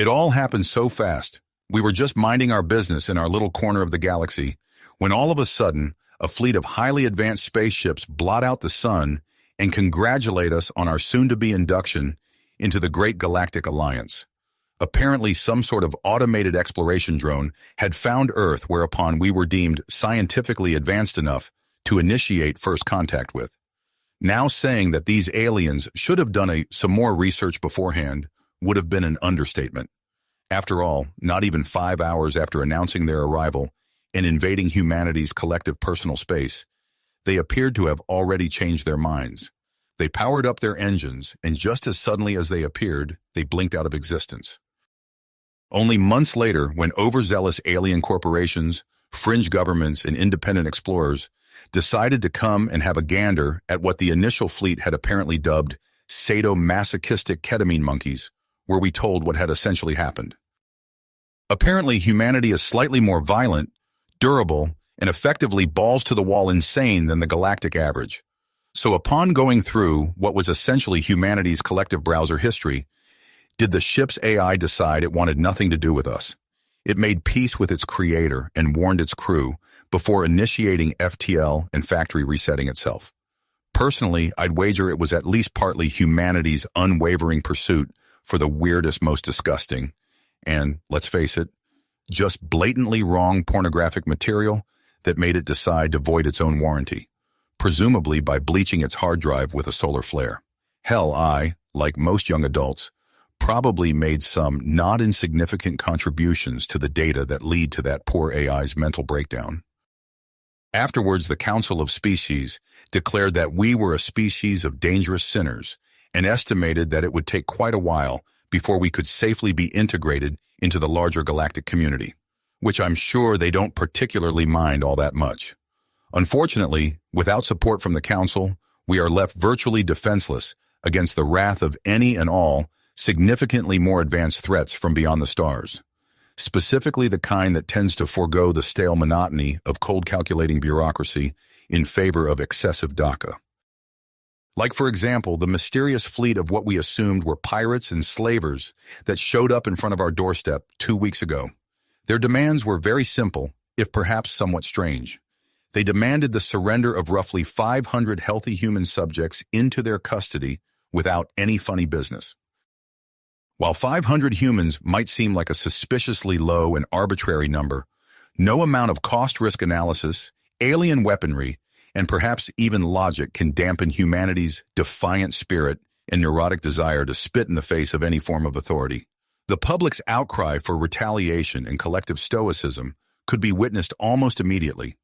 It all happened so fast. We were just minding our business in our little corner of the galaxy when all of a sudden, a fleet of highly advanced spaceships blot out the sun and congratulate us on our soon-to-be induction into the Great Galactic Alliance. Apparently, some sort of automated exploration drone had found Earth, whereupon we were deemed scientifically advanced enough to initiate first contact with. Now saying that these aliens should have done some more research beforehand would have been an understatement. After all, not even 5 hours after announcing their arrival and invading humanity's collective personal space, they appeared to have already changed their minds. They powered up their engines, and just as suddenly as they appeared, they blinked out of existence. Only months later, when overzealous alien corporations, fringe governments, and independent explorers decided to come and have a gander at what the initial fleet had apparently dubbed sadomasochistic ketamine monkeys, were we told what had essentially happened. Apparently, humanity is slightly more violent, durable, and effectively balls-to-the-wall insane than the galactic average. So upon going through what was essentially humanity's collective browser history, did the ship's AI decide it wanted nothing to do with us? It made peace with its creator and warned its crew before initiating FTL and factory resetting itself. Personally, I'd wager it was at least partly humanity's unwavering pursuit for the weirdest, most disgusting, and, let's face it, just blatantly wrong pornographic material that made it decide to void its own warranty, presumably by bleaching its hard drive with a solar flare. Hell, I, like most young adults, probably made some not insignificant contributions to the data that lead to that poor AI's mental breakdown. Afterwards, the Council of Species declared that we were a species of dangerous sinners and estimated that it would take quite a while before we could safely be integrated into the larger galactic community, which I'm sure they don't particularly mind all that much. Unfortunately, without support from the Council, we are left virtually defenseless against the wrath of any and all significantly more advanced threats from beyond the stars, specifically the kind that tends to forego the stale monotony of cold calculating bureaucracy in favor of excessive DACA. Like, for example, the mysterious fleet of what we assumed were pirates and slavers that showed up in front of our doorstep 2 weeks ago. Their demands were very simple, if perhaps somewhat strange. They demanded the surrender of roughly 500 healthy human subjects into their custody without any funny business. While 500 humans might seem like a suspiciously low and arbitrary number, no amount of cost-risk analysis, alien weaponry, and perhaps even logic can dampen humanity's defiant spirit and neurotic desire to spit in the face of any form of authority. The public's outcry for retaliation and collective stoicism could be witnessed almost immediately.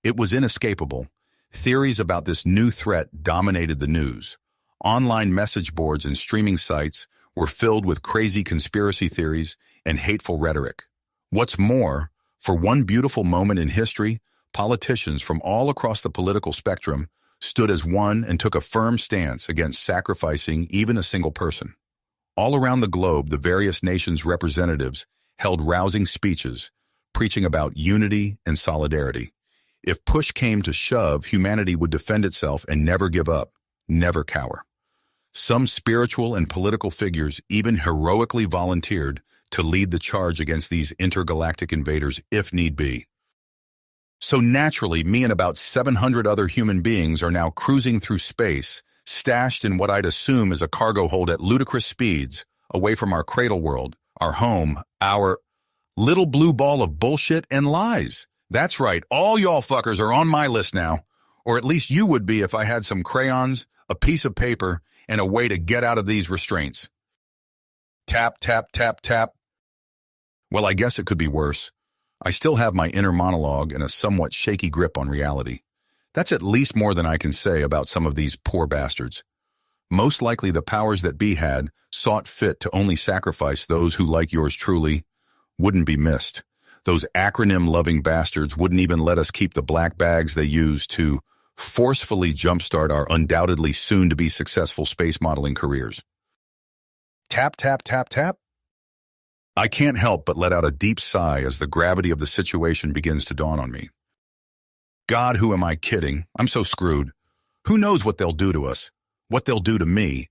It was inescapable. Theories about this new threat dominated the news. Online message boards and streaming sites were filled with crazy conspiracy theories and hateful rhetoric. What's more, for one beautiful moment in history, politicians from all across the political spectrum stood as one and took a firm stance against sacrificing even a single person. All around the globe, the various nations' representatives held rousing speeches, preaching about unity and solidarity. If push came to shove, humanity would defend itself and never give up, never cower. Some spiritual and political figures even heroically volunteered to lead the charge against these intergalactic invaders if need be. So naturally, me and about 700 other human beings are now cruising through space, stashed in what I'd assume is a cargo hold at ludicrous speeds, away from our cradle world, our home, our little blue ball of bullshit and lies. That's right, all y'all fuckers are on my list now, or at least you would be if I had some crayons, a piece of paper, and a way to get out of these restraints. Tap, tap, tap, tap. Well, I guess it could be worse. I still have my inner monologue and a somewhat shaky grip on reality. That's at least more than I can say about some of these poor bastards. Most likely the powers that be had sought fit to only sacrifice those who, like yours truly, wouldn't be missed. Those acronym-loving bastards wouldn't even let us keep the black bags they used to forcefully jumpstart our undoubtedly soon-to-be successful space modeling careers. Tap, tap, tap, tap. I can't help but let out a deep sigh as the gravity of the situation begins to dawn on me. God, who am I kidding? I'm so screwed. Who knows what they'll do to us? What they'll do to me?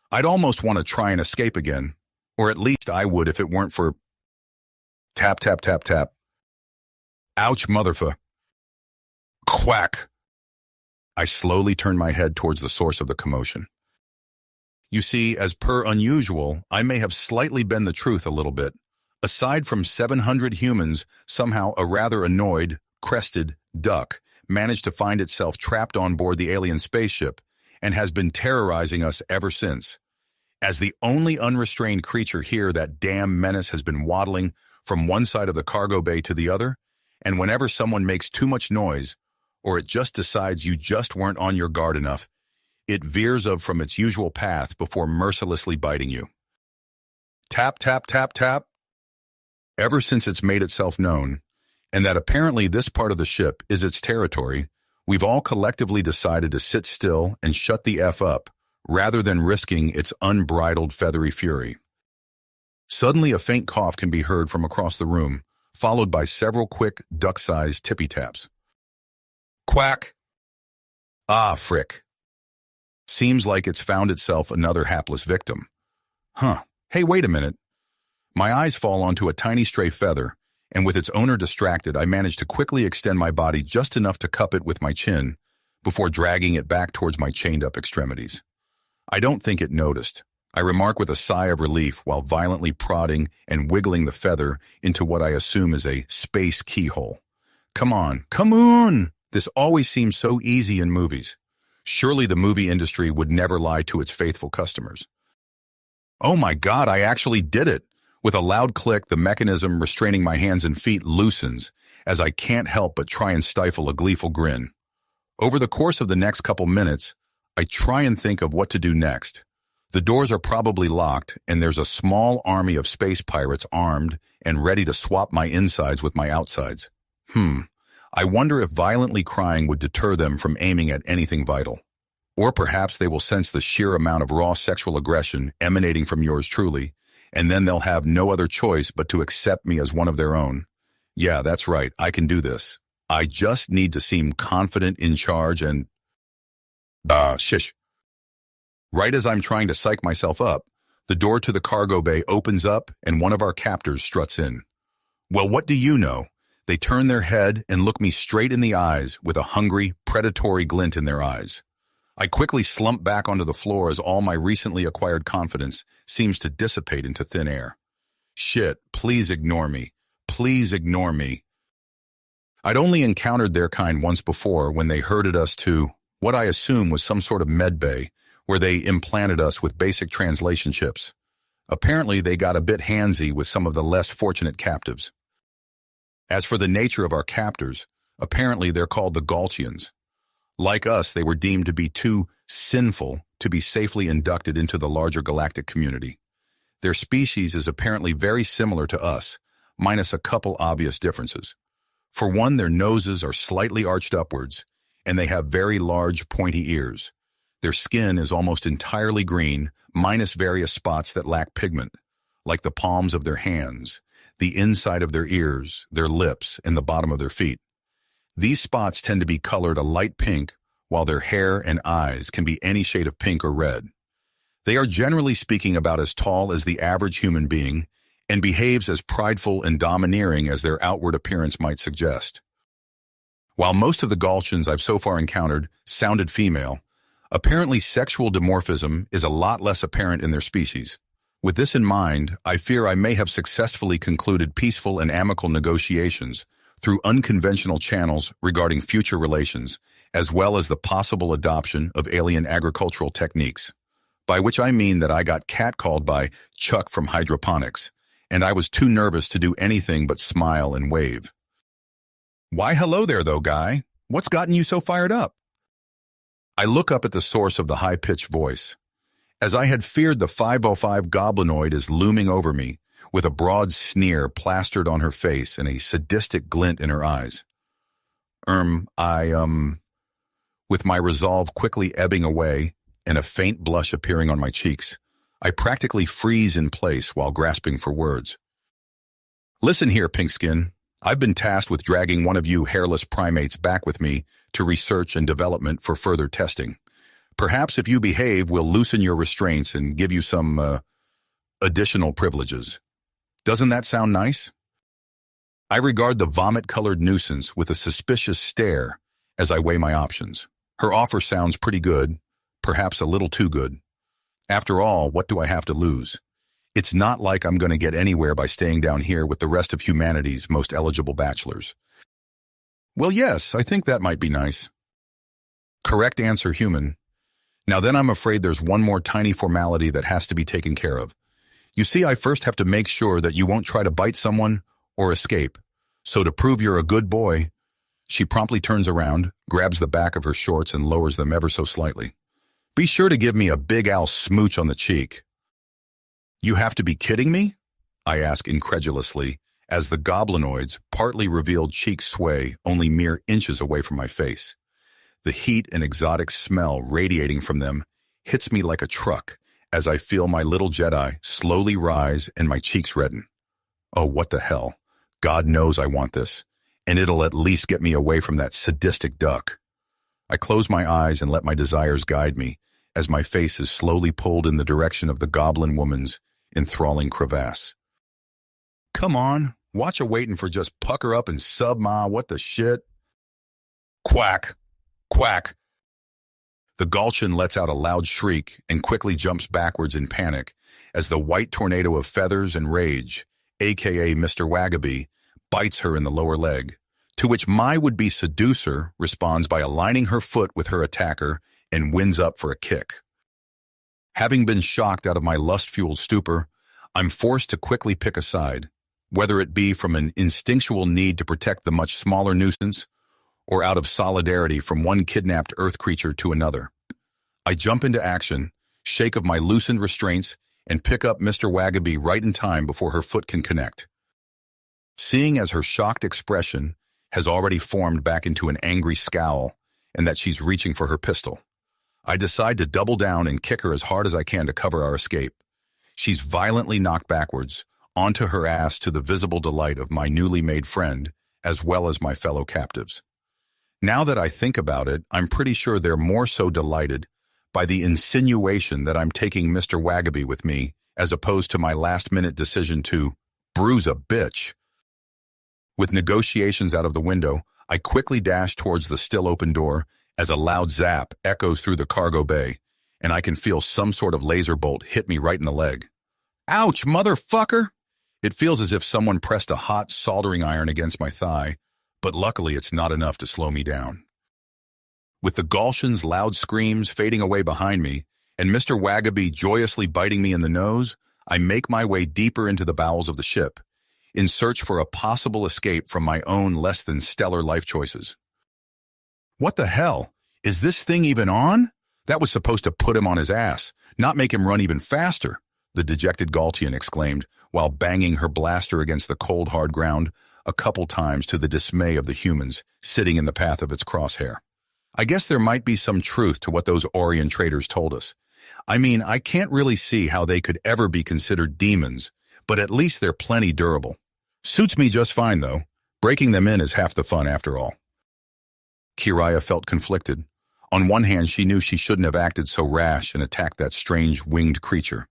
I'd almost want to try and escape again. Or at least I would if it weren't for tap, tap, tap, tap. Ouch, motherfucker. Quack. I slowly turned my head towards the source of the commotion. You see, as per unusual, I may have slightly bent the truth a little bit. Aside from 700 humans, somehow a rather annoyed, crested duck managed to find itself trapped on board the alien spaceship and has been terrorizing us ever since. As the only unrestrained creature here, that damn menace has been waddling from one side of the cargo bay to the other, and whenever someone makes too much noise, or it just decides you just weren't on your guard enough, it veers from its usual path before mercilessly biting you. Tap, tap, tap, tap. Ever since it's made itself known, and that apparently this part of the ship is its territory, we've all collectively decided to sit still and shut the F up, rather than risking its unbridled feathery fury. Suddenly a faint cough can be heard from across the room, followed by several quick, duck-sized tippy-taps. Quack! Ah, frick. Seems like it's found itself another hapless victim. Huh. Hey, wait a minute. My eyes fall onto a tiny stray feather, and with its owner distracted, I manage to quickly extend my body just enough to cup it with my chin before dragging it back towards my chained-up extremities. I don't think it noticed. I remark with a sigh of relief while violently prodding and wiggling the feather into what I assume is a space keyhole. Come on, come on! This always seems so easy in movies. Surely the movie industry would never lie to its faithful customers. Oh my God, I actually did it! With a loud click, the mechanism restraining my hands and feet loosens, as I can't help but try and stifle a gleeful grin. Over the course of the next couple minutes, I try and think of what to do next. The doors are probably locked, and there's a small army of space pirates armed and ready to swap my insides with my outsides. I wonder if violently crying would deter them from aiming at anything vital. Or perhaps they will sense the sheer amount of raw sexual aggression emanating from yours truly, and then they'll have no other choice but to accept me as one of their own. Yeah, that's right, I can do this. I just need to seem confident, in charge, and... shish. Right as I'm trying to psych myself up, the door to the cargo bay opens up and one of our captors struts in. Well, what do you know? They turn their head and look me straight in the eyes with a hungry, predatory glint in their eyes. I quickly slump back onto the floor as all my recently acquired confidence seems to dissipate into thin air. Shit, please ignore me. Please ignore me. I'd only encountered their kind once before when they herded us to what I assume was some sort of med bay, where they implanted us with basic translation chips. Apparently, they got a bit handsy with some of the less fortunate captives. As for the nature of our captors, apparently they're called the Galchians. Like us, they were deemed to be too sinful to be safely inducted into the larger galactic community. Their species is apparently very similar to us, minus a couple obvious differences. For one, their noses are slightly arched upwards, and they have very large, pointy ears. Their skin is almost entirely green, minus various spots that lack pigment, like the palms of their hands, the inside of their ears, their lips, and the bottom of their feet. These spots tend to be colored a light pink, while their hair and eyes can be any shade of pink or red. They are generally speaking about as tall as the average human being and behaves as prideful and domineering as their outward appearance might suggest. While most of the Galchians I've so far encountered sounded female, apparently sexual dimorphism is a lot less apparent in their species. With this in mind, I fear I may have successfully concluded peaceful and amicable negotiations through unconventional channels regarding future relations, as well as the possible adoption of alien agricultural techniques, by which I mean that I got catcalled by Chuck from hydroponics, and I was too nervous to do anything but smile and wave. Why hello there, though, guy. What's gotten you so fired up? I look up at the source of the high-pitched voice. As I had feared, the 505 goblinoid is looming over me, with a broad sneer plastered on her face and a sadistic glint in her eyes. With my resolve quickly ebbing away and a faint blush appearing on my cheeks, I practically freeze in place while grasping for words. Listen here, Pinkskin. I've been tasked with dragging one of you hairless primates back with me to research and development for further testing. Perhaps if you behave, we'll loosen your restraints and give you some, Additional privileges. Doesn't that sound nice? I regard the vomit-colored nuisance with a suspicious stare as I weigh my options. Her offer sounds pretty good, perhaps a little too good. After all, what do I have to lose? It's not like I'm going to get anywhere by staying down here with the rest of humanity's most eligible bachelors. Well, yes, I think that might be nice. Correct answer, human. Now then, I'm afraid there's one more tiny formality that has to be taken care of. You see, I first have to make sure that you won't try to bite someone or escape. So to prove you're a good boy, she promptly turns around, grabs the back of her shorts and lowers them ever so slightly. Be sure to give me a big owl smooch on the cheek. You have to be kidding me? I ask incredulously, as the goblinoid's partly revealed cheeks sway only mere inches away from my face. The heat and exotic smell radiating from them hits me like a truck as I feel my little Jedi slowly rise and my cheeks redden. Oh, what the hell? God knows I want this, and it'll at least get me away from that sadistic duck. I close my eyes and let my desires guide me as my face is slowly pulled in the direction of the goblin woman's enthralling crevasse. Come on, watch a waiting for just pucker up and sub ma, what the shit? Quack, quack. The Galshan lets out a loud shriek and quickly jumps backwards in panic as the white tornado of feathers and rage, aka Mr. Wagaby, bites her in the lower leg, to which my would-be seducer responds by aligning her foot with her attacker and winds up for a kick. Having been shocked out of my lust-fueled stupor, I'm forced to quickly pick a side, whether it be from an instinctual need to protect the much smaller nuisance or out of solidarity from one kidnapped earth creature to another. I jump into action, shake of my loosened restraints, and pick up Mr. Wagaby right in time before her foot can connect. Seeing as her shocked expression has already formed back into an angry scowl and that she's reaching for her pistol, I decide to double down and kick her as hard as I can to cover our escape. She's violently knocked backwards, onto her ass to the visible delight of my newly made friend, as well as my fellow captives. Now that I think about it, I'm pretty sure they're more so delighted by the insinuation that I'm taking Mr. Wagaby with me, as opposed to my last-minute decision to bruise a bitch. With negotiations out of the window, I quickly dash towards the still-open door as a loud zap echoes through the cargo bay, and I can feel some sort of laser bolt hit me right in the leg. Ouch, motherfucker! It feels as if someone pressed a hot soldering iron against my thigh, but luckily it's not enough to slow me down. With the Galshan's loud screams fading away behind me, and Mr. Wagaby joyously biting me in the nose, I make my way deeper into the bowels of the ship, in search for a possible escape from my own less than stellar life choices. What the hell? Is this thing even on? That was supposed to put him on his ass, not make him run even faster, the dejected Galtian exclaimed, while banging her blaster against the cold, hard ground a couple times to the dismay of the humans sitting in the path of its crosshair. I guess there might be some truth to what those Orion traders told us. I mean, I can't really see how they could ever be considered demons, but at least they're plenty durable. Suits me just fine, though. Breaking them in is half the fun after all. Kiraya felt conflicted. On one hand, she knew she shouldn't have acted so rash and attacked that strange winged creature,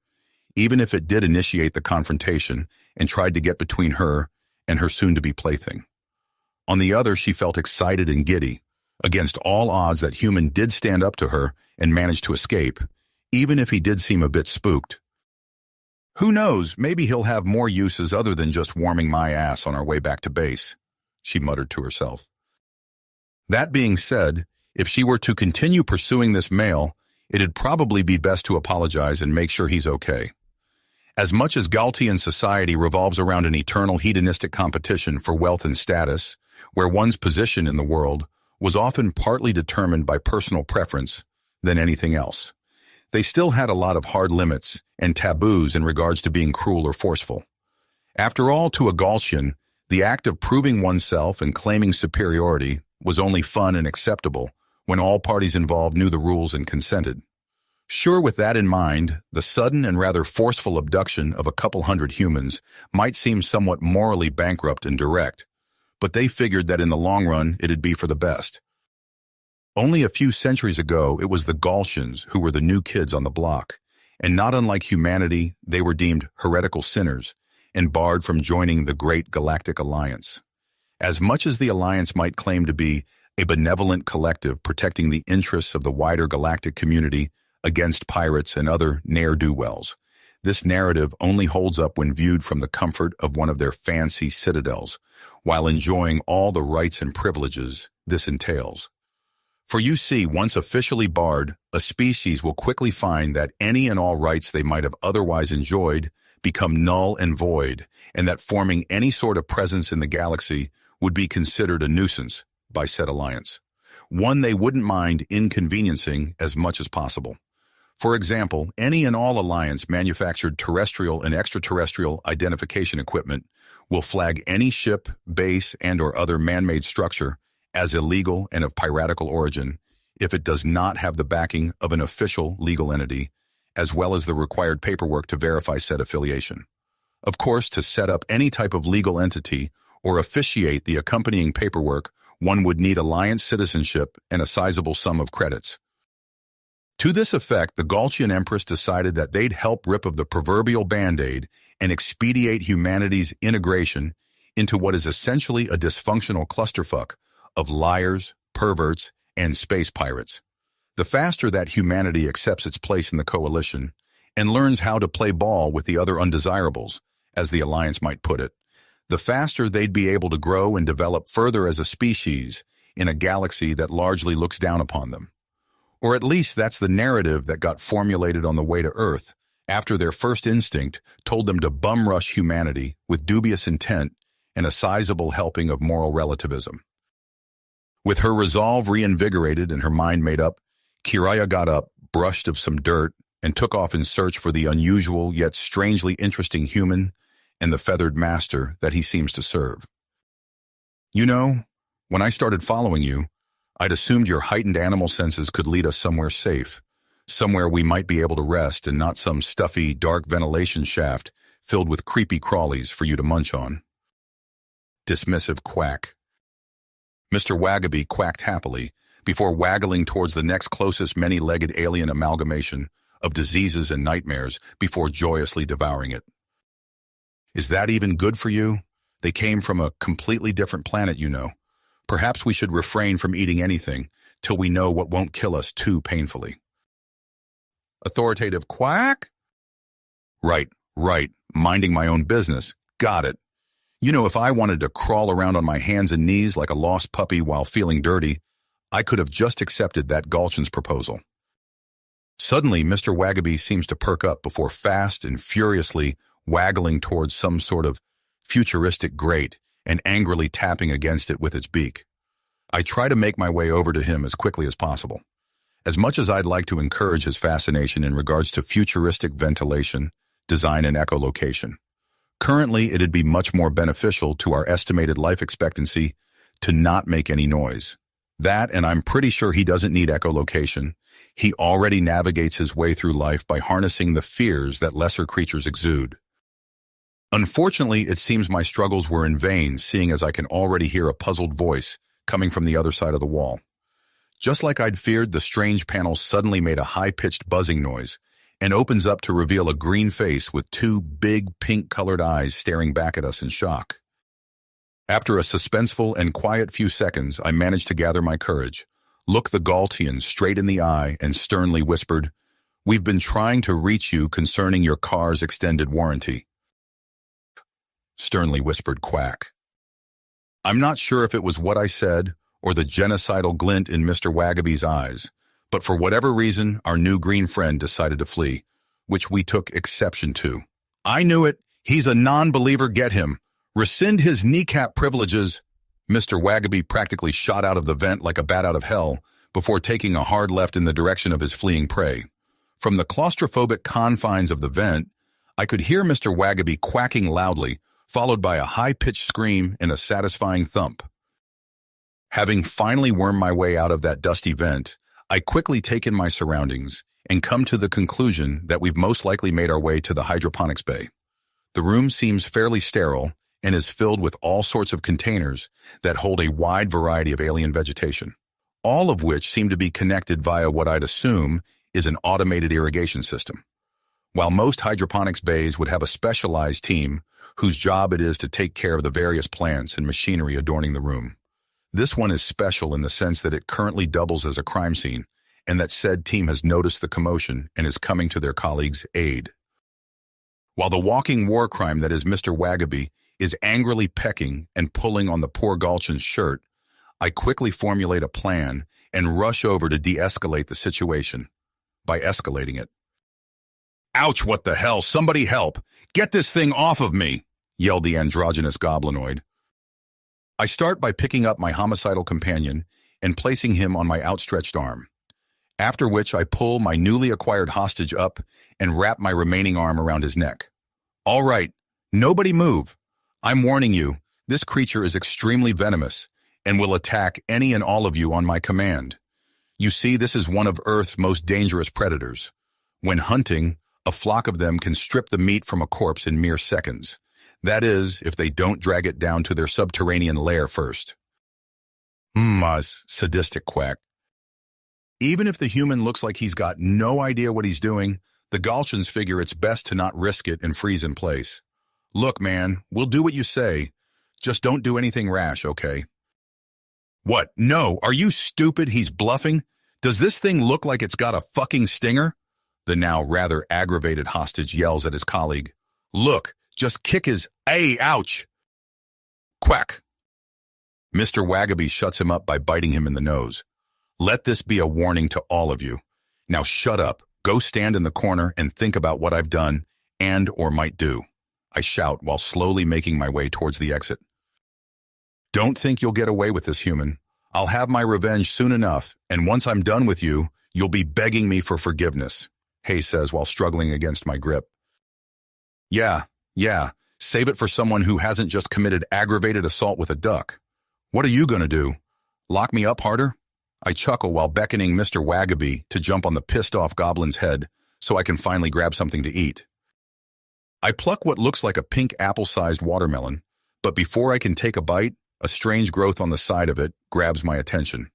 even if it did initiate the confrontation and tried to get between her and her soon-to-be plaything. On the other, she felt excited and giddy, against all odds that human did stand up to her and manage to escape, even if he did seem a bit spooked. Who knows, maybe he'll have more uses other than just warming my ass on our way back to base, she muttered to herself. That being said, if she were to continue pursuing this male, it'd probably be best to apologize and make sure he's okay. As much as Galtian society revolves around an eternal hedonistic competition for wealth and status, where one's position in the world was often partly determined by personal preference than anything else, they still had a lot of hard limits and taboos in regards to being cruel or forceful. After all, to a Galtian, the act of proving oneself and claiming superiority was only fun and acceptable when all parties involved knew the rules and consented. Sure, with that in mind, the sudden and rather forceful abduction of a couple hundred humans might seem somewhat morally bankrupt and direct, but they figured that in the long run it'd be for the best. Only a few centuries ago, it was the Galtians who were the new kids on the block, and not unlike humanity, they were deemed heretical sinners and barred from joining the Great Galactic Alliance. As much as the Alliance might claim to be a benevolent collective protecting the interests of the wider galactic community against pirates and other ne'er-do-wells, this narrative only holds up when viewed from the comfort of one of their fancy citadels, while enjoying all the rights and privileges this entails. For you see, once officially barred, a species will quickly find that any and all rights they might have otherwise enjoyed become null and void, and that forming any sort of presence in the galaxy would be considered a nuisance by said alliance, one they wouldn't mind inconveniencing as much as possible. For example, any and all alliance manufactured terrestrial and extraterrestrial identification equipment will flag any ship, base, and/or other man-made structure as illegal and of piratical origin if it does not have the backing of an official legal entity, as well as the required paperwork to verify said affiliation. Of course, to set up any type of legal entity or officiate the accompanying paperwork, one would need alliance citizenship and a sizable sum of credits. To this effect, the Galchian Empress decided that they'd help rip of the proverbial Band-Aid and expedite humanity's integration into what is essentially a dysfunctional clusterfuck of liars, perverts, and space pirates. The faster that humanity accepts its place in the coalition and learns how to play ball with the other undesirables, as the Alliance might put it, the faster they'd be able to grow and develop further as a species in a galaxy that largely looks down upon them. Or at least that's the narrative that got formulated on the way to Earth after their first instinct told them to bum-rush humanity with dubious intent and a sizable helping of moral relativism. With her resolve reinvigorated and her mind made up, Kiraya got up, brushed of some dirt, and took off in search for the unusual yet strangely interesting human and the feathered master that he seems to serve. You know, when I started following you, I'd assumed your heightened animal senses could lead us somewhere safe, somewhere we might be able to rest and not some stuffy, dark ventilation shaft filled with creepy crawlies for you to munch on. Dismissive quack. Mr. Wagaby quacked happily before waggling towards the next closest many-legged alien amalgamation of diseases and nightmares before joyously devouring it. Is that even good for you? They came from a completely different planet, you know. Perhaps we should refrain from eating anything till we know what won't kill us too painfully. Authoritative quack? Right, minding my own business. Got it. You know, if I wanted to crawl around on my hands and knees like a lost puppy while feeling dirty, I could have just accepted that Galchian's proposal. Suddenly, Mr. Wagaby seems to perk up before fast and furiously waggling towards some sort of futuristic grate and angrily tapping against it with its beak. I try to make my way over to him as quickly as possible. As much as I'd like to encourage his fascination in regards to futuristic ventilation, design, and echolocation, currently it'd be much more beneficial to our estimated life expectancy to not make any noise. That, and I'm pretty sure he doesn't need echolocation. He already navigates his way through life by harnessing the fears that lesser creatures exude. Unfortunately, it seems my struggles were in vain, seeing as I can already hear a puzzled voice coming from the other side of the wall. Just like I'd feared, the strange panel suddenly made a high-pitched buzzing noise and opens up to reveal a green face with two big pink-colored eyes staring back at us in shock. After a suspenseful and quiet few seconds, I managed to gather my courage, looked the Galchian straight in the eye, and sternly whispered, "We've been trying to reach you concerning your car's extended warranty." Sternly whispered Quack. I'm not sure if it was what I said or the genocidal glint in Mr. Wagaby's eyes, but for whatever reason, our new green friend decided to flee, which we took exception to. I knew it. He's a non-believer. Get him. Rescind his kneecap privileges. Mr. Wagaby practically shot out of the vent like a bat out of hell before taking a hard left in the direction of his fleeing prey. From the claustrophobic confines of the vent, I could hear Mr. Wagaby quacking loudly, followed by a high-pitched scream and a satisfying thump. Having finally wormed my way out of that dusty vent, I quickly take in my surroundings and come to the conclusion that we've most likely made our way to the hydroponics bay. The room seems fairly sterile and is filled with all sorts of containers that hold a wide variety of alien vegetation, all of which seem to be connected via what I'd assume is an automated irrigation system. While most hydroponics bays would have a specialized team whose job it is to take care of the various plants and machinery adorning the room, this one is special in the sense that it currently doubles as a crime scene, and that said team has noticed the commotion and is coming to their colleagues' aid. While the walking war crime that is Mr. Wagaby is angrily pecking and pulling on the poor Galchian's shirt, I quickly formulate a plan and rush over to de-escalate the situation by escalating it. "Ouch, what the hell? Somebody help! Get this thing off of me!" yelled the androgynous goblinoid. I start by picking up my homicidal companion and placing him on my outstretched arm, after which I pull my newly acquired hostage up and wrap my remaining arm around his neck. "All right, nobody move. I'm warning you, this creature is extremely venomous and will attack any and all of you on my command. You see, this is one of Earth's most dangerous predators. When hunting, a flock of them can strip the meat from a corpse in mere seconds. That is, if they don't drag it down to their subterranean lair first." Sadistic quack. Even if the human looks like he's got no idea what he's doing, the Galchians figure it's best to not risk it and freeze in place. "Look, man, we'll do what you say. Just don't do anything rash, okay?" "What? No, are you stupid? He's bluffing? Does this thing look like it's got a fucking stinger?" The now rather aggravated hostage yells at his colleague. "Look, just kick his... ouch!" Quack. Mr. Wagaby shuts him up by biting him in the nose. "Let this be a warning to all of you. Now shut up, go stand in the corner and think about what I've done and or might do," I shout while slowly making my way towards the exit. "Don't think you'll get away with this, human. I'll have my revenge soon enough, and once I'm done with you, you'll be begging me for forgiveness," Hay says while struggling against my grip. Yeah, save it for someone who hasn't just committed aggravated assault with a duck. What are you gonna do? Lock me up harder?" I chuckle while beckoning Mr. Wagaby to jump on the pissed-off goblin's head so I can finally grab something to eat. I pluck what looks like a pink apple-sized watermelon, but before I can take a bite, a strange growth on the side of it grabs my attention.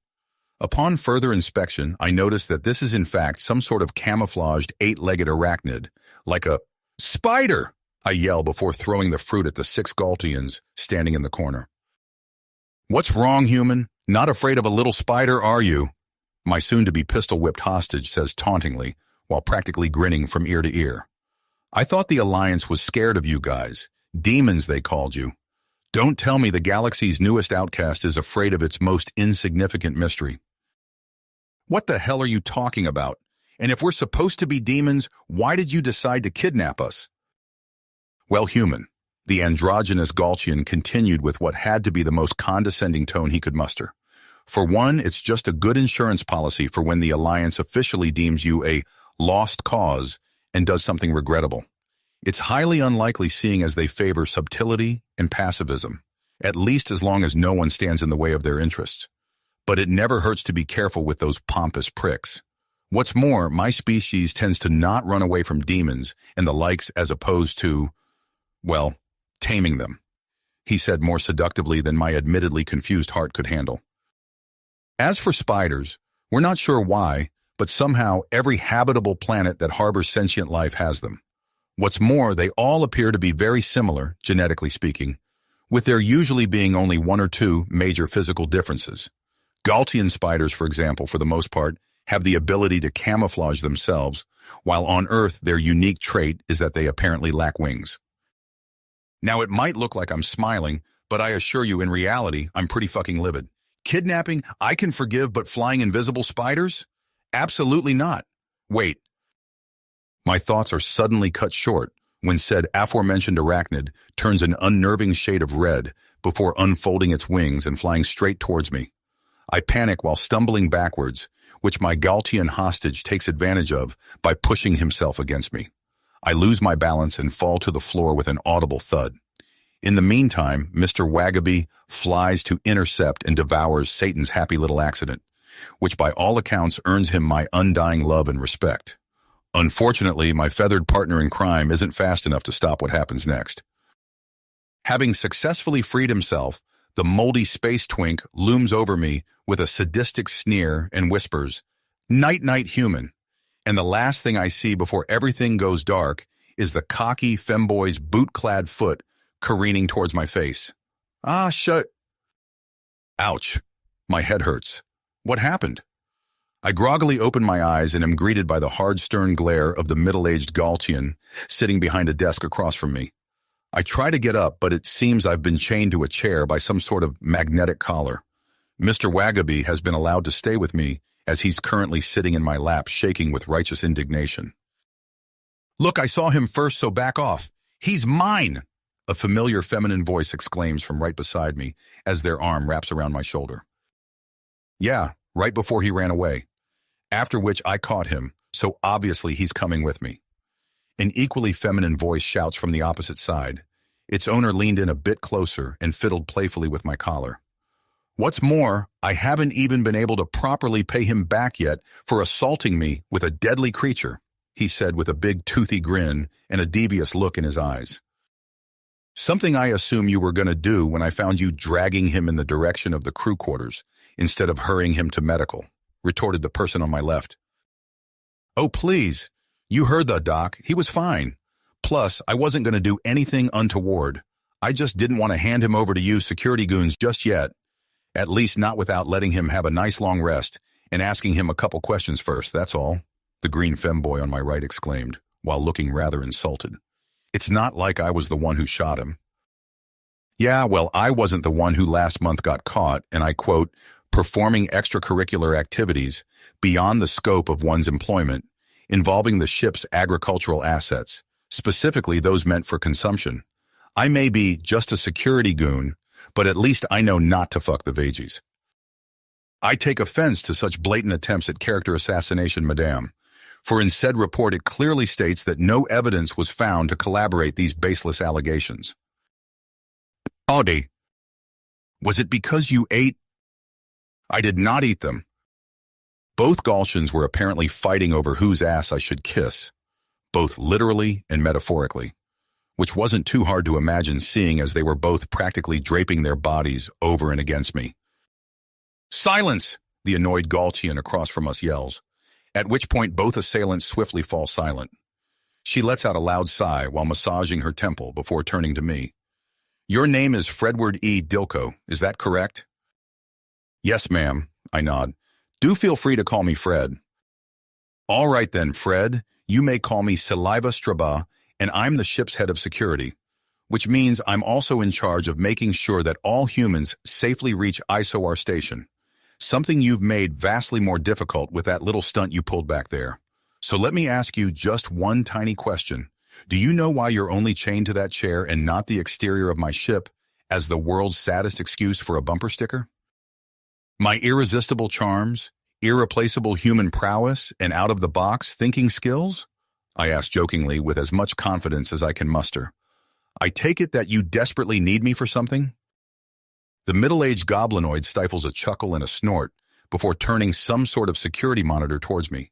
Upon further inspection, I notice that this is in fact some sort of camouflaged eight-legged arachnid, like a spider, I yell before throwing the fruit at the 6 Galtians standing in the corner. "What's wrong, human? Not afraid of a little spider, are you?" My soon-to-be pistol-whipped hostage says tauntingly, while practically grinning from ear to ear. "I thought the Alliance was scared of you guys. Demons, they called you. Don't tell me the galaxy's newest outcast is afraid of its most insignificant mystery." "What the hell are you talking about? And if we're supposed to be demons, why did you decide to kidnap us?" "Well, human," the androgynous Galchian continued with what had to be the most condescending tone he could muster. "For one, it's just a good insurance policy for when the Alliance officially deems you a lost cause and does something regrettable. It's highly unlikely seeing as they favor subtlety and pacifism, at least as long as no one stands in the way of their interests. But it never hurts to be careful with those pompous pricks. What's more, my species tends to not run away from demons and the likes as opposed to, well, taming them," he said more seductively than my admittedly confused heart could handle. "As for spiders, we're not sure why, but somehow every habitable planet that harbors sentient life has them. What's more, they all appear to be very similar, genetically speaking, with there usually being only 1 or 2 major physical differences. Galtian spiders, for example, for the most part, have the ability to camouflage themselves, while on Earth their unique trait is that they apparently lack wings. Now, it might look like I'm smiling, but I assure you in reality, I'm pretty fucking livid. Kidnapping, I can forgive, but flying invisible spiders? Absolutely not. Wait. My thoughts are suddenly cut short when said aforementioned arachnid turns an unnerving shade of red before unfolding its wings and flying straight towards me. I panic while stumbling backwards, which my Galtian hostage takes advantage of by pushing himself against me. I lose my balance and fall to the floor with an audible thud. In the meantime, Mr. Wagaby flies to intercept and devours Satan's happy little accident, which by all accounts earns him my undying love and respect. Unfortunately, my feathered partner in crime isn't fast enough to stop what happens next. Having successfully freed himself, the moldy space twink looms over me with a sadistic sneer and whispers, "Night-night, human." And the last thing I see before everything goes dark is the cocky femboy's boot-clad foot careening towards my face. Ah, shut. Ouch. My head hurts. What happened? I groggily open my eyes and am greeted by the hard, stern glare of the middle-aged Galtian sitting behind a desk across from me. I try to get up, but it seems I've been chained to a chair by some sort of magnetic collar. Mr. Wagaby has been allowed to stay with me as he's currently sitting in my lap shaking with righteous indignation. Look, I saw him first, so back off. He's mine! A familiar feminine voice exclaims from right beside me as their arm wraps around my shoulder. Yeah, right before he ran away. After which I caught him, so obviously he's coming with me. An equally feminine voice shouts from the opposite side. Its owner leaned in a bit closer and fiddled playfully with my collar. What's more, I haven't even been able to properly pay him back yet for assaulting me with a deadly creature, he said with a big toothy grin and a devious look in his eyes. Something I assume you were going to do when I found you dragging him in the direction of the crew quarters instead of hurrying him to medical, retorted the person on my left. Oh, please. You heard the doc. He was fine. Plus, I wasn't going to do anything untoward. I just didn't want to hand him over to you security goons just yet. At least not without letting him have a nice long rest and asking him a couple questions first, that's all, the green femboy on my right exclaimed, while looking rather insulted. It's not like I was the one who shot him. Yeah, well, I wasn't the one who last month got caught, and I quote, performing extracurricular activities beyond the scope of one's employment, involving the ship's agricultural assets, specifically those meant for consumption. I may be just a security goon, but at least I know not to fuck the veggies. I take offense to such blatant attempts at character assassination, madame, for in said report it clearly states that no evidence was found to corroborate these baseless allegations. Audie, was it because you ate? I did not eat them. Both Galtians were apparently fighting over whose ass I should kiss, both literally and metaphorically, which wasn't too hard to imagine seeing as they were both practically draping their bodies over and against me. Silence! The annoyed Galtian across from us yells, at which point both assailants swiftly fall silent. She lets out a loud sigh while massaging her temple before turning to me. Your name is Fredward E. Dilko, is that correct? Yes, ma'am, I nod. Do feel free to call me Fred. All right then, Fred, you may call me Saliva Straba, and I'm the ship's head of security, which means I'm also in charge of making sure that all humans safely reach ISOR station, something you've made vastly more difficult with that little stunt you pulled back there. So let me ask you just one tiny question. Do you know why you're only chained to that chair and not the exterior of my ship as the world's saddest excuse for a bumper sticker? My irresistible charms, irreplaceable human prowess, and out-of-the-box thinking skills? I asked jokingly with as much confidence as I can muster. I take it that you desperately need me for something? The middle-aged goblinoid stifles a chuckle and a snort before turning some sort of security monitor towards me.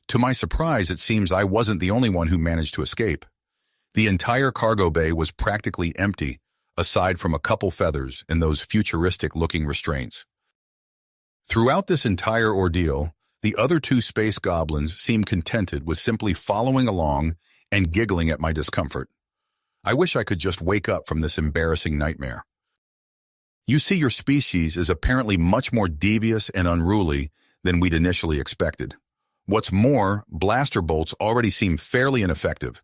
To my surprise, it seems I wasn't the only one who managed to escape. The entire cargo bay was practically empty, aside from a couple feathers and those futuristic-looking restraints. Throughout this entire ordeal, the other two space goblins seemed contented with simply following along and giggling at my discomfort. I wish I could just wake up from this embarrassing nightmare. You see, your species is apparently much more devious and unruly than we'd initially expected. What's more, blaster bolts already seem fairly ineffective,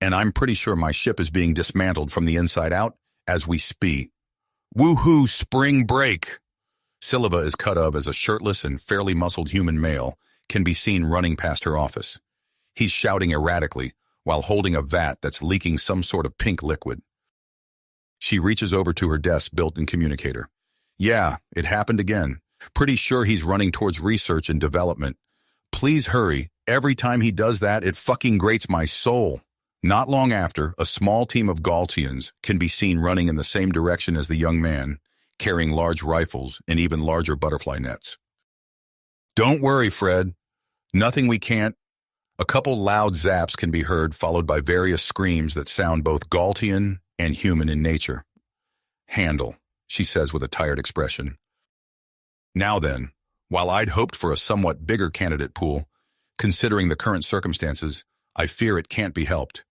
and I'm pretty sure my ship is being dismantled from the inside out as we speak. Woohoo, spring break! Silva is cut of as a shirtless and fairly muscled human male can be seen running past her office. He's shouting erratically while holding a vat that's leaking some sort of pink liquid. She reaches over to her desk built-in communicator. Yeah, it happened again. Pretty sure he's running towards research and development. Please hurry. Every time he does that, it fucking grates my soul. Not long after, a small team of Galtians can be seen running in the same direction as the young man, carrying large rifles and even larger butterfly nets. Don't worry, Fred. Nothing we can't. A couple loud zaps can be heard, followed by various screams that sound both Galtian and human in nature. Handle, she says with a tired expression. Now then, while I'd hoped for a somewhat bigger candidate pool, Considering the current circumstances, I fear it can't be helped.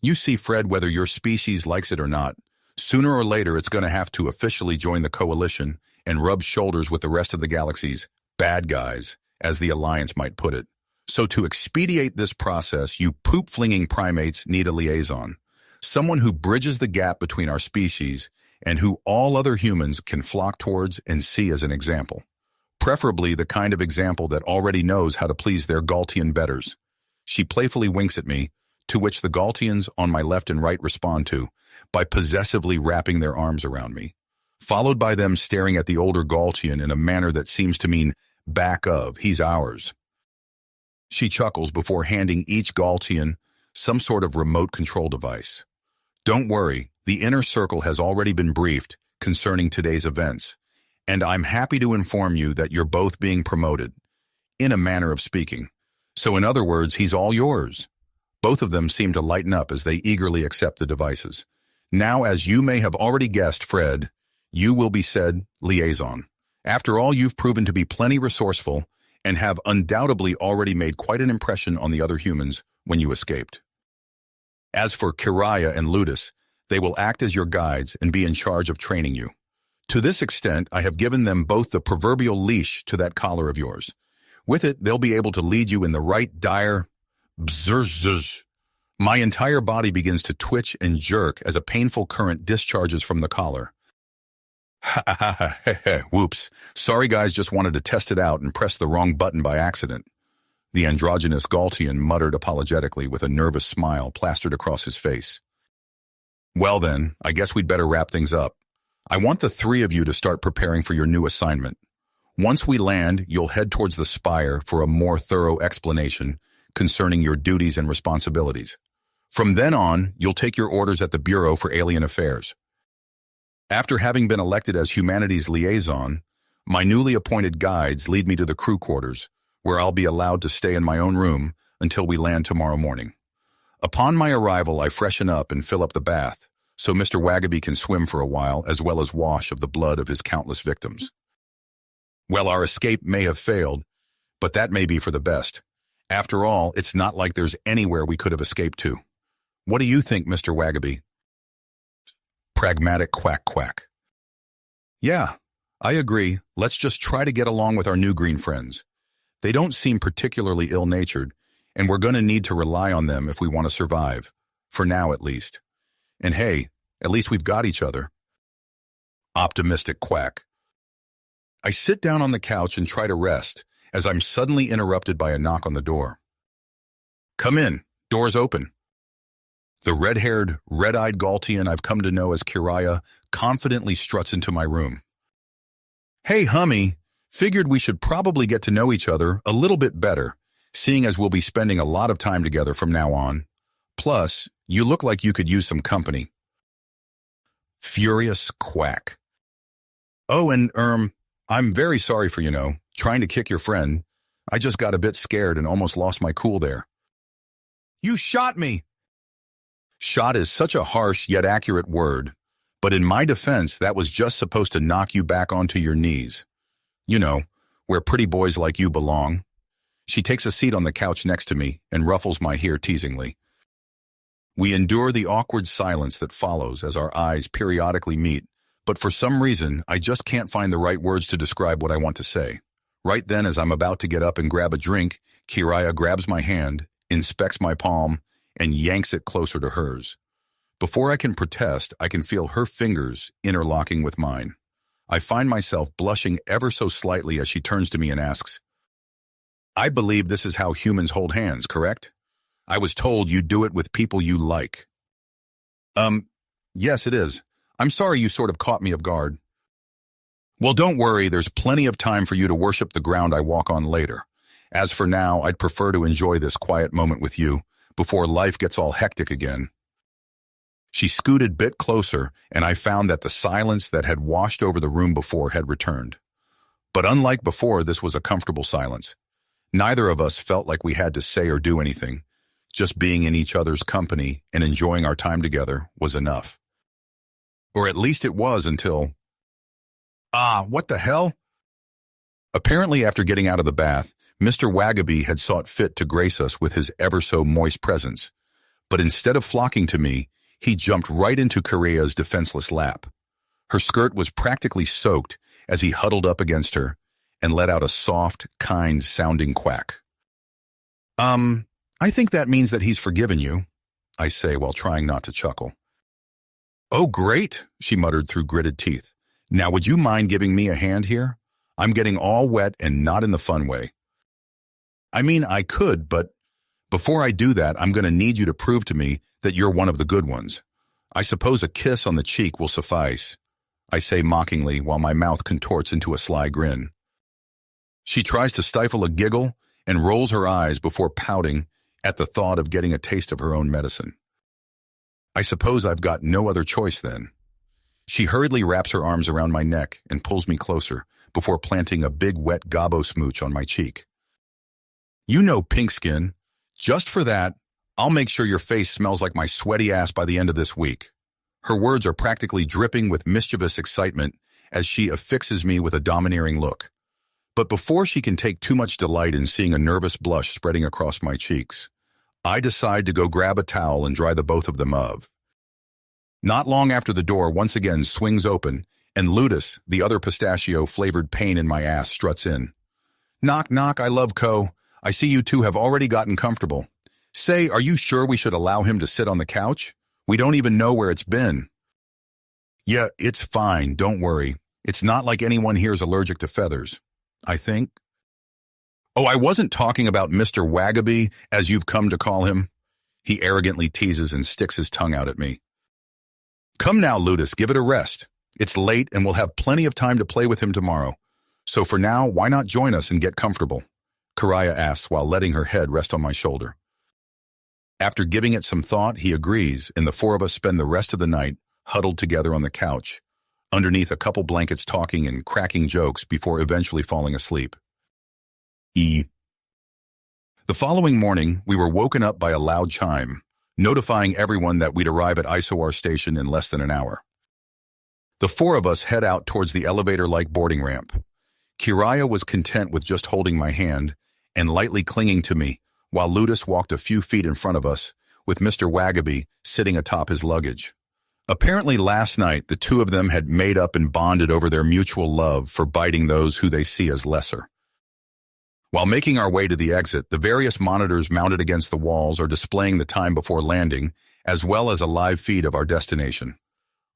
You see, Fred, whether your species likes it or not, sooner or later it's going to have to officially join the coalition and rub shoulders with the rest of the galaxy's bad guys, as the Alliance might put it. So to expedite this process, you poop-flinging primates need a liaison, someone who bridges the gap between our species and who all other humans can flock towards and see as an example. Preferably the kind of example that already knows how to please their Galtian betters. She playfully winks at me, to which the Galtians on my left and right respond to, by possessively wrapping their arms around me, followed by them staring at the older Galtian in a manner that seems to mean, back of, he's ours. She chuckles before handing each Galtian some sort of remote control device. Don't worry, the inner circle has already been briefed concerning today's events, and I'm happy to inform you that you're both being promoted, in a manner of speaking. So in other words, he's all yours. Both of them seem to lighten up as they eagerly accept the devices. Now, as you may have already guessed, Fred, you will be said liaison. After all, you've proven to be plenty resourceful and have undoubtedly already made quite an impression on the other humans when you escaped. As for Kiraya and Ludus, they will act as your guides and be in charge of training you. To this extent, I have given them both the proverbial leash to that collar of yours. With it, they'll be able to lead you in the right dire bzzz. My entire body begins to twitch and jerk as a painful current discharges from the collar. Ha ha ha ha, whoops. Sorry guys, just wanted to test it out and pressed the wrong button by accident. The androgynous Galtian muttered apologetically with a nervous smile plastered across his face. Well then, I guess we'd better wrap things up. I want the three of you to start preparing for your new assignment. Once we land, you'll head towards the Spire for a more thorough explanation concerning your duties and responsibilities. From then on, you'll take your orders at the Bureau for Alien Affairs. After having been elected as humanity's liaison, my newly appointed guides lead me to the crew quarters, where I'll be allowed to stay in my own room until we land tomorrow morning. Upon my arrival, I freshen up and fill up the bath, so Mr. Wagaby can swim for a while as well as wash of the blood of his countless victims. Well, our escape may have failed, but that may be for the best. After all, it's not like there's anywhere we could have escaped to. What do you think, Mr. Wagaby? Pragmatic quack quack. Yeah, I agree. Let's just try to get along with our new green friends. They don't seem particularly ill-natured, and we're going to need to rely on them if we want to survive, for now at least. And hey, at least we've got each other. Optimistic quack. I sit down on the couch and try to rest, as I'm suddenly interrupted by a knock on the door. Come in, door's open. The red-haired, red-eyed Galtian I've come to know as Kiraya confidently struts into my room. Hey, Hummy, figured we should probably get to know each other a little bit better, seeing as we'll be spending a lot of time together from now on. Plus, you look like you could use some company. Furious quack. Oh, and, I'm very sorry for, trying to kick your friend. I just got a bit scared and almost lost my cool there. You shot me! Shot is such a harsh yet accurate word, but in my defense, that was just supposed to knock you back onto your knees. You know, where pretty boys like you belong. She takes a seat on the couch next to me and ruffles my hair teasingly. We endure the awkward silence that follows as our eyes periodically meet, but for some reason, I just can't find the right words to describe what I want to say. Right then, as I'm about to get up and grab a drink, Kiraya grabs my hand, inspects my palm, and yanks it closer to hers. Before I can protest, I can feel her fingers interlocking with mine. I find myself blushing ever so slightly as she turns to me and asks, I believe this is how humans hold hands, correct? I was told you do it with people you like. Yes, it is. I'm sorry you sort of caught me off guard. Well, don't worry, there's plenty of time for you to worship the ground I walk on later. As for now, I'd prefer to enjoy this quiet moment with you before life gets all hectic again. She scooted a bit closer, and I found that the silence that had washed over the room before had returned. But unlike before, this was a comfortable silence. Neither of us felt like we had to say or do anything. Just being in each other's company and enjoying our time together was enough. Or at least it was until... what the hell? Apparently, after getting out of the bath, Mr. Wagaby had sought fit to grace us with his ever-so-moist presence, but instead of flocking to me, he jumped right into Korea's defenseless lap. Her skirt was practically soaked as he huddled up against her and let out a soft, kind-sounding quack. I think that means that he's forgiven you," I say while trying not to chuckle. "Oh, great," she muttered through gritted teeth. "Now would you mind giving me a hand here? I'm getting all wet and not in the fun way." "I mean, I could, but before I do that, I'm going to need you to prove to me that you're one of the good ones. I suppose a kiss on the cheek will suffice," I say mockingly while my mouth contorts into a sly grin. She tries to stifle a giggle and rolls her eyes before pouting at the thought of getting a taste of her own medicine. I suppose I've got no other choice then. She hurriedly wraps her arms around my neck and pulls me closer before planting a big wet gobbo smooch on my cheek. "You know, Pinkskin, just for that, I'll make sure your face smells like my sweaty ass by the end of this week." Her words are practically dripping with mischievous excitement as she affixes me with a domineering look. But before she can take too much delight in seeing a nervous blush spreading across my cheeks, I decide to go grab a towel and dry the both of them of. Not long after the door once again swings open, and Ludus, the other pistachio-flavored pain in my ass, struts in. "Knock, knock, I love Co. I see you two have already gotten comfortable. Say, are you sure we should allow him to sit on the couch? We don't even know where it's been." "Yeah, it's fine, don't worry. It's not like anyone here's allergic to feathers, I think." "Oh, I wasn't talking about Mr. Wagaby, as you've come to call him." He arrogantly teases and sticks his tongue out at me. "Come now, Ludus, give it a rest. It's late and we'll have plenty of time to play with him tomorrow. So for now, why not join us and get comfortable?" Karaya asks while letting her head rest on my shoulder. After giving it some thought, he agrees, and the four of us spend the rest of the night huddled together on the couch, underneath a couple blankets talking and cracking jokes before eventually falling asleep. The following morning, we were woken up by a loud chime, notifying everyone that we'd arrive at HFY Station in less than an hour. The four of us head out towards the elevator-like boarding ramp. Kiraya was content with just holding my hand and lightly clinging to me, while Ludus walked a few feet in front of us, with Mr. Wagaby sitting atop his luggage. Apparently last night, the two of them had made up and bonded over their mutual love for biting those who they see as lesser. While making our way to the exit, the various monitors mounted against the walls are displaying the time before landing, as well as a live feed of our destination.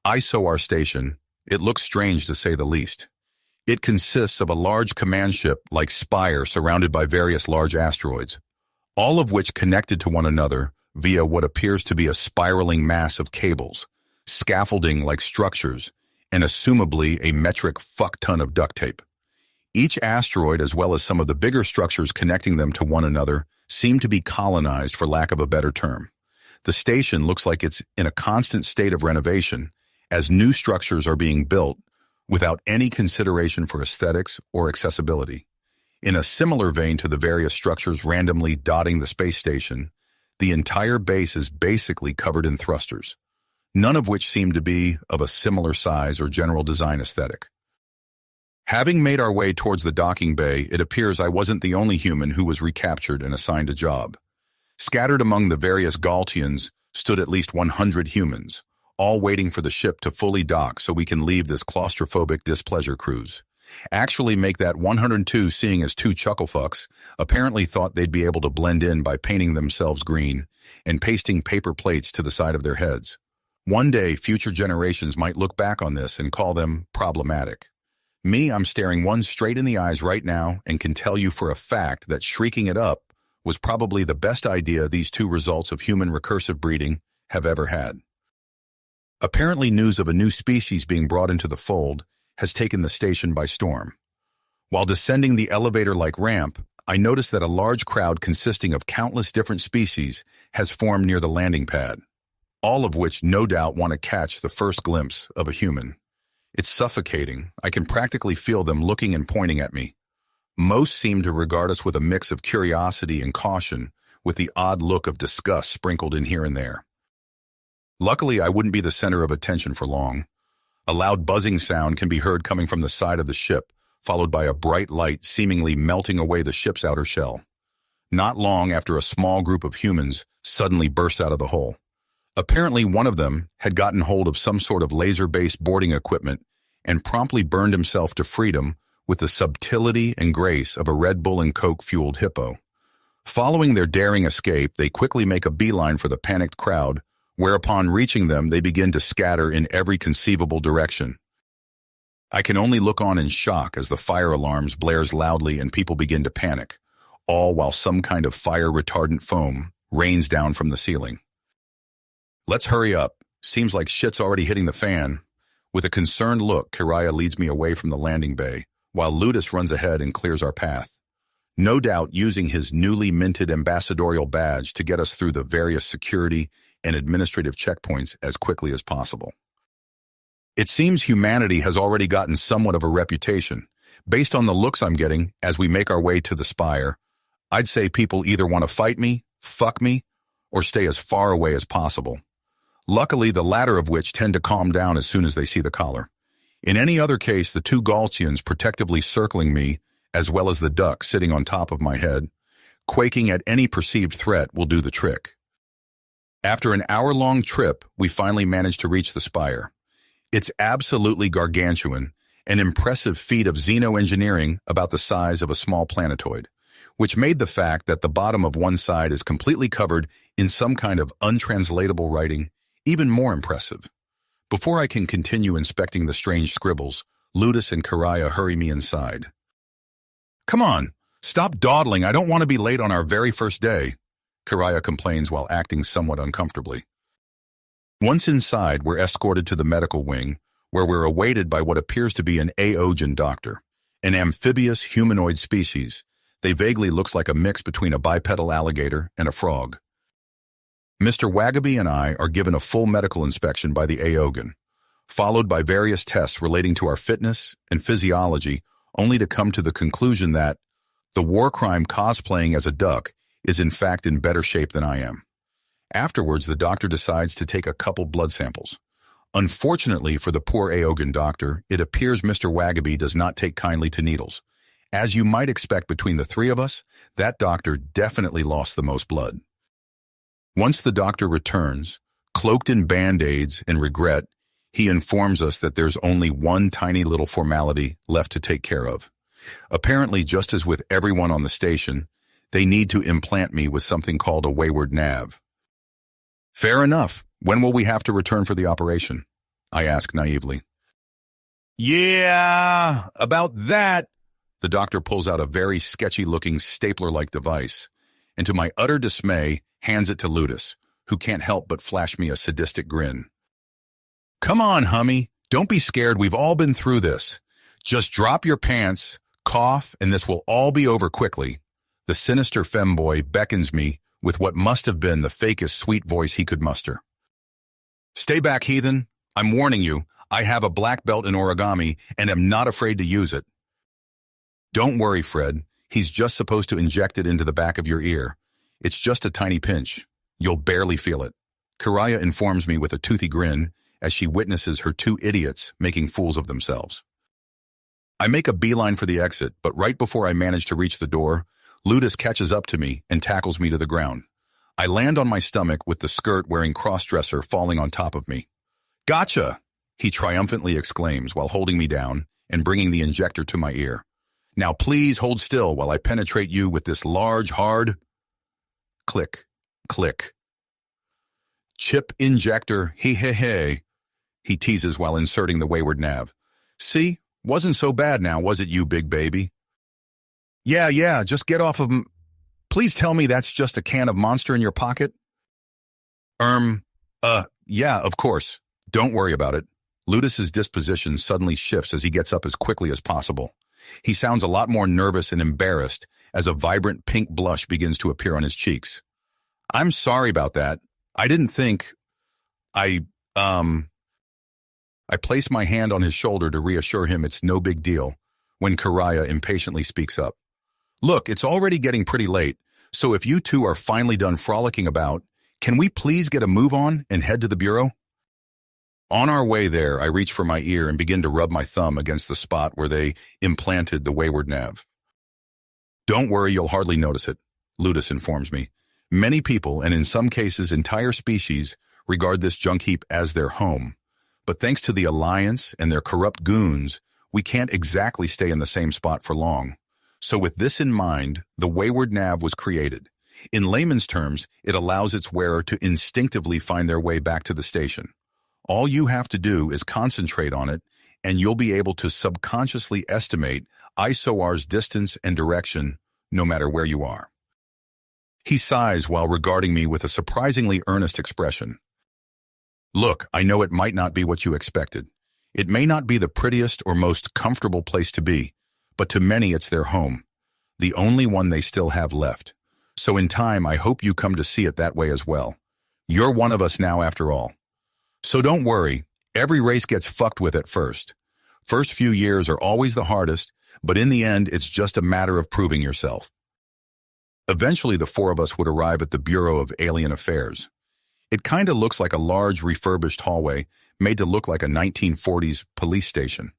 HFY Station, it looks strange to say the least. It consists of a large command ship like Spire surrounded by various large asteroids, all of which connected to one another via what appears to be a spiraling mass of cables, scaffolding-like structures, and assumably a metric fuck-ton of duct tape. Each asteroid, as well as some of the bigger structures connecting them to one another, seem to be colonized, for lack of a better term. The station looks like it's in a constant state of renovation, as new structures are being built without any consideration for aesthetics or accessibility. In a similar vein to the various structures randomly dotting the space station, the entire base is basically covered in thrusters, none of which seem to be of a similar size or general design aesthetic. Having made our way towards the docking bay, it appears I wasn't the only human who was recaptured and assigned a job. Scattered among the various Galtians stood at least 100 humans, all waiting for the ship to fully dock so we can leave this claustrophobic displeasure cruise. Actually make that 102, seeing as two chucklefucks apparently thought they'd be able to blend in by painting themselves green and pasting paper plates to the side of their heads. One day, future generations might look back on this and call them problematic. Me, I'm staring one straight in the eyes right now and can tell you for a fact that shrieking it up was probably the best idea these two results of human recursive breeding have ever had. Apparently, news of a new species being brought into the fold has taken the station by storm. While descending the elevator-like ramp, I noticed that a large crowd consisting of countless different species has formed near the landing pad, all of which no doubt want to catch the first glimpse of a human. It's suffocating. I can practically feel them looking and pointing at me. Most seem to regard us with a mix of curiosity and caution, with the odd look of disgust sprinkled in here and there. Luckily, I wouldn't be the center of attention for long. A loud buzzing sound can be heard coming from the side of the ship, followed by a bright light seemingly melting away the ship's outer shell. Not long after, a small group of humans suddenly burst out of the hole. Apparently, one of them had gotten hold of some sort of laser-based boarding equipment and promptly burned himself to freedom with the subtlety and grace of a Red Bull and Coke-fueled hippo. Following their daring escape, they quickly make a beeline for the panicked crowd, where upon reaching them, they begin to scatter in every conceivable direction. I can only look on in shock as the fire alarms blares loudly and people begin to panic, all while some kind of fire-retardant foam rains down from the ceiling. Let's hurry up. Seems like shit's already hitting the fan. With a concerned look, Kiraya leads me away from the landing bay, while Ludus runs ahead and clears our path, no doubt using his newly minted ambassadorial badge to get us through the various security and administrative checkpoints as quickly as possible. It seems humanity has already gotten somewhat of a reputation. Based on the looks I'm getting as we make our way to the spire, I'd say people either want to fight me, fuck me, or stay as far away as possible. Luckily, the latter of which tend to calm down as soon as they see the collar. In any other case, the two Galtians protectively circling me, as well as the duck sitting on top of my head, quaking at any perceived threat, will do the trick. After an hour-long trip, we finally managed to reach the spire. It's absolutely gargantuan, an impressive feat of xenoengineering about the size of a small planetoid, which made the fact that the bottom of one side is completely covered in some kind of untranslatable writing even more impressive. Before I can continue inspecting the strange scribbles, Ludus and Kiraya hurry me inside. "Come on, stop dawdling. I don't want to be late on our very first day," Kiraya complains while acting somewhat uncomfortably. Once inside, we're escorted to the medical wing, where we're awaited by what appears to be an Aogen doctor, an amphibious humanoid species. They vaguely looks like a mix between a bipedal alligator and a frog. Mr. Wagaby and I are given a full medical inspection by the Aogen, followed by various tests relating to our fitness and physiology, only to come to the conclusion that the war crime cosplaying as a duck is in fact in better shape than I am. Afterwards, the doctor decides to take a couple blood samples. Unfortunately for the poor Aogen doctor, it appears Mr. Wagaby does not take kindly to needles. As you might expect between the three of us, that doctor definitely lost the most blood. Once the doctor returns, cloaked in band-aids and regret, he informs us that there's only one tiny little formality left to take care of. Apparently, just as with everyone on the station, they need to implant me with something called a wayward nav. "Fair enough. When will we have to return for the operation?" I ask naively. "Yeah, about that." The doctor pulls out a very sketchy-looking stapler-like device, and to my utter dismay, hands it to Ludus, who can't help but flash me a sadistic grin. "Come on, hummy. Don't be scared. We've all been through this. Just drop your pants, cough, and this will all be over quickly." The sinister femboy beckons me with what must have been the fakest sweet voice he could muster. "Stay back, heathen. I'm warning you, I have a black belt in origami and am not afraid to use it." "Don't worry, Fred. He's just supposed to inject it into the back of your ear. It's just a tiny pinch. You'll barely feel it." Kiraya informs me with a toothy grin as she witnesses her two idiots making fools of themselves. I make a beeline for the exit, but right before I manage to reach the door, Ludus catches up to me and tackles me to the ground. I land on my stomach with the skirt-wearing cross-dresser falling on top of me. "Gotcha!" he triumphantly exclaims while holding me down and bringing the injector to my ear. "Now please hold still while I penetrate you with this large, hard..." Click, click. "Chip injector, he, he teases while inserting the wayward nav. "See? Wasn't so bad now, was it, you big baby?" Yeah, just get off of m... Please tell me that's just a can of Monster in your pocket?" Yeah, of course. Don't worry about it." Ludus's disposition suddenly shifts as he gets up as quickly as possible. He sounds a lot more nervous and embarrassed as a vibrant pink blush begins to appear on his cheeks. "I'm sorry about that. I didn't think... I place my hand on his shoulder to reassure him it's no big deal, when Kiraya impatiently speaks up. "Look, it's already getting pretty late, so if you two are finally done frolicking about, can we please get a move on and head to the bureau?" On our way there, I reach for my ear and begin to rub my thumb against the spot where they implanted the wayward nav. Don't worry, you'll hardly notice it, Ludus informs me. Many people, and in some cases entire species, regard this junk heap as their home. But thanks to the Alliance and their corrupt goons, we can't exactly stay in the same spot for long. So with this in mind, the wayward nav was created. In layman's terms, it allows its wearer to instinctively find their way back to the station. All you have to do is concentrate on it, and you'll be able to subconsciously estimate ISOR's distance and direction, no matter where you are. He sighs while regarding me with a surprisingly earnest expression. Look, I know it might not be what you expected. It may not be the prettiest or most comfortable place to be, but to many it's their home, the only one they still have left. So in time, I hope you come to see it that way as well. You're one of us now after all. So don't worry, every race gets fucked with at first. First few years are always the hardest, but in the end, it's just a matter of proving yourself. Eventually, the four of us would arrive at the Bureau of Alien Affairs. It kinda looks like a large refurbished hallway made to look like a 1940s police station.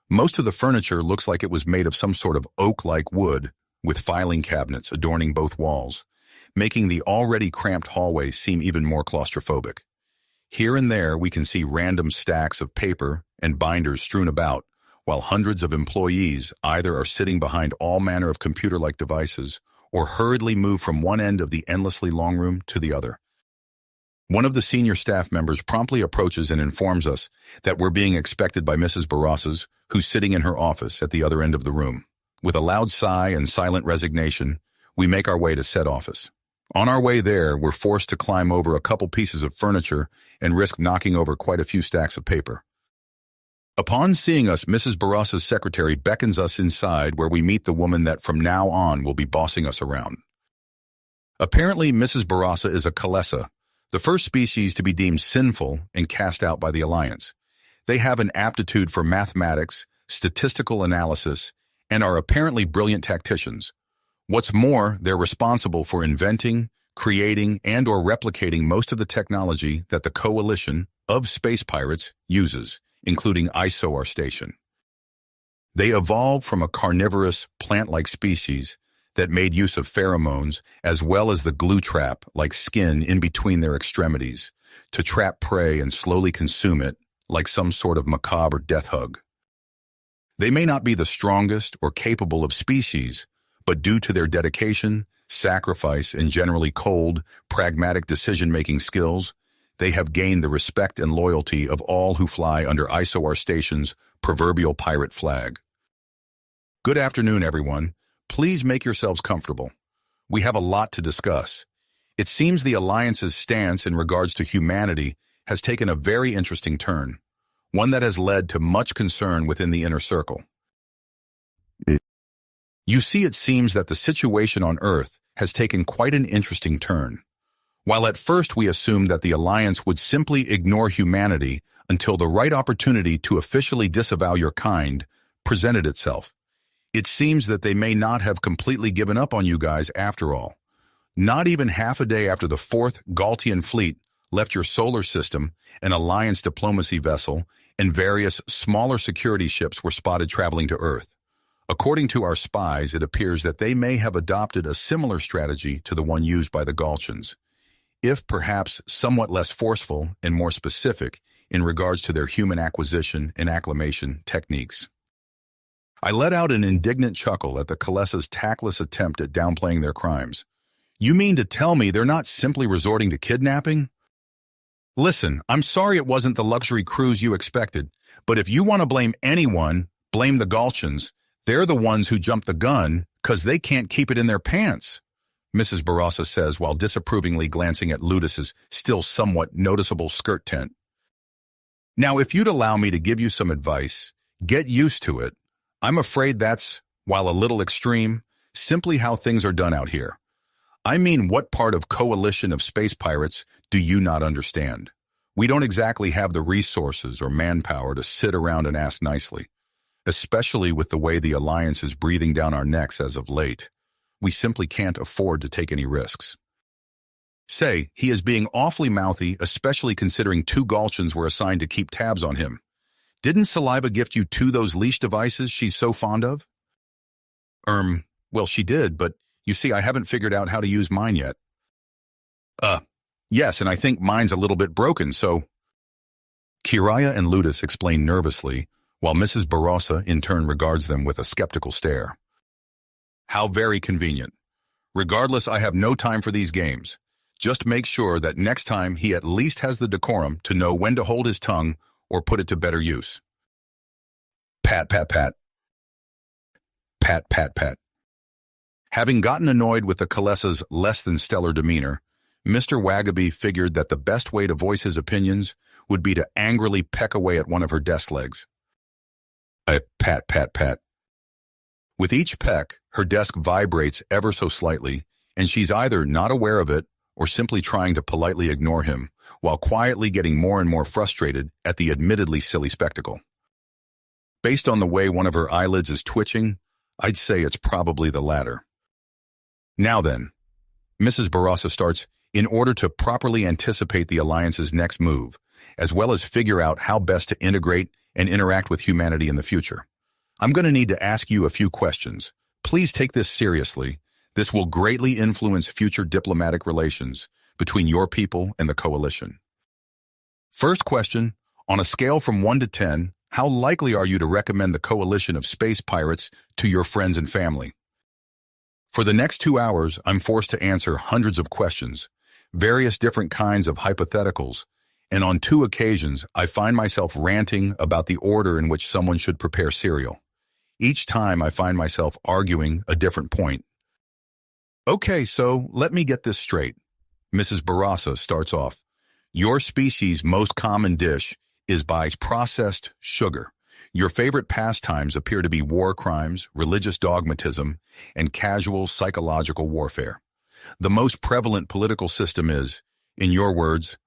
Most of the furniture looks like it was made of some sort of oak-like wood, with filing cabinets adorning both walls, making the already cramped hallway seem even more claustrophobic. Here and there, we can see random stacks of paper and binders strewn about, while hundreds of employees either are sitting behind all manner of computer-like devices or hurriedly move from one end of the endlessly long room to the other. One of the senior staff members promptly approaches and informs us that we're being expected by Mrs. Barasas, who's sitting in her office at the other end of the room. With a loud sigh and silent resignation, we make our way to said office. On our way there, we're forced to climb over a couple pieces of furniture and risk knocking over quite a few stacks of paper. Upon seeing us, Mrs. Barasas' secretary beckons us inside where we meet the woman that from now on will be bossing us around. Apparently, Mrs. Barasa is a Kalesa, the first species to be deemed sinful and cast out by the Alliance. They have an aptitude for mathematics, statistical analysis, and are apparently brilliant tacticians. What's more, they're responsible for inventing, creating, and/or replicating most of the technology that the coalition of space pirates uses, including ISOR station. They evolved from a carnivorous, plant-like species that made use of pheromones as well as the glue trap, like skin in between their extremities, to trap prey and slowly consume it, like some sort of macabre death hug. They may not be the strongest or capable of species, but due to their dedication, sacrifice, and generally cold, pragmatic decision-making skills, they have gained the respect and loyalty of all who fly under ISOR Station's proverbial pirate flag. Good afternoon, everyone. Please make yourselves comfortable. We have a lot to discuss. It seems the Alliance's stance in regards to humanity has taken a very interesting turn, one that has led to much concern within the inner circle. You see, it seems that the situation on Earth has taken quite an interesting turn. While at first we assumed that the Alliance would simply ignore humanity until the right opportunity to officially disavow your kind presented itself, it seems that they may not have completely given up on you guys after all. Not even half a day after the 4th Galtian Fleet left your solar system, an Alliance diplomacy vessel and various smaller security ships were spotted traveling to Earth. According to our spies, it appears that they may have adopted a similar strategy to the one used by the Galtians, if perhaps somewhat less forceful and more specific in regards to their human acquisition and acclimation techniques. I let out an indignant chuckle at the Kalesa's tactless attempt at downplaying their crimes. You mean to tell me they're not simply resorting to kidnapping? Listen, I'm sorry it wasn't the luxury cruise you expected, but if you want to blame anyone, blame the Galtians. They're the ones who jumped the gun because they can't keep it in their pants, Mrs. Barasa says while disapprovingly glancing at Ludus's still somewhat noticeable skirt tent. Now, if you'd allow me to give you some advice, get used to it. I'm afraid that's, while a little extreme, simply how things are done out here. I mean, what part of coalition of space pirates do you not understand? We don't exactly have the resources or manpower to sit around and ask nicely, especially with the way the Alliance is breathing down our necks as of late. We simply can't afford to take any risks. Say, he is being awfully mouthy, especially considering 2 Galtians were assigned to keep tabs on him. Didn't Saliva gift you 2 those leash devices she's so fond of? Well, she did, but you see, I haven't figured out how to use mine yet. Yes, and I think mine's a little bit broken, so... Kiraya and Ludus explain nervously, while Mrs. Barossa in turn regards them with a skeptical stare. How very convenient. Regardless, I have no time for these games. Just make sure that next time he at least has the decorum to know when to hold his tongue or put it to better use. Pat, pat, pat. Pat, pat, pat. Having gotten annoyed with the Kalessa's less-than-stellar demeanor, Mr. Wagaby figured that the best way to voice his opinions would be to angrily peck away at one of her desk legs. Pat, pat, pat. With each peck, her desk vibrates ever so slightly, and she's either not aware of it or simply trying to politely ignore him, while quietly getting more and more frustrated at the admittedly silly spectacle. Based on the way one of her eyelids is twitching, I'd say it's probably the latter. Now then, Mrs. Barossa starts, in order to properly anticipate the Alliance's next move, as well as figure out how best to integrate and interact with humanity in the future. I'm going to need to ask you a few questions. Please take this seriously. This will greatly influence future diplomatic relations between your people and the Coalition. First question, on a scale from 1 to 10, how likely are you to recommend the Coalition of Space Pirates to your friends and family? For the next 2 hours, I'm forced to answer hundreds of questions, various different kinds of hypotheticals, and on 2 occasions, I find myself ranting about the order in which someone should prepare cereal. Each time, I find myself arguing a different point. Okay, so let me get this straight. Mrs. Barossa starts off. Your species' most common dish is by processed sugar. Your favorite pastimes appear to be war crimes, religious dogmatism, and casual psychological warfare. The most prevalent political system is, in your words,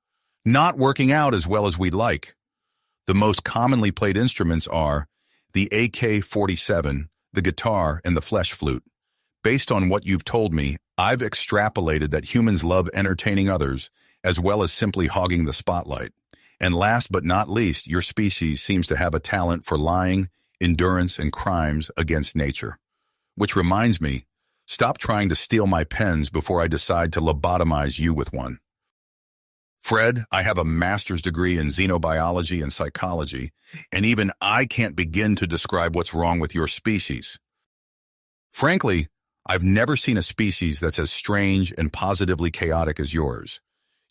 not working out as well as we'd like. The most commonly played instruments are the AK-47, the guitar, and the flesh flute. Based on what you've told me, I've extrapolated that humans love entertaining others as well as simply hogging the spotlight. And last but not least, your species seems to have a talent for lying, endurance, and crimes against nature. Which reminds me, stop trying to steal my pens before I decide to lobotomize you with one. Fred, I have a master's degree in xenobiology and psychology, and even I can't begin to describe what's wrong with your species. Frankly, I've never seen a species that's as strange and positively chaotic as yours.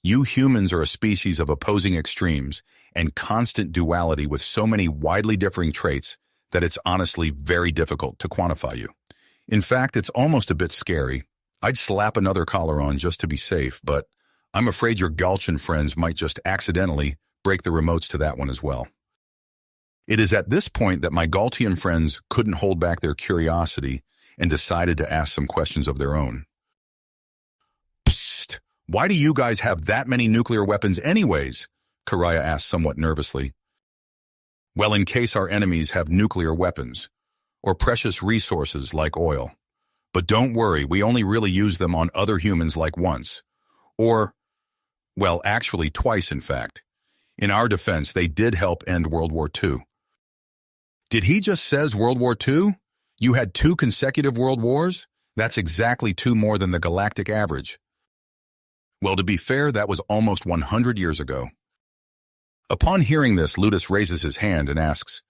You humans are a species of opposing extremes and constant duality with so many widely differing traits that it's honestly very difficult to quantify you. In fact, it's almost a bit scary. I'd slap another collar on just to be safe, but I'm afraid your Galtian friends might just accidentally break the remotes to that one as well. It is at this point that my Galtian friends couldn't hold back their curiosity and decided to ask some questions of their own. Psst! Why do you guys have that many nuclear weapons anyways? Kiraya asked somewhat nervously. Well, in case our enemies have nuclear weapons, or precious resources like oil. But don't worry, we only really use them on other humans like once. Or, well, actually twice in fact. In our defense, they did help end World War II. Did he just says World War II? You had 2 consecutive world wars? That's exactly 2 more than the galactic average. Well, to be fair, that was almost 100 years ago. Upon hearing this, Ludus raises his hand and asks,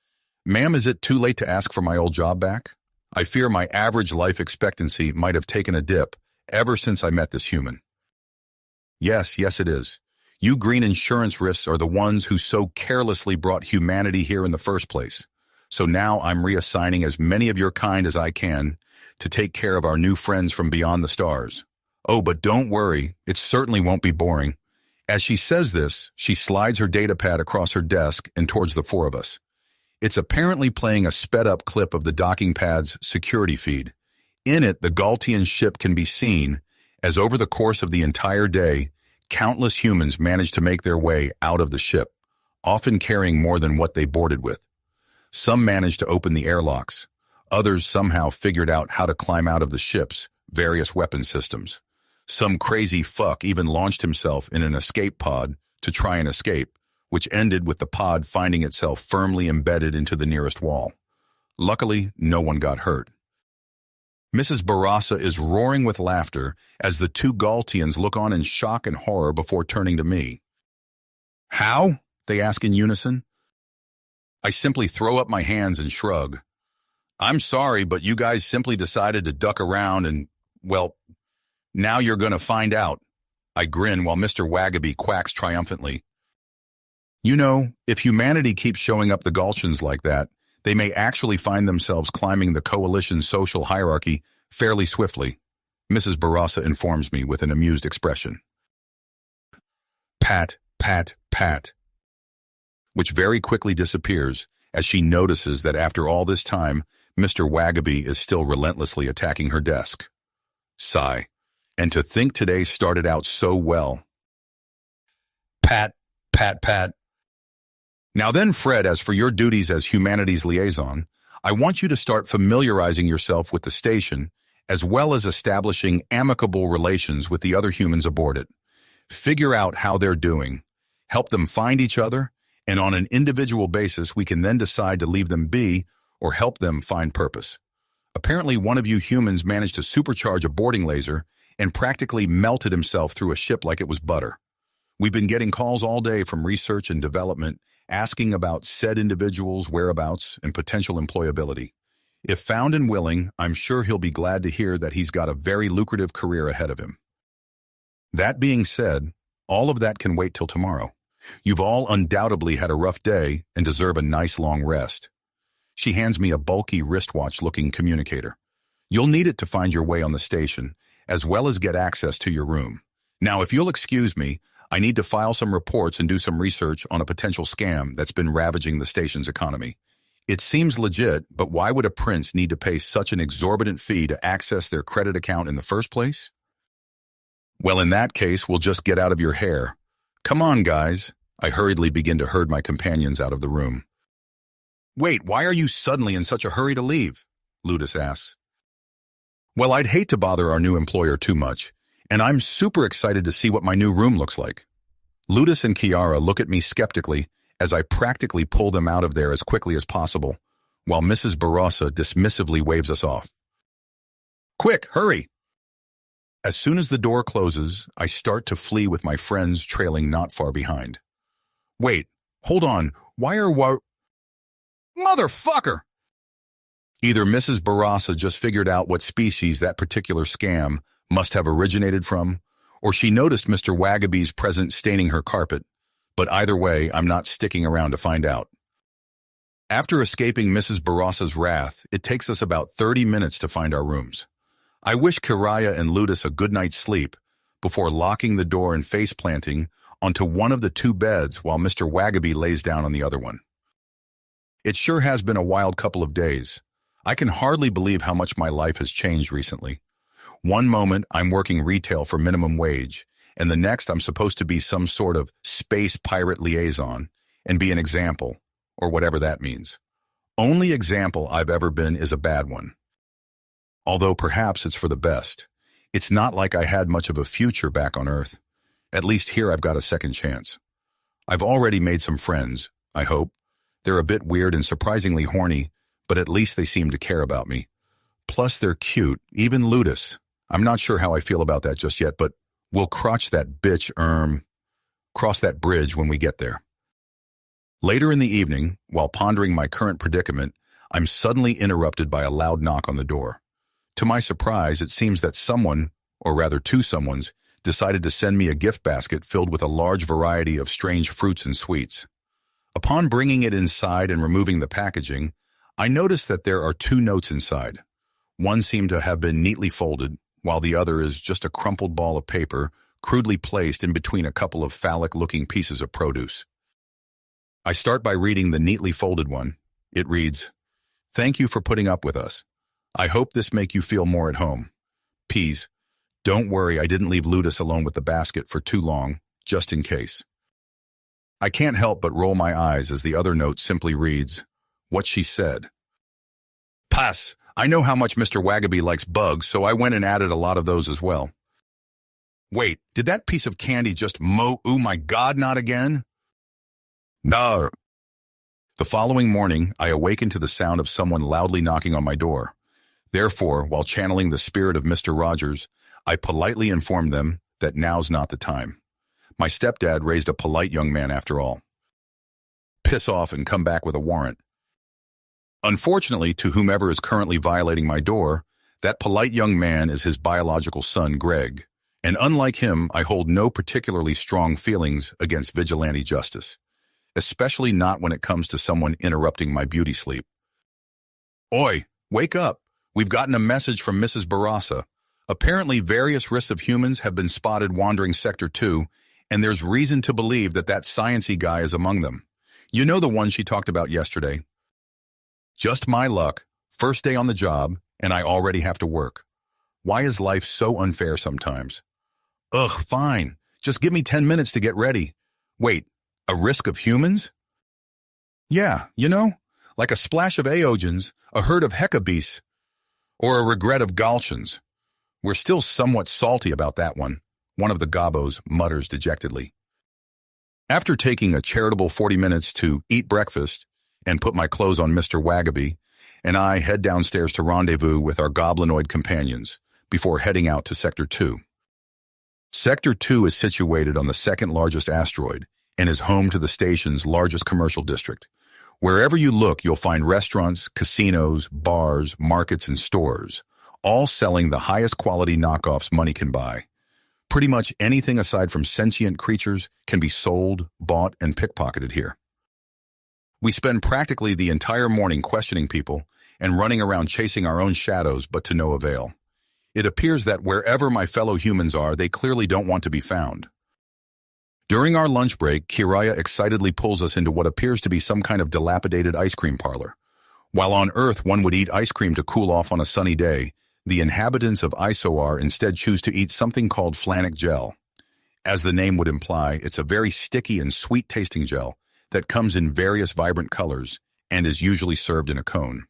Ma'am, is it too late to ask for my old job back? I fear my average life expectancy might have taken a dip ever since I met this human. Yes, it is. You green insurance risks are the ones who so carelessly brought humanity here in the first place. So now I'm reassigning as many of your kind as I can to take care of our new friends from beyond the stars. Oh, but don't worry, it certainly won't be boring. As she says this, she slides her datapad across her desk and towards the 4 of us. It's apparently playing a sped-up clip of the docking pad's security feed. In it, the Galtian ship can be seen as over the course of the entire day, countless humans manage to make their way out of the ship, often carrying more than what they boarded with. Some managed to open the airlocks. Others somehow figured out how to climb out of the ship's various weapon systems. Some crazy fuck even launched himself in an escape pod to try and escape, which ended with the pod finding itself firmly embedded into the nearest wall. Luckily, no one got hurt. Mrs. Barassa is roaring with laughter as the two Galtians look on in shock and horror before turning to me. "How?" they ask in unison. I simply throw up my hands and shrug. "I'm sorry, but you guys simply decided to duck around and, well, now you're going to find out." I grin while Mr. Wagaby quacks triumphantly. You know, if humanity keeps showing up the Galtians like that, they may actually find themselves climbing the coalition's social hierarchy fairly swiftly, Mrs. Barassa informs me with an amused expression. Pat, pat, pat, which very quickly disappears as she notices that after all this time, Mr. Wagaby is still relentlessly attacking her desk. Sigh. And to think today started out so well. Pat, pat, pat. Now then, Fred, as for your duties as humanities liaison, I want you to start familiarizing yourself with the station, as well as establishing amicable relations with the other humans aboard it. Figure out how they're doing, help them find each other, and on an individual basis, we can then decide to leave them be or help them find purpose. Apparently, one of you humans managed to supercharge a boarding laser and practically melted himself through a ship like it was butter. We've been getting calls all day from research and development asking about said individuals' whereabouts and potential employability. If found and willing, I'm sure he'll be glad to hear that he's got a very lucrative career ahead of him. That being said, all of that can wait till tomorrow. You've all undoubtedly had a rough day and deserve a nice long rest. She hands me a bulky wristwatch-looking communicator. You'll need it to find your way on the station, as well as get access to your room. Now, if you'll excuse me, I need to file some reports and do some research on a potential scam that's been ravaging the station's economy. It seems legit, but why would a prince need to pay such an exorbitant fee to access their credit account in the first place? Well, in that case, we'll just get out of your hair. Come on, guys. I hurriedly begin to herd my companions out of the room. Wait, why are you suddenly in such a hurry to leave? Ludus asks. Well, I'd hate to bother our new employer too much, and I'm super excited to see what my new room looks like. Ludus and Kiara look at me skeptically as I practically pull them out of there as quickly as possible, while Mrs. Barassa dismissively waves us off. Quick, hurry! As soon as the door closes, I start to flee with my friends trailing not far behind. Wait, hold on, Motherfucker! Either Mrs. Barassa just figured out what species that particular scam must have originated from, or she noticed Mr. Wagaby's presence staining her carpet, but either way, I'm not sticking around to find out. After escaping Mrs. Barassa's wrath, it takes us about 30 minutes to find our rooms. I wish Kiraya and Ludus a good night's sleep before locking the door and face-planting onto one of the two beds while Mr. Wagaby lays down on the other one. It sure has been a wild couple of days. I can hardly believe how much my life has changed recently. One moment, I'm working retail for minimum wage, and the next I'm supposed to be some sort of space pirate liaison and be an example, or whatever that means. Only example I've ever been is a bad one. Although perhaps it's for the best. It's not like I had much of a future back on Earth. At least here I've got a second chance. I've already made some friends, I hope. They're a bit weird and surprisingly horny, but at least they seem to care about me. Plus they're cute, even Ludus. I'm not sure how I feel about that just yet, but we'll cross that bridge when we get there. Later in the evening, while pondering my current predicament, I'm suddenly interrupted by a loud knock on the door. To my surprise, it seems that someone, or rather two someones, decided to send me a gift basket filled with a large variety of strange fruits and sweets. Upon bringing it inside and removing the packaging, I noticed that there are two notes inside. One seemed to have been neatly folded, while the other is just a crumpled ball of paper crudely placed in between a couple of phallic-looking pieces of produce. I start by reading the neatly folded one. It reads, "Thank you for putting up with us. I hope this make you feel more at home. Peas. Don't worry, I didn't leave Ludus alone with the basket for too long, just in case." I can't help but roll my eyes as the other note simply reads, "What she said." Pass. I know how much Mr. Wagaby likes bugs, so I went and added a lot of those as well. Wait, did that piece of candy just oh my God, not again? No. The following morning, I awakened to the sound of someone loudly knocking on my door. Therefore, while channeling the spirit of Mr. Rogers, I politely informed them that now's not the time. My stepdad raised a polite young man after all. Piss off and come back with a warrant. Unfortunately, to whomever is currently violating my door, that polite young man is his biological son, Greg, and unlike him, I hold no particularly strong feelings against vigilante justice, especially not when it comes to someone interrupting my beauty sleep. Oi, wake up! We've gotten a message from Mrs. Barassa. Apparently, various risks of humans have been spotted wandering Sector 2, and there's reason to believe that sciencey guy is among them. You know the one she talked about yesterday. Just my luck, first day on the job, and I already have to work. Why is life so unfair sometimes? Ugh, fine. Just give me 10 minutes to get ready. Wait, a risk of humans? Yeah, like a splash of Aogens, a herd of Hecabeasts, or a regret of Galchans. We're still somewhat salty about that one of the gobos mutters dejectedly. After taking a charitable 40 minutes to eat breakfast and put my clothes on Mr. Wagaby, and I head downstairs to rendezvous with our goblinoid companions before heading out to Sector 2. Sector 2 is situated on the second largest asteroid and is home to the station's largest commercial district. Wherever you look, you'll find restaurants, casinos, bars, markets, and stores, all selling the highest quality knockoffs money can buy. Pretty much anything aside from sentient creatures can be sold, bought, and pickpocketed here. We spend practically the entire morning questioning people and running around chasing our own shadows, but to no avail. It appears that wherever my fellow humans are, they clearly don't want to be found. During our lunch break, Kiraya excitedly pulls us into what appears to be some kind of dilapidated ice cream parlor. While on Earth one would eat ice cream to cool off on a sunny day, the inhabitants of Isoar instead choose to eat something called flanic gel. As the name would imply, it's a very sticky and sweet-tasting gel that comes in various vibrant colors and is usually served in a cone.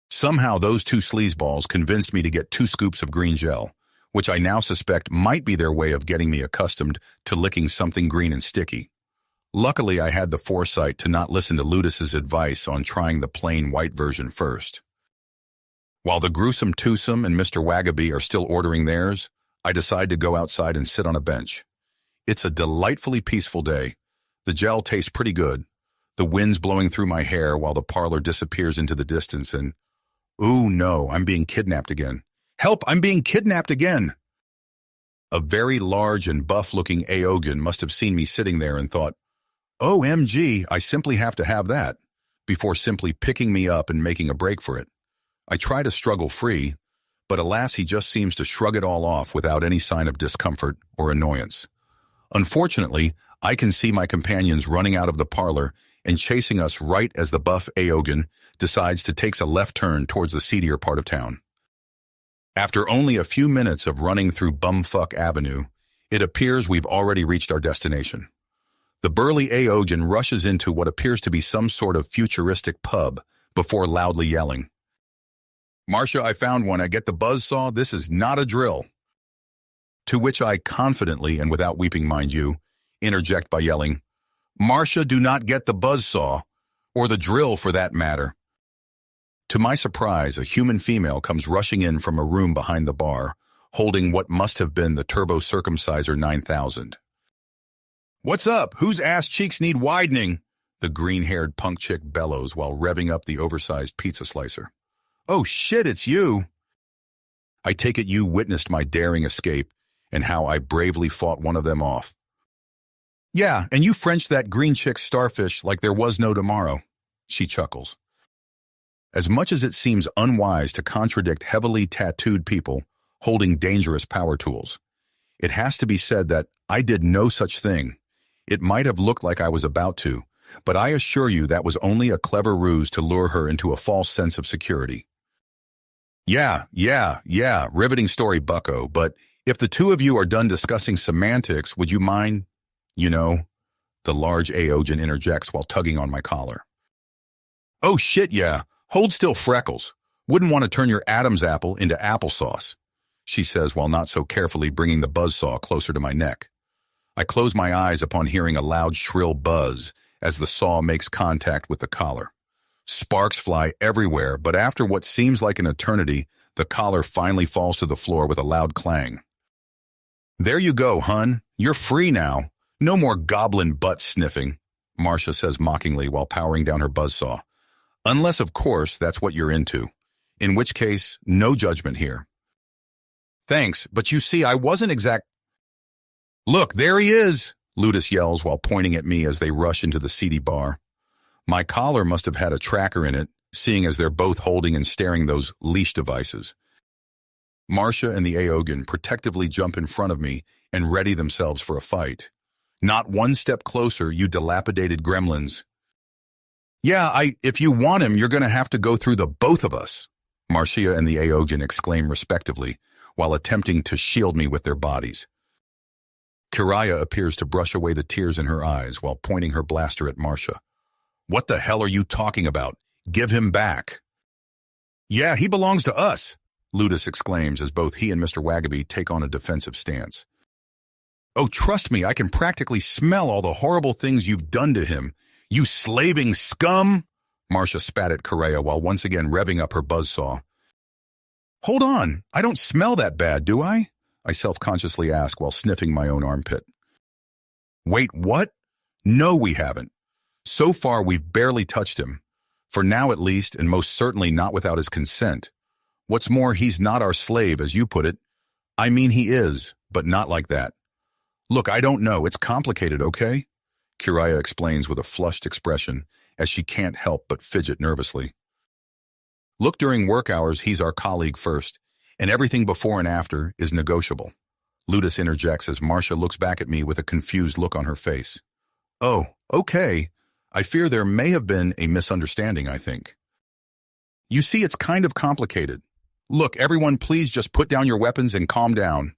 Somehow those two sleazeballs convinced me to get 2 scoops of green gel, which I now suspect might be their way of getting me accustomed to licking something green and sticky. Luckily, I had the foresight to not listen to Ludus's advice on trying the plain white version first. While the gruesome twosome and Mr. Wagaby are still ordering theirs, I decide to go outside and sit on a bench. It's a delightfully peaceful day. The gel tastes pretty good. The wind's blowing through my hair while the parlor disappears into the distance and, ooh no, I'm being kidnapped again. Help, I'm being kidnapped again! A very large and buff-looking Aogan must have seen me sitting there and thought, OMG, I simply have to have that, before simply picking me up and making a break for it. I try to struggle free, but alas, he just seems to shrug it all off without any sign of discomfort or annoyance. Unfortunately, I can see my companions running out of the parlor and chasing us right as the buff Aogan decides to take a left turn towards the seedier part of town. After only a few minutes of running through Bumfuck Avenue, it appears we've already reached our destination. The burly Aogan rushes into what appears to be some sort of futuristic pub before loudly yelling, Marcia, I found one. I get the buzzsaw. This is not a drill. To which I confidently, and without weeping mind you, interject by yelling, Marcia, do not get the buzzsaw, or the drill for that matter. To my surprise, a human female comes rushing in from a room behind the bar, holding what must have been the Turbo Circumciser 9000. What's up? Whose ass cheeks need widening? The green-haired punk chick bellows while revving up the oversized pizza slicer. Oh shit, it's you! I take it you witnessed my daring escape and how I bravely fought one of them off. Yeah, and you Frenched that green chick's starfish like there was no tomorrow. She chuckles. As much as it seems unwise to contradict heavily tattooed people holding dangerous power tools, it has to be said that I did no such thing. It might have looked like I was about to, but I assure you that was only a clever ruse to lure her into a false sense of security. Yeah, riveting story, bucko, but if the two of you are done discussing semantics, would you mind, the large Aogan interjects while tugging on my collar. Oh shit, yeah. Hold still, Freckles. Wouldn't want to turn your Adam's apple into applesauce. she says while not so carefully bringing the buzzsaw closer to my neck. I close my eyes upon hearing a loud, shrill buzz as the saw makes contact with the collar. Sparks fly everywhere, but after what seems like an eternity, the collar finally falls to the floor with a loud clang. "There you go, hun. You're free now. No more goblin butt sniffing," Marcia says mockingly while powering down her buzzsaw. "Unless, of course, that's what you're into. In which case, no judgment here." "Thanks, but you see, I wasn't exact—" "Look, there he is!" Ludus yells while pointing at me as they rush into the seedy bar. My collar must have had a tracker in it, seeing as they're both holding and staring those leash devices. Marcia and the Aogan protectively jump in front of me and ready themselves for a fight. "Not one step closer, you dilapidated gremlins." "Yeah, if you want him, you're going to have to go through the both of us," Marcia and the Aogan exclaim respectively, while attempting to shield me with their bodies. Kiraya appears to brush away the tears in her eyes while pointing her blaster at Marcia. "What the hell are you talking about? Give him back." "Yeah, he belongs to us," Ludus exclaims as both he and Mr. Wagaby take on a defensive stance. "Oh, trust me, I can practically smell all the horrible things you've done to him. You slaving scum!" Marcia spat at Kiraya while once again revving up her buzzsaw. "Hold on, I don't smell that bad, do I?" I self-consciously ask while sniffing my own armpit. "Wait, what? No, we haven't. So far, we've barely touched him. For now, at least, and most certainly not without his consent. What's more, he's not our slave, as you put it. I mean, he is, but not like that. Look, I don't know. It's complicated, okay?" Kiraya explains with a flushed expression, as she can't help but fidget nervously. "Look, during work hours, he's our colleague first, and everything before and after is negotiable." Ludus interjects as Marcia looks back at me with a confused look on her face. "Oh, okay. I fear there may have been a misunderstanding, I think." "You see, it's kind of complicated. Look, everyone, please just put down your weapons and calm down."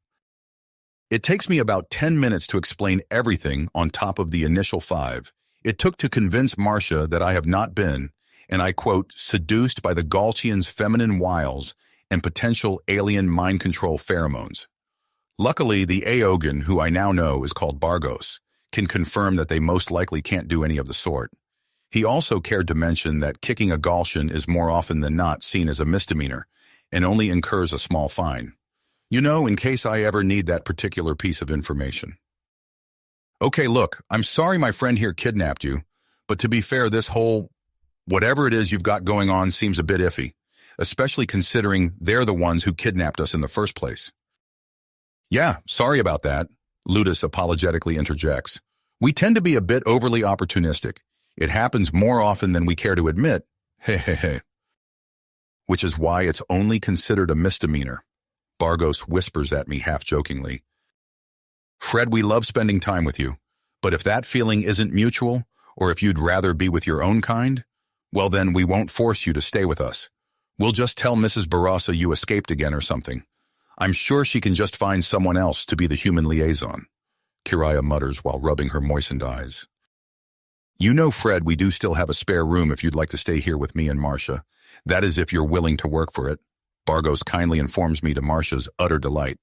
It takes me about 10 minutes to explain everything on top of the initial 5. It took to convince Marcia that I have not been, and I quote, "seduced by the Galchians' feminine wiles and potential alien mind control pheromones." Luckily, the Aogan, who I now know is called Bargos, can confirm that they most likely can't do any of the sort. He also cared to mention that kicking a Galchian is more often than not seen as a misdemeanor and only incurs a small fine. You know, in case I ever need that particular piece of information. "Okay, look, I'm sorry my friend here kidnapped you, but to be fair, this whole whatever it is you've got going on seems a bit iffy, especially considering they're the ones who kidnapped us in the first place." "Yeah, sorry about that," Ludus apologetically interjects. "We tend to be a bit overly opportunistic. It happens more often than we care to admit. Hey. Which is why it's only considered a misdemeanor," Bargos whispers at me half-jokingly. "Fred, we love spending time with you, but if that feeling isn't mutual, or if you'd rather be with your own kind, well then we won't force you to stay with us. We'll just tell Mrs. Barassa you escaped again or something. I'm sure she can just find someone else to be the human liaison," Kiraya mutters while rubbing her moistened eyes. "You know, Fred, we do still have a spare room if you'd like to stay here with me and Marcia. That is if you're willing to work for it," Bargos kindly informs me to Marcia's utter delight.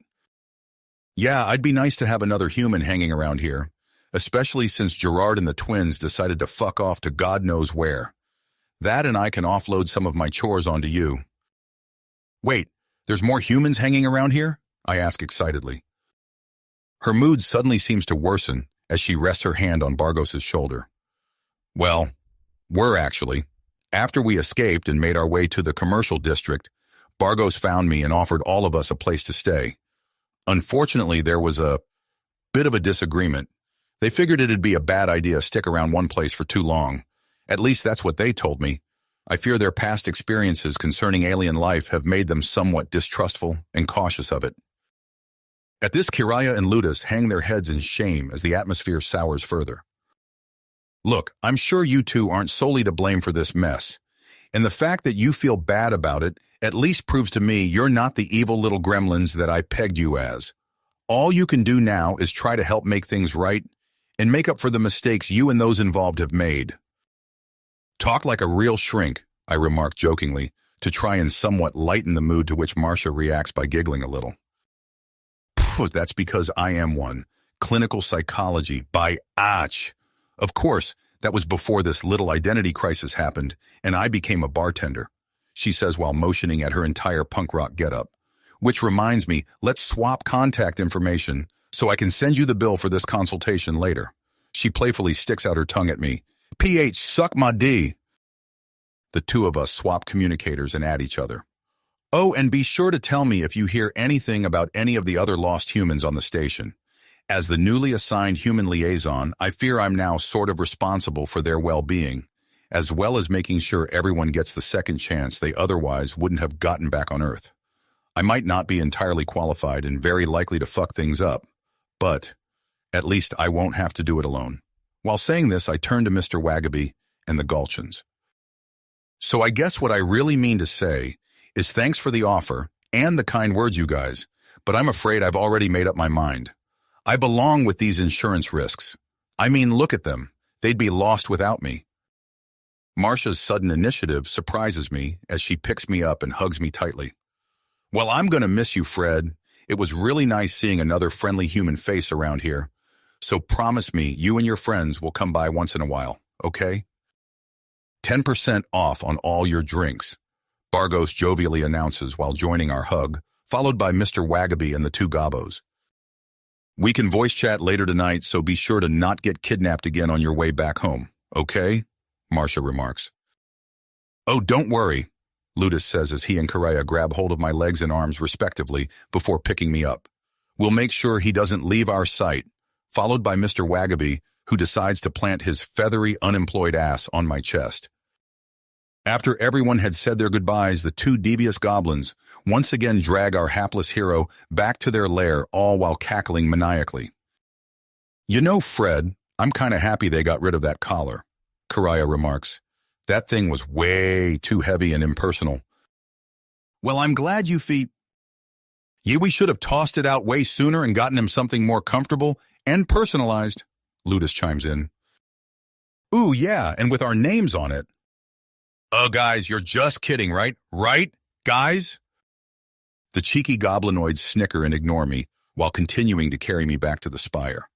"Yeah, I'd be nice to have another human hanging around here, especially since Gerard and the twins decided to fuck off to God knows where. That and I can offload some of my chores onto you." "Wait, there's more humans hanging around here?" I ask excitedly. Her mood suddenly seems to worsen as she rests her hand on Bargos's shoulder. "Well, we're actually. After we escaped and made our way to the commercial district, Bargos found me and offered all of us a place to stay. Unfortunately, there was a bit of a disagreement. They figured it'd be a bad idea to stick around one place for too long. At least that's what they told me. I fear their past experiences concerning alien life have made them somewhat distrustful and cautious of it." At this, Kiraya and Ludus hang their heads in shame as the atmosphere sours further. "Look, I'm sure you two aren't solely to blame for this mess, and the fact that you feel bad about it at least proves to me you're not the evil little gremlins that I pegged you as. All you can do now is try to help make things right and make up for the mistakes you and those involved have made." "Talk like a real shrink," I remark jokingly, to try and somewhat lighten the mood to which Marcia reacts by giggling a little. That's because I am one. Clinical psychology by Ach. Of course, that was before this little identity crisis happened, and I became a bartender, she says while motioning at her entire punk rock getup. Which reminds me, let's swap contact information so I can send you the bill for this consultation later. She playfully sticks out her tongue at me. PH, suck my D. The two of us swap communicators and at each other. Oh, and be sure to tell me if you hear anything about any of the other lost humans on the station. As the newly assigned human liaison, I fear I'm now sort of responsible for their well-being, as well as making sure everyone gets the second chance they otherwise wouldn't have gotten back on Earth. I might not be entirely qualified and very likely to fuck things up, but at least I won't have to do it alone. While saying this, I turn to Mr. Wagaby and the Gulchins. So I guess what I really mean to say is thanks for the offer and the kind words, you guys, but I'm afraid I've already made up my mind. I belong with these insurance risks. I mean, look at them. They'd be lost without me. Marcia's sudden initiative surprises me as she picks me up and hugs me tightly. Well, I'm going to miss you, Fred. It was really nice seeing another friendly human face around here. So promise me you and your friends will come by once in a while, okay? 10% off on all your drinks, Bargos jovially announces while joining our hug, followed by Mr. Wagaby and the two Gobos. We can voice chat later tonight, so be sure to not get kidnapped again on your way back home, okay? Marcia remarks. Oh, don't worry, Ludus says as he and Karaya grab hold of my legs and arms respectively before picking me up. We'll make sure he doesn't leave our sight, followed by Mr. Wagaby, who decides to plant his feathery, unemployed ass on my chest. After everyone had said their goodbyes, the two devious goblins once again drag our hapless hero back to their lair, all while cackling maniacally. You know, Fred, I'm kind of happy they got rid of that collar, Karaya remarks. That thing was way too heavy and impersonal. Well, I'm glad you Yeah, we should have tossed it out way sooner and gotten him something more comfortable and personalized, Ludus chimes in. Ooh, yeah, and with our names on it. Guys, you're just kidding, right? Right, guys? The cheeky goblinoids snicker and ignore me while continuing to carry me back to the spire.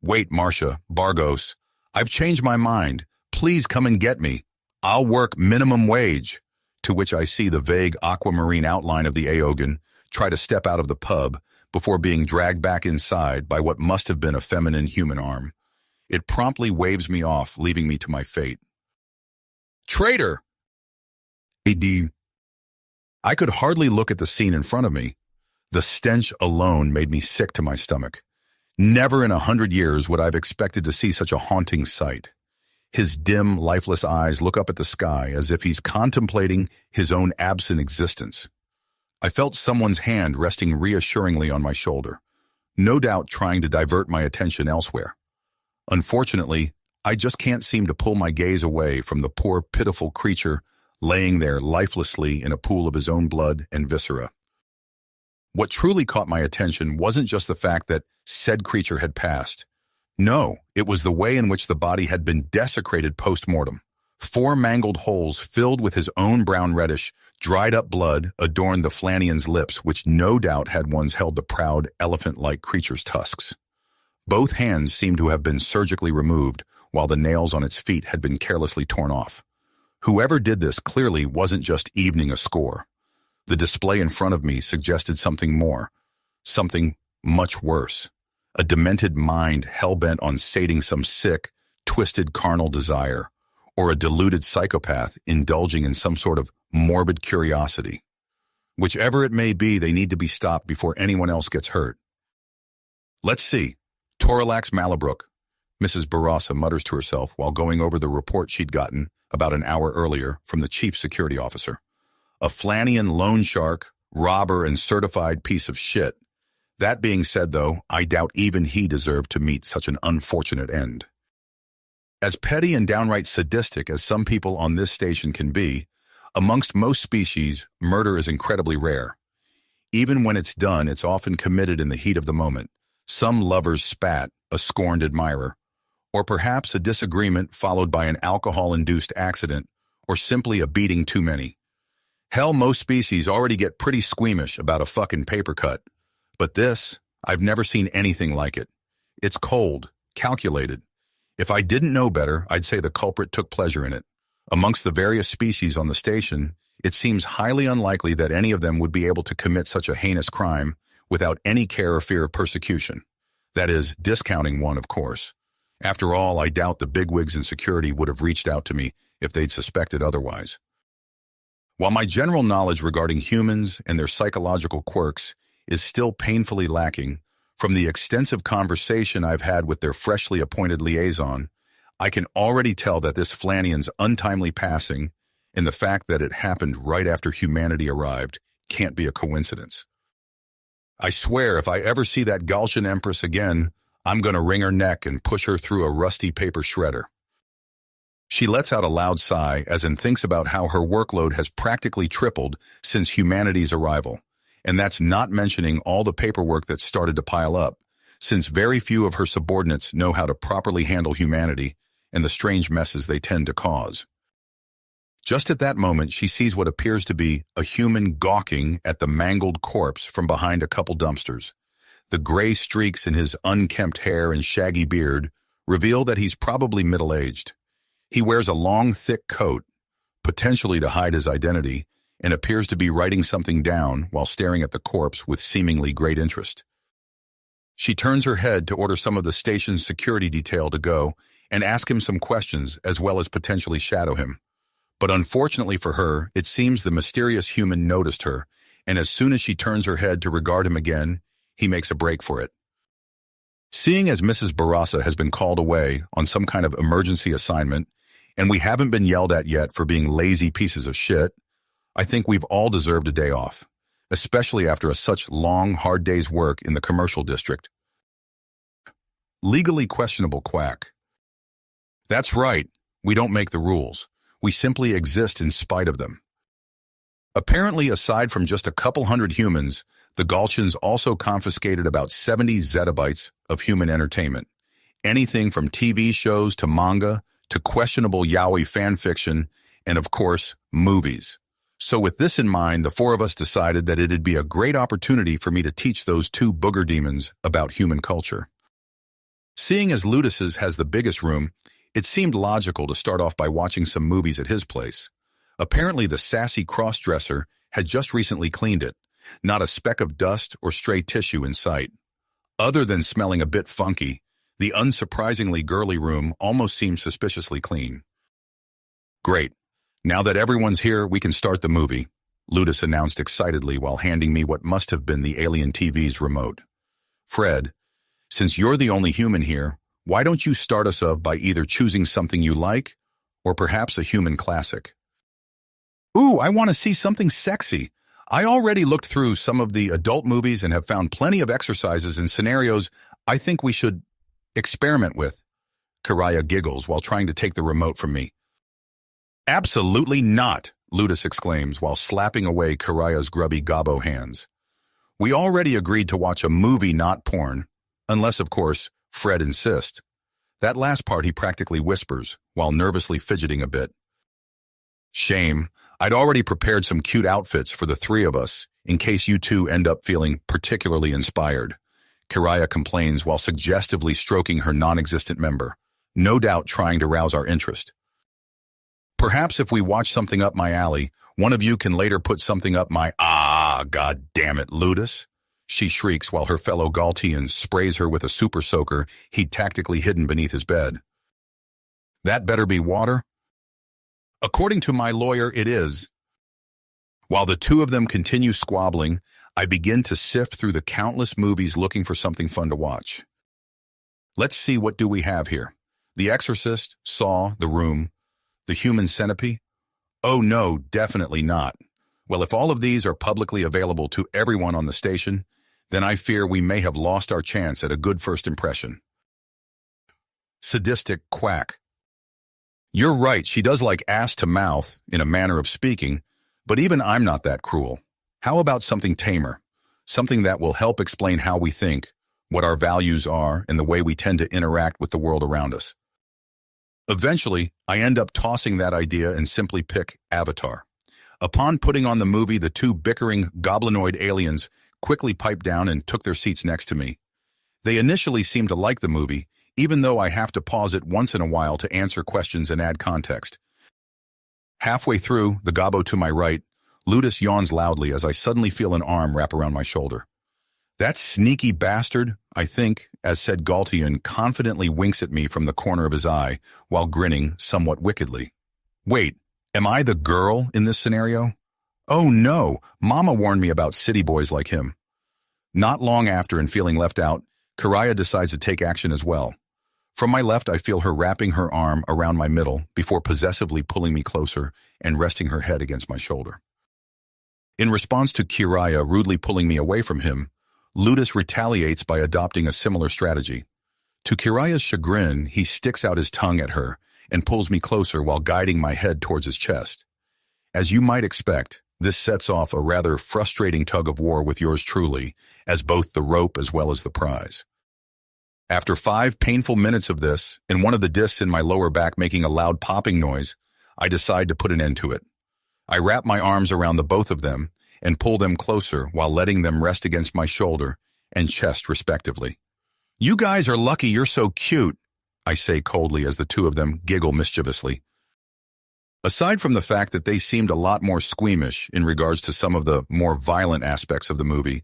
Wait, Marcia, Bargos, I've changed my mind. Please come and get me. I'll work minimum wage. To which I see the vague aquamarine outline of the Aogan try to step out of the pub before being dragged back inside by what must have been a feminine human arm. It promptly waves me off, leaving me to my fate. Traitor! AD. I could hardly look at the scene in front of me. The stench alone made me sick to my stomach. Never in 100 years would I've expected to see such a haunting sight. His dim, lifeless eyes look up at the sky as if he's contemplating his own absent existence. I felt someone's hand resting reassuringly on my shoulder, no doubt trying to divert my attention elsewhere. Unfortunately, I just can't seem to pull my gaze away from the poor, pitiful creature laying there lifelessly in a pool of his own blood and viscera. What truly caught my attention wasn't just the fact that said creature had passed. No, it was the way in which the body had been desecrated post-mortem. 4 mangled holes filled with his own brown-reddish, dried-up blood adorned the Flanian's lips, which no doubt had once held the proud, elephant-like creature's tusks. Both hands seemed to have been surgically removed, while the nails on its feet had been carelessly torn off. Whoever did this clearly wasn't just evening a score. The display in front of me suggested something more, something much worse. A demented mind hell-bent on sating some sick, twisted carnal desire, or a deluded psychopath indulging in some sort of morbid curiosity. Whichever it may be, they need to be stopped before anyone else gets hurt. Let's see. Toralax Malabrook, Mrs. Barassa mutters to herself while going over the report she'd gotten about an hour earlier from the chief security officer. A Flanian loan shark, robber, and certified piece of shit. That being said, though, I doubt even he deserved to meet such an unfortunate end. As petty and downright sadistic as some people on this station can be, amongst most species, murder is incredibly rare. Even when it's done, it's often committed in the heat of the moment. Some lover's spat, a scorned admirer, or perhaps a disagreement followed by an alcohol-induced accident, or simply a beating too many. Hell, most species already get pretty squeamish about a fucking paper cut, But this, I've never seen anything like it. It's cold, calculated. If I didn't know better, I'd say the culprit took pleasure in it. Amongst the various species on the station, it seems highly unlikely that any of them would be able to commit such a heinous crime without any care or fear of persecution. That is, discounting one, of course. After all, I doubt the bigwigs in security would have reached out to me if they'd suspected otherwise. While my general knowledge regarding humans and their psychological quirks is still painfully lacking, from the extensive conversation I've had with their freshly appointed liaison, I can already tell that this Flanian's untimely passing and the fact that it happened right after humanity arrived can't be a coincidence. I swear if I ever see that Galcian Empress again, I'm going to wring her neck and push her through a rusty paper shredder. She lets out a loud sigh as in thinks about how her workload has practically tripled since humanity's arrival. And that's not mentioning all the paperwork that's started to pile up, since very few of her subordinates know how to properly handle humanity and the strange messes they tend to cause. Just at that moment, she sees what appears to be a human gawking at the mangled corpse from behind a couple dumpsters. The gray streaks in his unkempt hair and shaggy beard reveal that he's probably middle-aged. He wears a long, thick coat, potentially to hide his identity, and appears to be writing something down while staring at the corpse with seemingly great interest. She turns her head to order some of the station's security detail to go and ask him some questions as well as potentially shadow him. But unfortunately for her, it seems the mysterious human noticed her, and as soon as she turns her head to regard him again, he makes a break for it. Seeing as Mrs. Barassa has been called away on some kind of emergency assignment, and we haven't been yelled at yet for being lazy pieces of shit, I think we've all deserved a day off, especially after such long, hard day's work in the commercial district. Legally questionable quack. That's right, we don't make the rules. We simply exist in spite of them. Apparently, aside from just a couple hundred humans, the Galcians also confiscated about 70 zettabytes of human entertainment. Anything from TV shows to manga to questionable yaoi fanfiction and, of course, movies. So with this in mind, the four of us decided that it'd be a great opportunity for me to teach those two booger demons about human culture. Seeing as Ludus's has the biggest room, it seemed logical to start off by watching some movies at his place. Apparently, the sassy cross-dresser had just recently cleaned it, not a speck of dust or stray tissue in sight. Other than smelling a bit funky, the unsurprisingly girly room almost seemed suspiciously clean. Great. Now that everyone's here, we can start the movie, Ludus announced excitedly while handing me what must have been the Alien TV's remote. Fred, since you're the only human here, why don't you start us off by either choosing something you like or perhaps a human classic? Ooh, I want to see something sexy. I already looked through some of the adult movies and have found plenty of exercises and scenarios I think we should experiment with. Karaya giggles while trying to take the remote from me. Absolutely not, Ludus exclaims while slapping away Karaya's grubby gobbo hands. We already agreed to watch a movie, not porn. Unless, of course, Fred insists. That last part he practically whispers, while nervously fidgeting a bit. Shame. I'd already prepared some cute outfits for the three of us, in case you two end up feeling particularly inspired. Karaya complains while suggestively stroking her non-existent member, no doubt trying to rouse our interest. Perhaps if we watch something up my alley, one of you can later put something up my— God damn it, Ludus, she shrieks while her fellow Galtian sprays her with a super soaker he'd tactically hidden beneath his bed. That better be water? According to my lawyer, it is. While the two of them continue squabbling, I begin to sift through the countless movies looking for something fun to watch. Let's see, what do we have here? The Exorcist, Saw, The Room, The Human Centipede? Oh no, definitely not. Well, if all of these are publicly available to everyone on the station, then I fear we may have lost our chance at a good first impression. Sadistic quack. You're right, she does like ass to mouth, in a manner of speaking, but even I'm not that cruel. How about something tamer? Something that will help explain how we think, what our values are, and the way we tend to interact with the world around us. Eventually, I end up tossing that idea and simply pick Avatar. Upon putting on the movie, the two bickering goblinoid aliens quickly piped down and took their seats next to me. They initially seemed to like the movie, even though I have to pause it once in a while to answer questions and add context. Halfway through, the gobbo to my right, Ludus yawns loudly as I suddenly feel an arm wrap around my shoulder. That sneaky bastard, I think, as said Galtian confidently winks at me from the corner of his eye while grinning somewhat wickedly. Wait, am I the girl in this scenario? Oh no, Mama warned me about city boys like him. Not long after and feeling left out, Karaya decides to take action as well. From my left, I feel her wrapping her arm around my middle before possessively pulling me closer and resting her head against my shoulder. In response to Kiraya rudely pulling me away from him, Ludus retaliates by adopting a similar strategy. To Kiraya's chagrin, he sticks out his tongue at her and pulls me closer while guiding my head towards his chest. As you might expect, this sets off a rather frustrating tug-of-war with yours truly, as both the rope as well as the prize. After 5 painful minutes of this, and one of the discs in my lower back making a loud popping noise, I decide to put an end to it. I wrap my arms around the both of them and pull them closer while letting them rest against my shoulder and chest respectively. You guys are lucky you're so cute, I say coldly as the two of them giggle mischievously. Aside from the fact that they seemed a lot more squeamish in regards to some of the more violent aspects of the movie,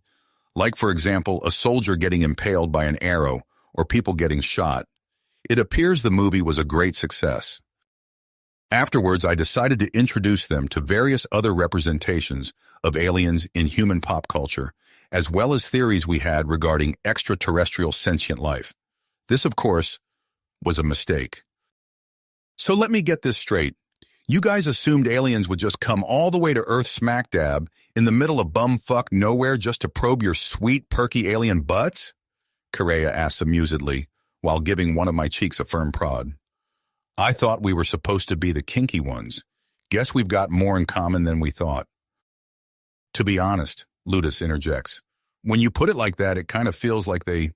like for example a soldier getting impaled by an arrow or people getting shot, it appears the movie was a great success. Afterwards, I decided to introduce them to various other representations of aliens in human pop culture, as well as theories we had regarding extraterrestrial sentient life. This, of course, was a mistake. So let me get this straight. You guys assumed aliens would just come all the way to Earth smack dab in the middle of bumfuck nowhere just to probe your sweet, perky alien butts? Correa asks amusedly, while giving one of my cheeks a firm prod. I thought we were supposed to be the kinky ones. Guess we've got more in common than we thought. To be honest, Ludus interjects, when you put it like that, it kind of feels like they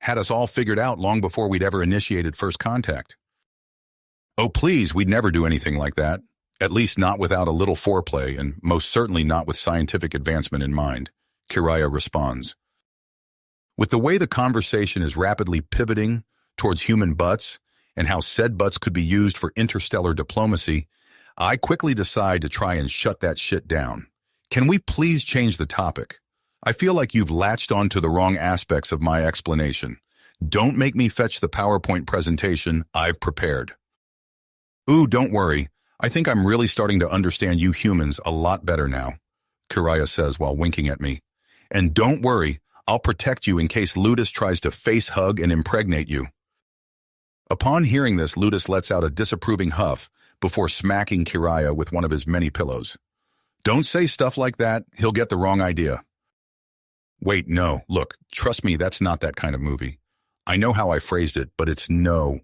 had us all figured out long before we'd ever initiated first contact. Oh, please, we'd never do anything like that. At least not without a little foreplay, and most certainly not with scientific advancement in mind, Kiraya responds. With the way the conversation is rapidly pivoting towards human butts and how said butts could be used for interstellar diplomacy, I quickly decide to try and shut that shit down. Can we please change the topic? I feel like you've latched onto the wrong aspects of my explanation. Don't make me fetch the PowerPoint presentation I've prepared. Ooh, don't worry. I think I'm really starting to understand you humans a lot better now, Kiraya says while winking at me. And don't worry, I'll protect you in case Ludus tries to face hug and impregnate you. Upon hearing this, Ludus lets out a disapproving huff before smacking Kiraya with one of his many pillows. Don't say stuff like that, he'll get the wrong idea. Wait, no, look, trust me, that's not that kind of movie. I know how I phrased it, but it's no.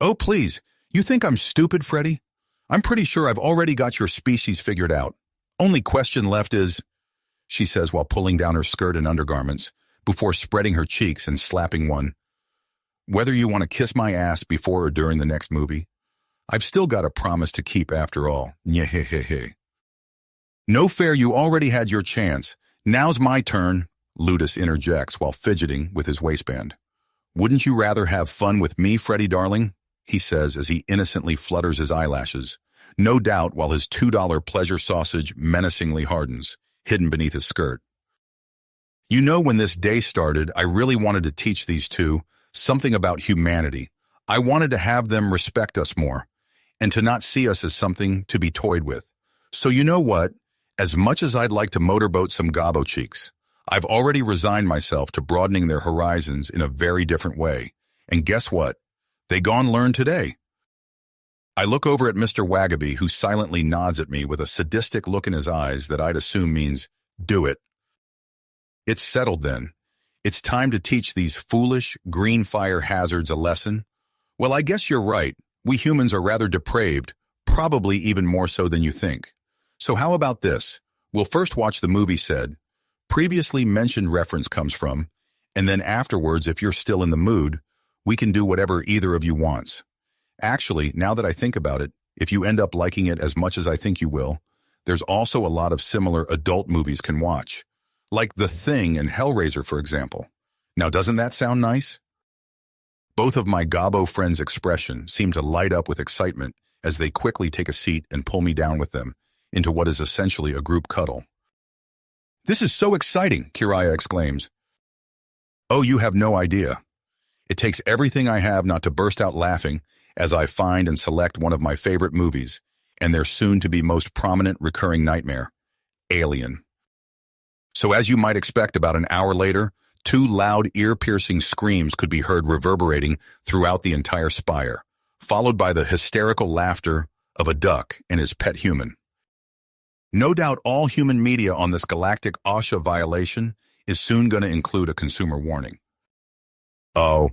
Oh, please, you think I'm stupid, Freddy? I'm pretty sure I've already got your species figured out. Only question left is, she says while pulling down her skirt and undergarments, before spreading her cheeks and slapping one. Whether you want to kiss my ass before or during the next movie, I've still got a promise to keep after all. Nyehehehe. No fair, you already had your chance. Now's my turn, Ludus interjects while fidgeting with his waistband. Wouldn't you rather have fun with me, Freddy darling? He says as he innocently flutters his eyelashes, no doubt while his $2 pleasure sausage menacingly hardens, hidden beneath his skirt. You know, when this day started, I really wanted to teach these two something about humanity. I wanted to have them respect us more, and to not see us as something to be toyed with. So you know what? As much as I'd like to motorboat some gobbo cheeks, I've already resigned myself to broadening their horizons in a very different way. And guess what? They gone learn today. I look over at Mr. Wagaby, who silently nods at me with a sadistic look in his eyes that I'd assume means, do it. It's settled then. It's time to teach these foolish, green fire hazards a lesson. Well, I guess you're right. We humans are rather depraved, probably even more so than you think. So how about this? We'll first watch the movie said, previously mentioned reference comes from, and then afterwards, if you're still in the mood, we can do whatever either of you wants. Actually, now that I think about it, if you end up liking it as much as I think you will, there's also a lot of similar adult movies can watch. Like The Thing and Hellraiser, for example. Now, doesn't that sound nice? Both of my gobbo friends' expression seem to light up with excitement as they quickly take a seat and pull me down with them into what is essentially a group cuddle. "This is so exciting," Kiraya exclaims. "Oh, you have no idea. It takes everything I have not to burst out laughing as I find and select one of my favorite movies and their soon-to-be most prominent recurring nightmare, Alien." So as you might expect, about an hour later, two loud, ear-piercing screams could be heard reverberating throughout the entire spire, followed by the hysterical laughter of a duck and his pet human. No doubt all human media on this galactic OSHA violation is soon going to include a consumer warning. Oh.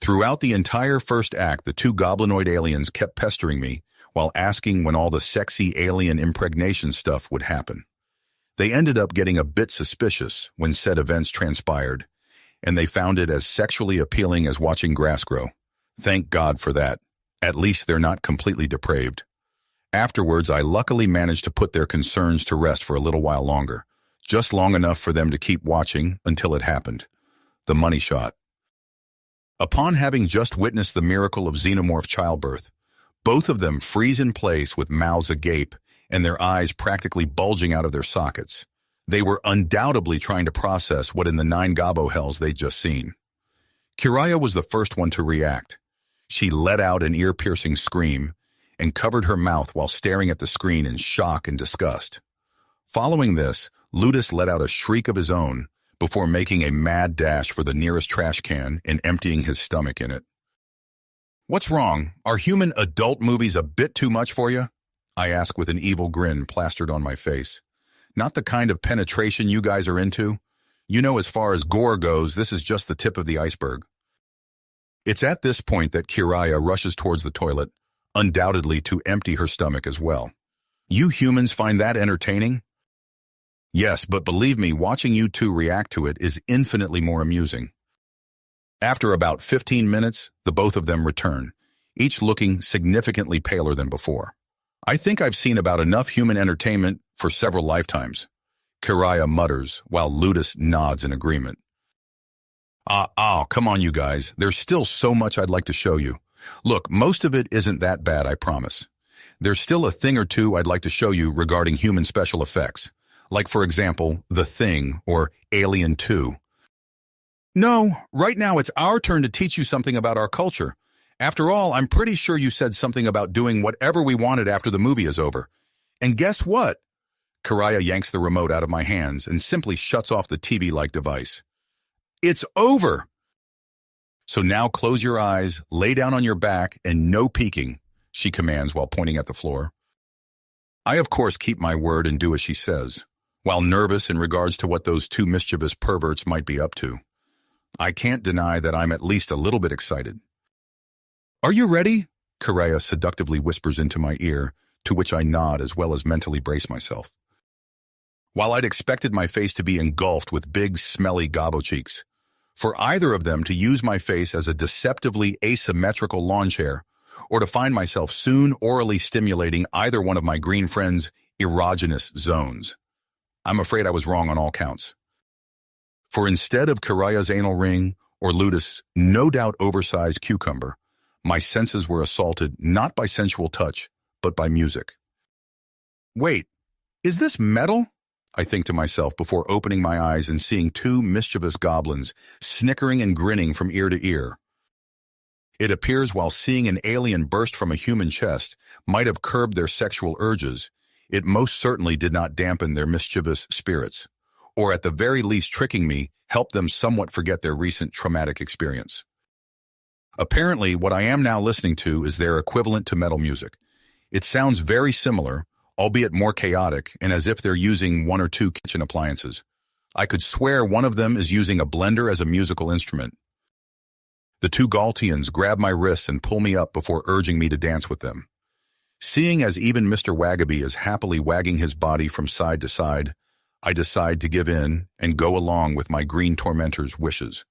Throughout the entire first act, the two goblinoid aliens kept pestering me while asking when all the sexy alien impregnation stuff would happen. They ended up getting a bit suspicious when said events transpired, and they found it as sexually appealing as watching grass grow. Thank God for that. At least they're not completely depraved. Afterwards, I luckily managed to put their concerns to rest for a little while longer, just long enough for them to keep watching until it happened. The money shot. Upon having just witnessed the miracle of xenomorph childbirth, both of them freeze in place with mouths agape and their eyes practically bulging out of their sockets. They were undoubtedly trying to process what in the 9 gobbo hells they'd just seen. Kiraya was the first one to react. She let out an ear-piercing scream and covered her mouth while staring at the screen in shock and disgust. Following this, Ludus let out a shriek of his own before making a mad dash for the nearest trash can and emptying his stomach in it. "What's wrong? Are human adult movies a bit too much for you?" I ask with an evil grin plastered on my face. "Not the kind of penetration you guys are into? You know, as far as gore goes, this is just the tip of the iceberg." It's at this point that Kiraya rushes towards the toilet, undoubtedly to empty her stomach as well. "You humans find that entertaining?" "Yes, but believe me, watching you two react to it is infinitely more amusing." After about 15 minutes, the both of them return, each looking significantly paler than before. "I think I've seen about enough human entertainment for several lifetimes," Kiraya mutters while Ludus nods in agreement. Come on, you guys. There's still so much I'd like to show you. Look, most of it isn't that bad, I promise. There's still a thing or two I'd like to show you regarding human special effects, like, for example, The Thing or Alien 2. "No, right now it's our turn to teach you something about our culture. After all, I'm pretty sure you said something about doing whatever we wanted after the movie is over. And guess what?" Kiraya yanks the remote out of my hands and simply shuts off the TV-like device. "It's over!" "So now close your eyes, lay down on your back, and no peeking," she commands while pointing at the floor. I, of course, keep my word and do as she says, while nervous in regards to what those two mischievous perverts might be up to. I can't deny that I'm at least a little bit excited. "Are you ready?" Kiraya seductively whispers into my ear, to which I nod as well as mentally brace myself. While I'd expected my face to be engulfed with big, smelly gobbo cheeks, for either of them to use my face as a deceptively asymmetrical lawn chair, or to find myself soon orally stimulating either one of my green friends' erogenous zones, I'm afraid I was wrong on all counts. For instead of Kiraya's anal ring or Ludus' no doubt oversized cucumber, my senses were assaulted not by sensual touch, but by music. "Wait, is this metal?" I think to myself before opening my eyes and seeing two mischievous goblins snickering and grinning from ear to ear. It appears while seeing an alien burst from a human chest might have curbed their sexual urges, it most certainly did not dampen their mischievous spirits, or at the very least tricking me, helped them somewhat forget their recent traumatic experience. Apparently, what I am now listening to is their equivalent to metal music. It sounds very similar, albeit more chaotic, and as if they're using one or two kitchen appliances. I could swear one of them is using a blender as a musical instrument. The two Galtians grab my wrists and pull me up before urging me to dance with them. Seeing as even Mr. Wagaby is happily wagging his body from side to side, I decide to give in and go along with my green tormentor's wishes.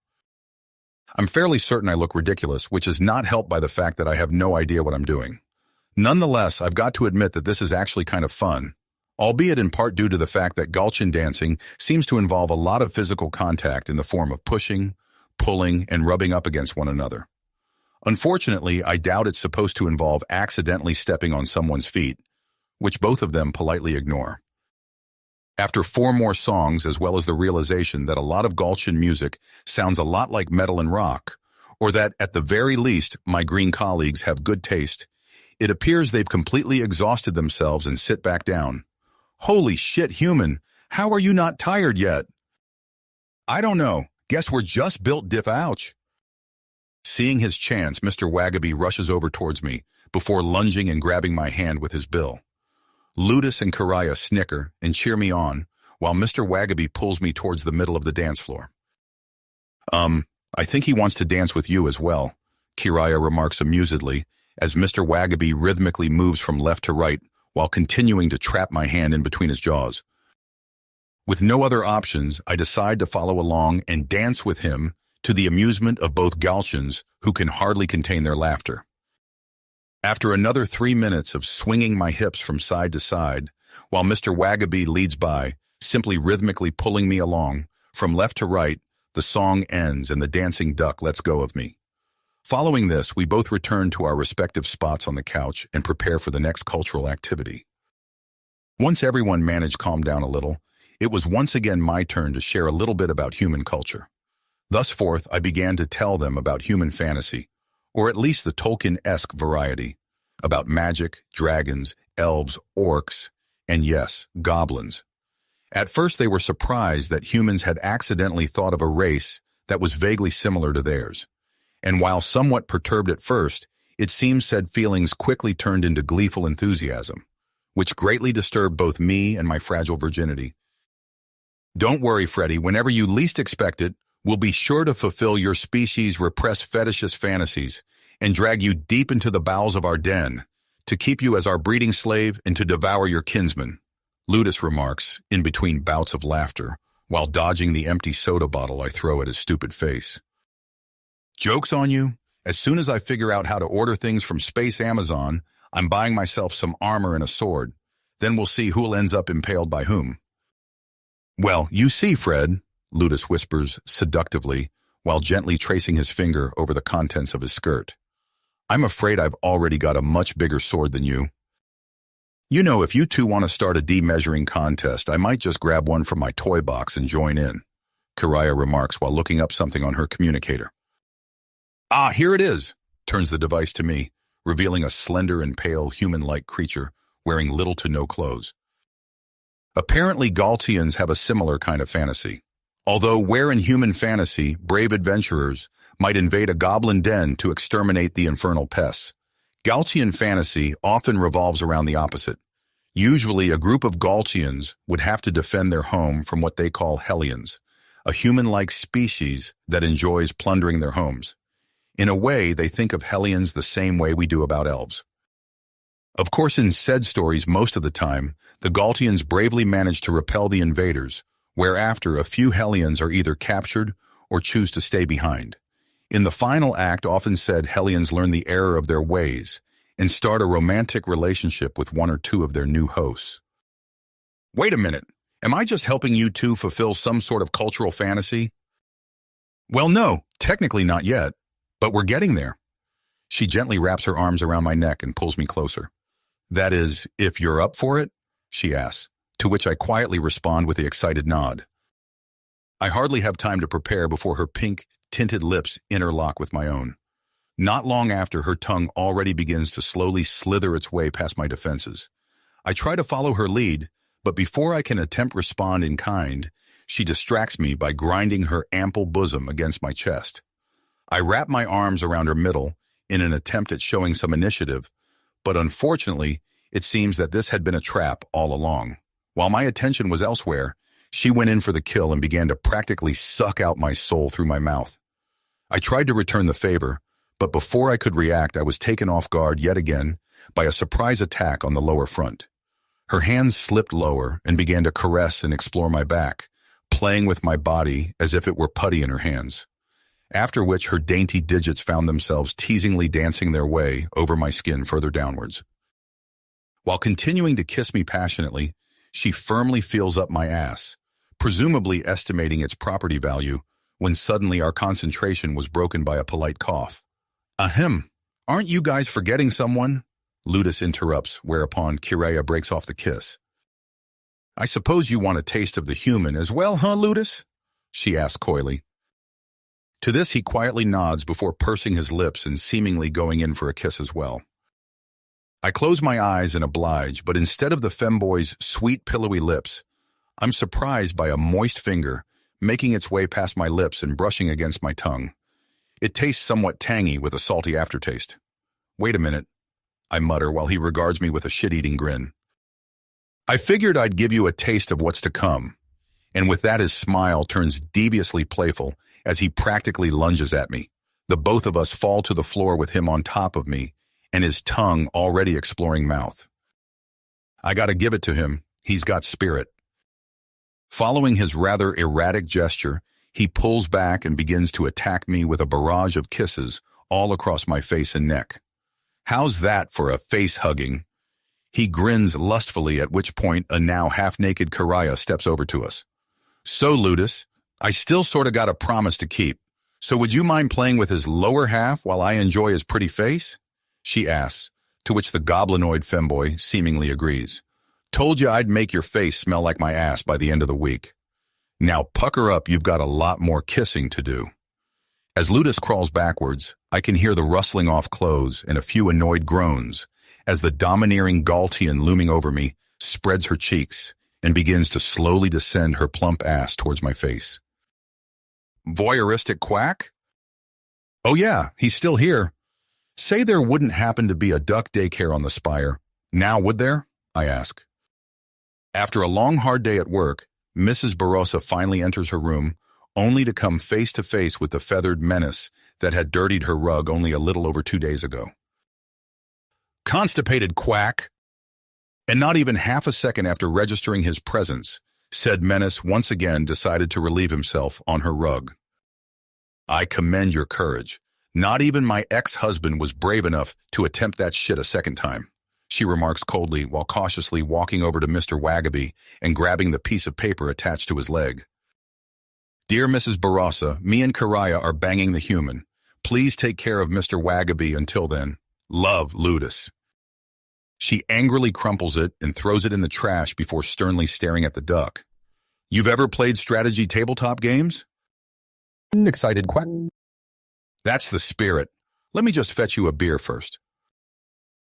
I'm fairly certain I look ridiculous, which is not helped by the fact that I have no idea what I'm doing. Nonetheless, I've got to admit that this is actually kind of fun, albeit in part due to the fact that Galcian dancing seems to involve a lot of physical contact in the form of pushing, pulling, and rubbing up against one another. Unfortunately, I doubt it's supposed to involve accidentally stepping on someone's feet, which both of them politely ignore. After 4 more songs, as well as the realization that a lot of Galcian music sounds a lot like metal and rock, or that, at the very least, my green colleagues have good taste, it appears they've completely exhausted themselves and sit back down. Holy shit, human, how are you not tired yet? I don't know. Guess we're just built diff ouch. Seeing his chance, Mr. Wagaby rushes over towards me before lunging and grabbing my hand with his bill. Ludus and Karaya snicker and cheer me on, while Mr. Wagaby pulls me towards the middle of the dance floor. I think he wants to dance with you as well, Kiraya remarks amusedly, as Mr. Wagaby rhythmically moves from left to right while continuing to trap my hand in between his jaws. With no other options, I decide to follow along and dance with him to the amusement of both Galcians, who can hardly contain their laughter. After another 3 minutes of swinging my hips from side to side, while Mr. Wagaby leads by, simply rhythmically pulling me along, from left to right, the song ends and the dancing duck lets go of me. Following this, we both return to our respective spots on the couch and prepare for the next cultural activity. Once everyone managed to calm down a little, it was once again my turn to share a little bit about human culture. Thus forth, I began to tell them about human fantasy, or at least the Tolkien-esque variety, about magic, dragons, elves, orcs, and yes, goblins. At first they were surprised that humans had accidentally thought of a race that was vaguely similar to theirs. And while somewhat perturbed at first, it seems said feelings quickly turned into gleeful enthusiasm, which greatly disturbed both me and my fragile virginity. Don't worry, Freddy, whenever you least expect it, we'll be sure to fulfill your species' repressed fetishist fantasies and drag you deep into the bowels of our den to keep you as our breeding slave and to devour your kinsman, Ludus remarks, in between bouts of laughter, while dodging the empty soda bottle I throw at his stupid face. Joke's on you. As soon as I figure out how to order things from Space Amazon, I'm buying myself some armor and a sword. Then we'll see who'll ends up impaled by whom. Well, you see, Fred, Ludus whispers seductively, while gently tracing his finger over the contents of his skirt. I'm afraid I've already got a much bigger sword than you. You know, if you two want to start a demeasuring contest, I might just grab one from my toy box and join in, Karaya remarks while looking up something on her communicator. Ah, here it is, turns the device to me, revealing a slender and pale human-like creature wearing little to no clothes. Apparently, Galcians have a similar kind of fantasy. Although where in human fantasy, brave adventurers might invade a goblin den to exterminate the infernal pests, Galcian fantasy often revolves around the opposite. Usually, a group of Galcians would have to defend their home from what they call Hellions, a human-like species that enjoys plundering their homes. In a way, they think of Hellions the same way we do about elves. Of course, in said stories, most of the time, the Galcians bravely manage to repel the invaders, whereafter a few Hellions are either captured or choose to stay behind. In the final act, often said Hellions learn the error of their ways and start a romantic relationship with one or two of their new hosts. Wait a minute, am I just helping you two fulfill some sort of cultural fantasy? Well, no, technically not yet. But we're getting there. She gently wraps her arms around my neck and pulls me closer. That is, if you're up for it, she asks, to which I quietly respond with the excited nod. I hardly have time to prepare before her pink, tinted lips interlock with my own. Not long after, her tongue already begins to slowly slither its way past my defenses. I try to follow her lead, but before I can attempt respond in kind, she distracts me by grinding her ample bosom against my chest. I wrap my arms around her middle in an attempt at showing some initiative, but unfortunately, it seems that this had been a trap all along. While my attention was elsewhere, she went in for the kill and began to practically suck out my soul through my mouth. I tried to return the favor, but before I could react, I was taken off guard yet again by a surprise attack on the lower front. Her hands slipped lower and began to caress and explore my back, playing with my body as if it were putty in her hands. After which her dainty digits found themselves teasingly dancing their way over my skin further downwards. While continuing to kiss me passionately, she firmly feels up my ass, presumably estimating its property value, when suddenly our concentration was broken by a polite cough. Ahem, aren't you guys forgetting someone? Ludus interrupts, whereupon Kireya breaks off the kiss. I suppose you want a taste of the human as well, huh, Ludus? She asks coyly. To this he quietly nods before pursing his lips and seemingly going in for a kiss as well. I close my eyes and oblige, but instead of the femboy's sweet pillowy lips, I'm surprised by a moist finger making its way past my lips and brushing against my tongue. It tastes somewhat tangy with a salty aftertaste. Wait a minute, I mutter while he regards me with a shit-eating grin. I figured I'd give you a taste of what's to come, and with that his smile turns deviously playful as he practically lunges at me. The both of us fall to the floor with him on top of me and his tongue already exploring mouth. I gotta give it to him, he's got spirit. Following his rather erratic gesture, he pulls back and begins to attack me with a barrage of kisses all across my face and neck. How's that for a face-hugging? He grins lustfully, at which point a now half-naked Kireya steps over to us. So, Ludus, I still sorta got a promise to keep, so would you mind playing with his lower half while I enjoy his pretty face? She asks, to which the goblinoid femboy seemingly agrees. Told you I'd make your face smell like my ass by the end of the week. Now pucker up, you've got a lot more kissing to do. As Ludus crawls backwards, I can hear the rustling off clothes and a few annoyed groans as the domineering Galtian looming over me spreads her cheeks and begins to slowly descend her plump ass towards my face. Voyeuristic quack? Oh yeah, he's still here. Say there wouldn't happen to be a duck daycare on the spire. Now would there? I ask. After a long hard day at work, Mrs. Barossa finally enters her room, only to come face to face with the feathered menace that had dirtied her rug only a little over 2 days ago. Constipated quack! And not even half a second after registering his presence, said menace once again decided to relieve himself on her rug. I commend your courage. Not even my ex-husband was brave enough to attempt that shit a second time, she remarks coldly while cautiously walking over to Mr. Wagaby and grabbing the piece of paper attached to his leg. Dear Mrs. Barossa, me and Kireya are banging the human. Please take care of Mr. Wagaby until then. Love, Ludus. She angrily crumples it and throws it in the trash before sternly staring at the duck. You've ever played strategy tabletop games? Excited quack. That's the spirit. Let me just fetch you a beer first.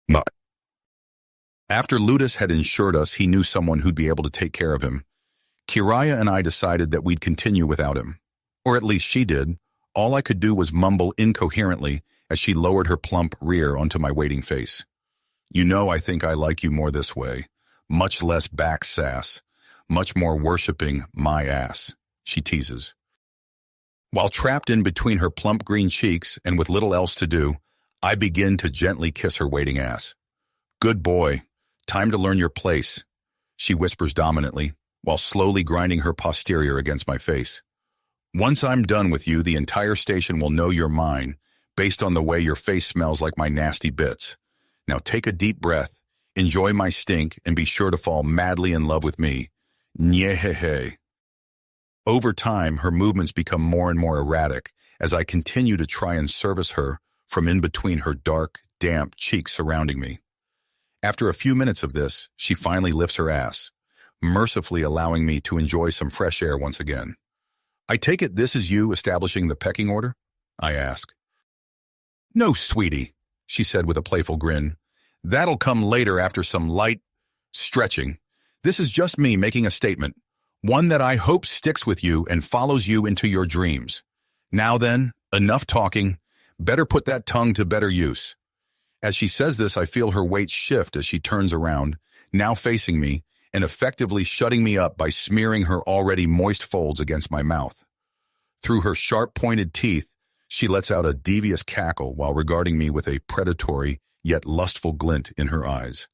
But after Ludus had ensured us he knew someone who'd be able to take care of him, Kireya and I decided that we'd continue without him. Or at least she did. All I could do was mumble incoherently as she lowered her plump rear onto my waiting face. You know I think I like you more this way. Much less back sass. Much more worshipping my ass, she teases. While trapped in between her plump green cheeks and with little else to do, I begin to gently kiss her waiting ass. Good boy. Time to learn your place, she whispers dominantly, while slowly grinding her posterior against my face. Once I'm done with you, the entire station will know you're mine, based on the way your face smells like my nasty bits. Now take a deep breath, enjoy my stink, and be sure to fall madly in love with me. Nye-he-he. Over time, her movements become more and more erratic as I continue to try and service her from in between her dark, damp cheeks surrounding me. After a few minutes of this, she finally lifts her ass, mercifully allowing me to enjoy some fresh air once again. I take it this is you establishing the pecking order? I ask. No, sweetie, she said with a playful grin. That'll come later after some light stretching. This is just me making a statement, one that I hope sticks with you and follows you into your dreams. Now then, enough talking. Better put that tongue to better use. As she says this, I feel her weight shift as she turns around, now facing me, and effectively shutting me up by smearing her already moist folds against my mouth. Through her sharp-pointed teeth, she lets out a devious cackle while regarding me with a predatory yet lustful glint in her eyes.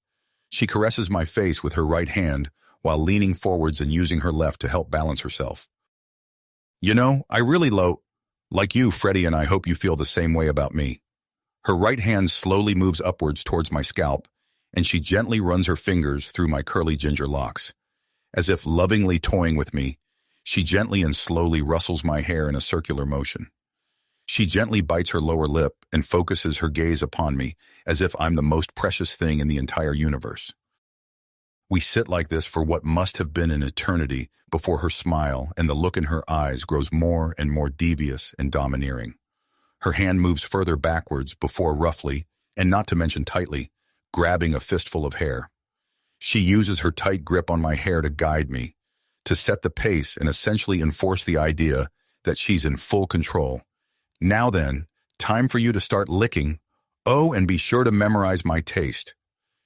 She caresses my face with her right hand while leaning forwards and using her left to help balance herself. You know, I really like you, Freddie, and I hope you feel the same way about me. Her right hand slowly moves upwards towards my scalp, and she gently runs her fingers through my curly ginger locks. As if lovingly toying with me, she gently and slowly rustles my hair in a circular motion. She gently bites her lower lip and focuses her gaze upon me as if I'm the most precious thing in the entire universe. We sit like this for what must have been an eternity before her smile and the look in her eyes grows more and more devious and domineering. Her hand moves further backwards before roughly, and not to mention tightly, grabbing a fistful of hair. She uses her tight grip on my hair to guide me, to set the pace and essentially enforce the idea that she's in full control. Now then, time for you to start licking. Oh, and be sure to memorize my taste,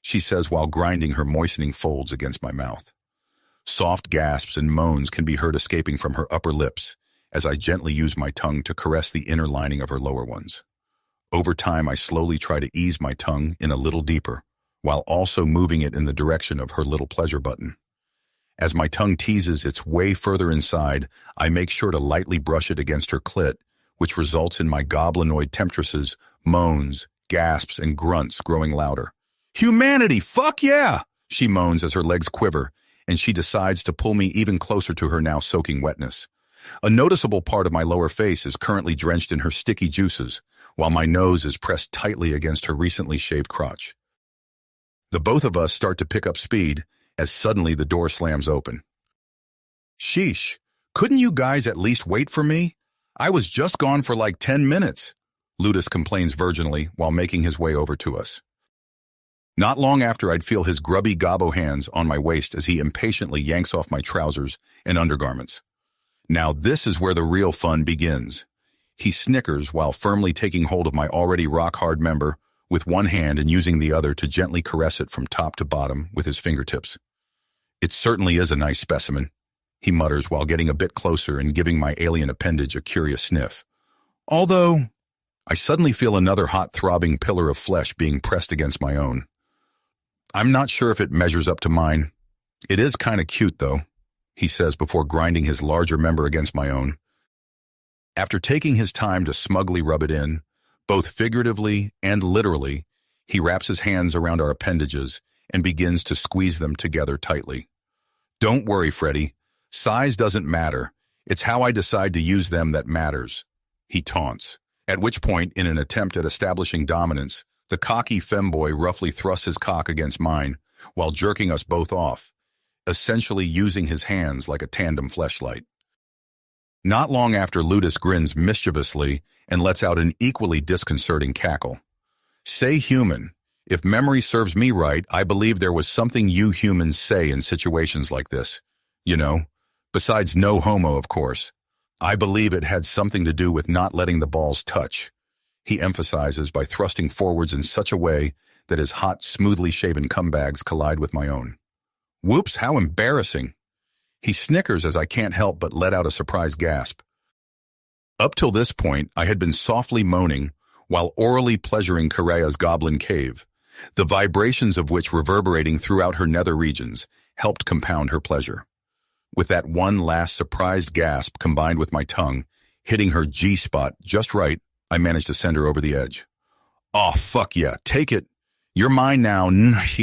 she says while grinding her moistening folds against my mouth. Soft gasps and moans can be heard escaping from her upper lips as I gently use my tongue to caress the inner lining of her lower ones. Over time, I slowly try to ease my tongue in a little deeper, while also moving it in the direction of her little pleasure button. As my tongue teases its way further inside, I make sure to lightly brush it against her clit, which results in my goblinoid temptresses, moans, gasps, and grunts growing louder. "Humanity, fuck yeah!" she moans as her legs quiver, and she decides to pull me even closer to her now soaking wetness. A noticeable part of my lower face is currently drenched in her sticky juices, while my nose is pressed tightly against her recently shaved crotch. The both of us start to pick up speed as suddenly the door slams open. "Sheesh, couldn't you guys at least wait for me? I was just gone for like 10 minutes, Ludus complains virginally while making his way over to us. Not long after, I'd feel his grubby gobbo hands on my waist as he impatiently yanks off my trousers and undergarments. Now this is where the real fun begins. He snickers while firmly taking hold of my already rock-hard member with one hand and using the other to gently caress it from top to bottom with his fingertips. "It certainly is a nice specimen," he mutters while getting a bit closer and giving my alien appendage a curious sniff. Although, I suddenly feel another hot throbbing pillar of flesh being pressed against my own. I'm not sure if it measures up to mine. "It is kinda cute, though," he says before grinding his larger member against my own. After taking his time to smugly rub it in, both figuratively and literally, he wraps his hands around our appendages and begins to squeeze them together tightly. "Don't worry, Freddy. Size doesn't matter. It's how I decide to use them that matters," he taunts. At which point, in an attempt at establishing dominance, the cocky femboy roughly thrusts his cock against mine while jerking us both off, essentially using his hands like a tandem fleshlight. Not long after, Ludus grins mischievously and lets out an equally disconcerting cackle. "Say human. If memory serves me right, I believe there was something you humans say in situations like this. You know, besides no homo, of course. I believe it had something to do with not letting the balls touch," he emphasizes by thrusting forwards in such a way that his hot, smoothly shaven cum bags collide with my own. "Whoops, how embarrassing." He snickers as I can't help but let out a surprised gasp. Up till this point, I had been softly moaning while orally pleasuring Karea's goblin cave, the vibrations of which reverberating throughout her nether regions helped compound her pleasure. With that one last surprised gasp combined with my tongue hitting her G-spot just right, I managed to send her over the edge. "Oh, fuck yeah, take it. You're mine now,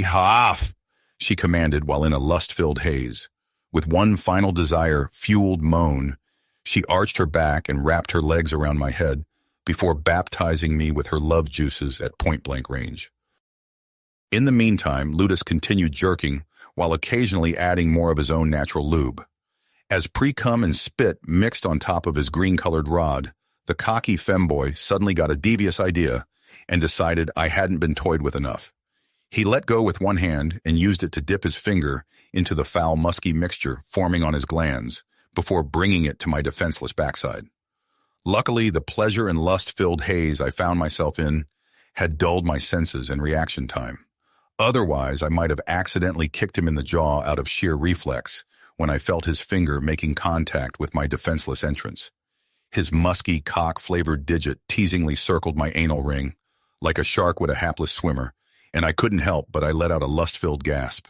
off," she commanded while in a lust-filled haze. With one final desire-fueled moan, she arched her back and wrapped her legs around my head before baptizing me with her love juices at point-blank range. In the meantime, Ludus continued jerking while occasionally adding more of his own natural lube. As pre-cum and spit mixed on top of his green-colored rod, the cocky femboy suddenly got a devious idea and decided I hadn't been toyed with enough. He let go with one hand and used it to dip his finger into the foul, musky mixture forming on his glands before bringing it to my defenseless backside. Luckily, the pleasure and lust-filled haze I found myself in had dulled my senses and reaction time. Otherwise, I might have accidentally kicked him in the jaw out of sheer reflex when I felt his finger making contact with my defenseless entrance. His musky, cock-flavored digit teasingly circled my anal ring, like a shark would a hapless swimmer, and I couldn't help but I let out a lust-filled gasp.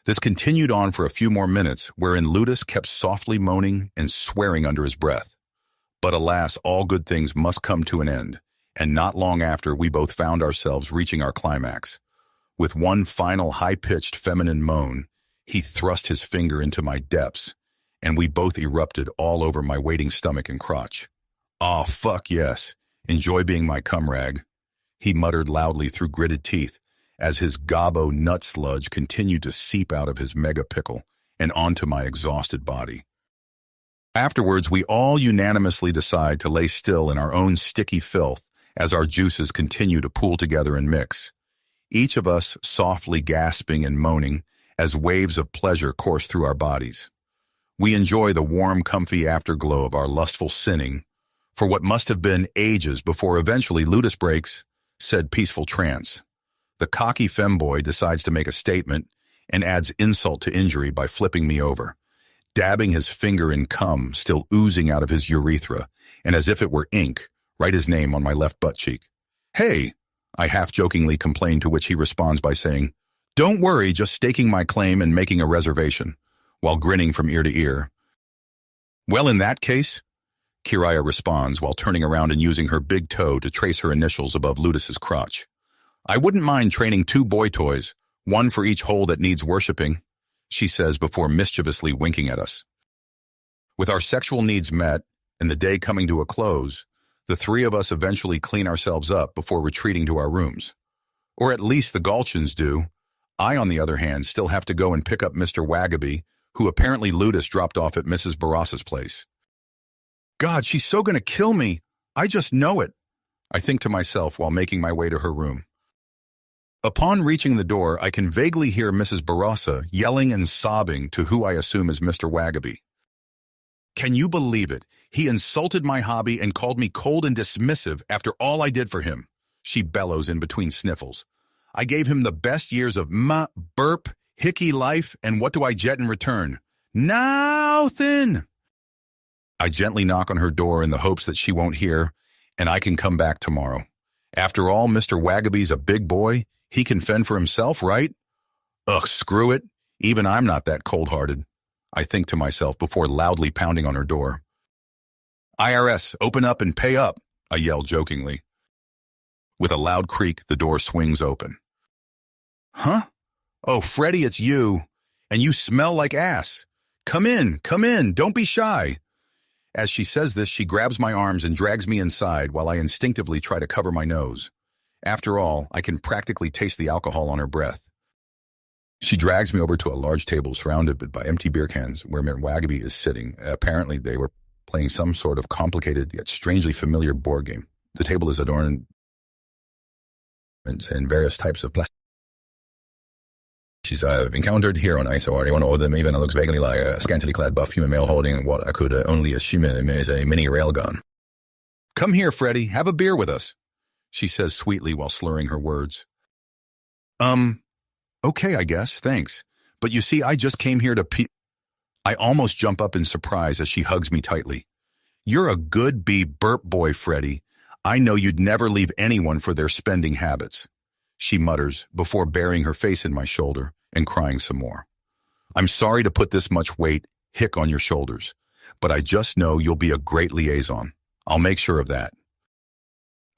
This continued on for a few more minutes, wherein Ludus kept softly moaning and swearing under his breath. But alas, all good things must come to an end, and not long after we both found ourselves reaching our climax. With one final high-pitched feminine moan, He thrust his finger into my depths, and we both erupted all over my waiting stomach and crotch. "Aw, fuck yes. Enjoy being my cum rag," he muttered loudly through gritted teeth as his gobbo nut sludge continued to seep out of his mega pickle and onto my exhausted body. Afterwards, we all unanimously decide to lay still in our own sticky filth as our juices continue to pool together and mix, each of us softly gasping and moaning as waves of pleasure course through our bodies. We enjoy the warm, comfy afterglow of our lustful sinning for what must have been ages before eventually Ludus breaks said peaceful trance. The cocky femboy decides to make a statement and adds insult to injury by flipping me over, dabbing his finger in cum still oozing out of his urethra, and as if it were ink, write his name on my left butt cheek. "Hey," I half-jokingly complain, to which he responds by saying, "Don't worry, just staking my claim and making a reservation," while grinning from ear to ear. "Well, in that case," Kiraya responds while turning around and using her big toe to trace her initials above Ludus's crotch. "I wouldn't mind training 2 boy toys, one for each hole that needs worshipping," she says before mischievously winking at us. With our sexual needs met and the day coming to a close, the 3 of us eventually clean ourselves up before retreating to our rooms. Or at least the Galchans do. I, on the other hand, still have to go and pick up Mr. Wagaby, who apparently Ludus dropped off at Mrs. Barassa's place. "God, she's so gonna kill me. I just know it," I think to myself while making my way to her room. Upon reaching the door, I can vaguely hear Mrs. Barassa yelling and sobbing to who I assume is Mr. Wagaby. "Can you believe it? He insulted my hobby and called me cold and dismissive after all I did for him," she bellows in between sniffles. "I gave him the best years of burp, hickey life, and what do I get in return? Nothing." I gently knock on her door in the hopes that she won't hear, and I can come back tomorrow. After all, Mr. Wagaby's a big boy. He can fend for himself, right? Ugh, screw it. Even I'm not that cold-hearted, I think to myself before loudly pounding on her door. "IRS, open up and pay up," I yell jokingly. With a loud creak, the door swings open. "Huh? Oh, Freddy, it's you. And you smell like ass. Come in, don't be shy." As she says this, she grabs my arms and drags me inside while I instinctively try to cover my nose. After all, I can practically taste the alcohol on her breath. She drags me over to a large table surrounded by empty beer cans where Mr. Wagaby is sitting. Apparently, they were playing some sort of complicated yet strangely familiar board game. The table is adorned in various types of plastic I've encountered here on ISOR. One of them even looks vaguely like a scantily clad buff human male holding what I could only assume is a mini railgun. "Come here, Freddy, have a beer with us," she says sweetly while slurring her words. Okay, I guess, thanks. But you see, I just came here to I almost jump up in surprise as she hugs me tightly. "You're a good burp boy, Freddy. I know you'd never leave anyone for their spending habits," she mutters before burying her face in my shoulder and crying some more. "I'm sorry to put this much weight, on your shoulders, but I just know you'll be a great liaison. I'll make sure of that."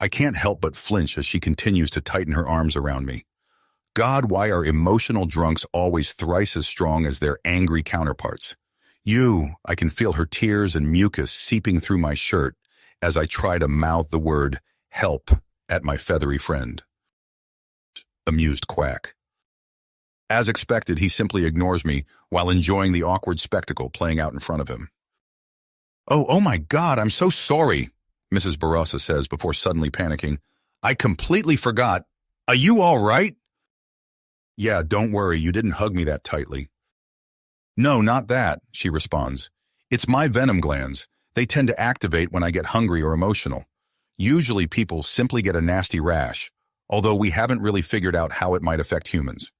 I can't help but flinch as she continues to tighten her arms around me. God, why are emotional drunks always thrice as strong as their angry counterparts? I can feel her tears and mucus seeping through my shirt as I try to mouth the word help at my feathery friend. Amused quack. As expected, he simply ignores me while enjoying the awkward spectacle playing out in front of him. Oh my God, I'm so sorry," Mrs. Barassa says before suddenly panicking. "I completely forgot. Are you all right?" "Yeah, don't worry, you didn't hug me that tightly." "No, not that," she responds. "It's my venom glands. They tend to activate when I get hungry or emotional. Usually people simply get a nasty rash, although we haven't really figured out how it might affect humans."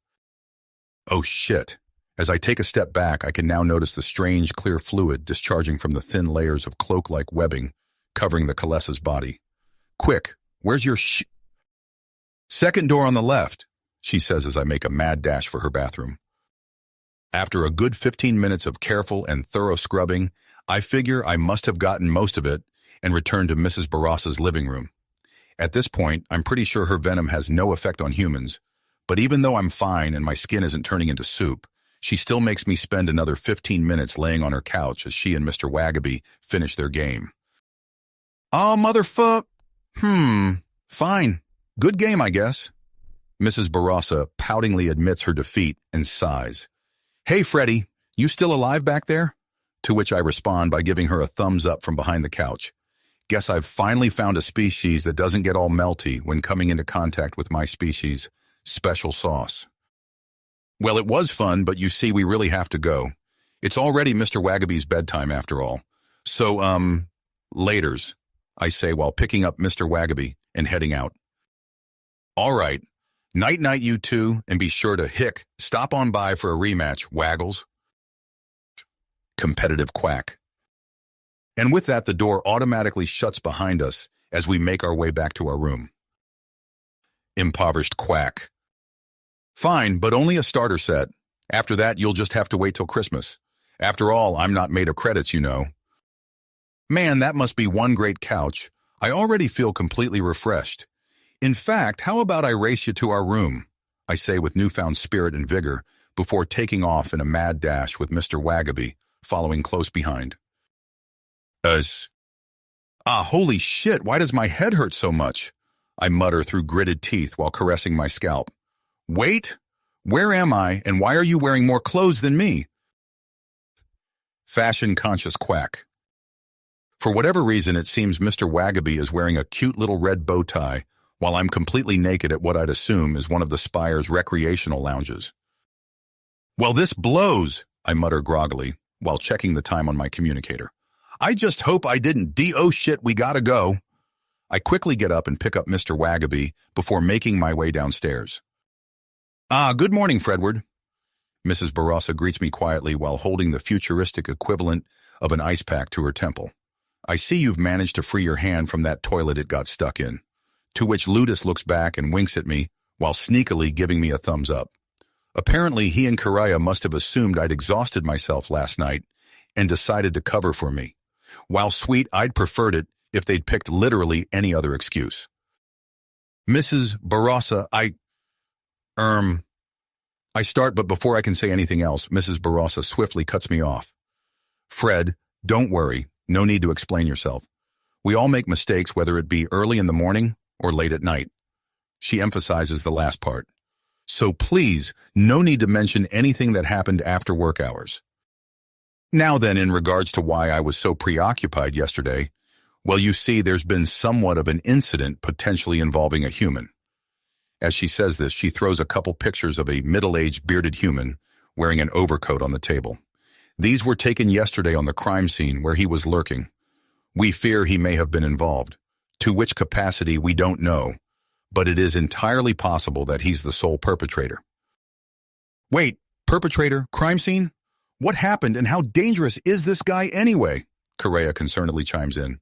Oh shit. As I take a step back, I can now notice the strange, clear fluid discharging from the thin layers of cloak-like webbing covering the Kalessa's body. "Quick, where's your "Second door on the left," she says as I make a mad dash for her bathroom. After a good 15 minutes of careful and thorough scrubbing, I figure I must have gotten most of it and returned to Mrs. Barassa's living room. At this point, I'm pretty sure her venom has no effect on humans, but even though I'm fine and my skin isn't turning into soup, She still makes me spend another 15 minutes laying on her couch as she and Mr. Wagaby finish their game. Oh, motherfuck. Fine. Good game, I guess. Mrs. Barassa poutingly admits her defeat and sighs. Hey, Freddie, you still alive back there? To which I respond by giving her a thumbs up from behind the couch. Guess I've finally found a species that doesn't get all melty when coming into contact with my species' special sauce. Well, it was fun, but you see, we really have to go. It's already Mr. Wagaby's bedtime after all. So, laters, I say while picking up Mr. Wagaby and heading out. All right. Night-night, you two, and be sure to stop on by for a rematch, Waggles. Competitive quack. And with that, the door automatically shuts behind us as we make our way back to our room. Impoverished quack. Fine, but only a starter set. After that, you'll just have to wait till Christmas. After all, I'm not made of credits, you know. Man, that must be one great couch. I already feel completely refreshed. In fact, how about I race you to our room? I say with newfound spirit and vigor before taking off in a mad dash with Mr. Wagaby following close behind. Holy shit, why does my head hurt so much? I mutter through gritted teeth while caressing my scalp. Wait, where am I, and why are you wearing more clothes than me? Fashion-conscious quack. For whatever reason, it seems Mr. Wagaby is wearing a cute little red bow tie while I'm completely naked at what I'd assume is one of the Spire's recreational lounges. Well, this blows, I mutter groggily while checking the time on my communicator. I just hope I didn't oh shit, we gotta go. I quickly get up and pick up Mr. Wagaby before making my way downstairs. Good morning, Fredward. Mrs. Barassa greets me quietly while holding the futuristic equivalent of an ice pack to her temple. I see you've managed to free your hand from that toilet it got stuck in. To which Ludus looks back and winks at me while sneakily giving me a thumbs up. Apparently, he and Karaya must have assumed I'd exhausted myself last night and decided to cover for me. While sweet, I'd preferred it if they'd picked literally any other excuse. Mrs. Barassa, I start, but before I can say anything else, Mrs. Barassa swiftly cuts me off. Fred, don't worry. No need to explain yourself. We all make mistakes, whether it be early in the morning or late at night. She emphasizes the last part. So please, no need to mention anything that happened after work hours. Now then, in regards to why I was so preoccupied yesterday, well, you see, there's been somewhat of an incident potentially involving a human. As she says this, she throws a couple pictures of a middle-aged bearded human wearing an overcoat on the table. These were taken yesterday on the crime scene where he was lurking. We fear he may have been involved. To which capacity we don't know, but it is entirely possible that he's the sole perpetrator. Wait, perpetrator, crime scene? What happened and how dangerous is this guy anyway? Correa concernedly chimes in.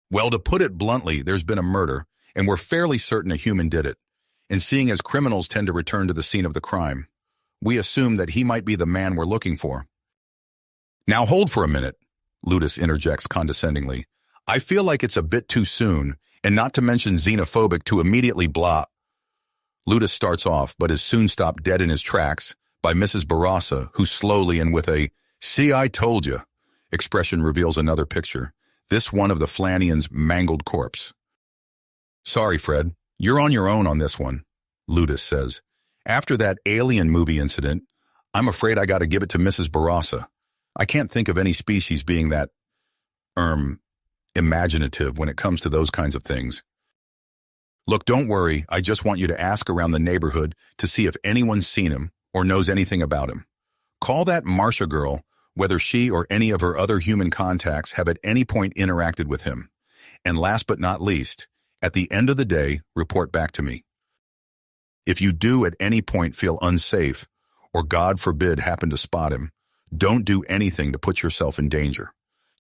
Well, to put it bluntly, there's been a murder, and we're fairly certain a human did it. And seeing as criminals tend to return to the scene of the crime, we assume that he might be the man we're looking for. Now hold for a minute, Ludus interjects condescendingly. I feel like it's a bit too soon, and not to mention xenophobic to immediately blah. Ludus starts off, but is soon stopped dead in his tracks by Mrs. Barassa, who slowly and with a "see, I told you" expression reveals another picture, this one of the Flanian's mangled corpse. Sorry, Fred, you're on your own on this one, Ludus says. After that alien movie incident, I'm afraid I gotta give it to Mrs. Barassa. I can't think of any species being that, imaginative when it comes to those kinds of things. Look, don't worry, I just want you to ask around the neighborhood to see if anyone's seen him or knows anything about him. Call that Marcia girl, whether she or any of her other human contacts have at any point interacted with him. And last but not least, at the end of the day, report back to me. If you do at any point feel unsafe, or God forbid happen to spot him, don't do anything to put yourself in danger.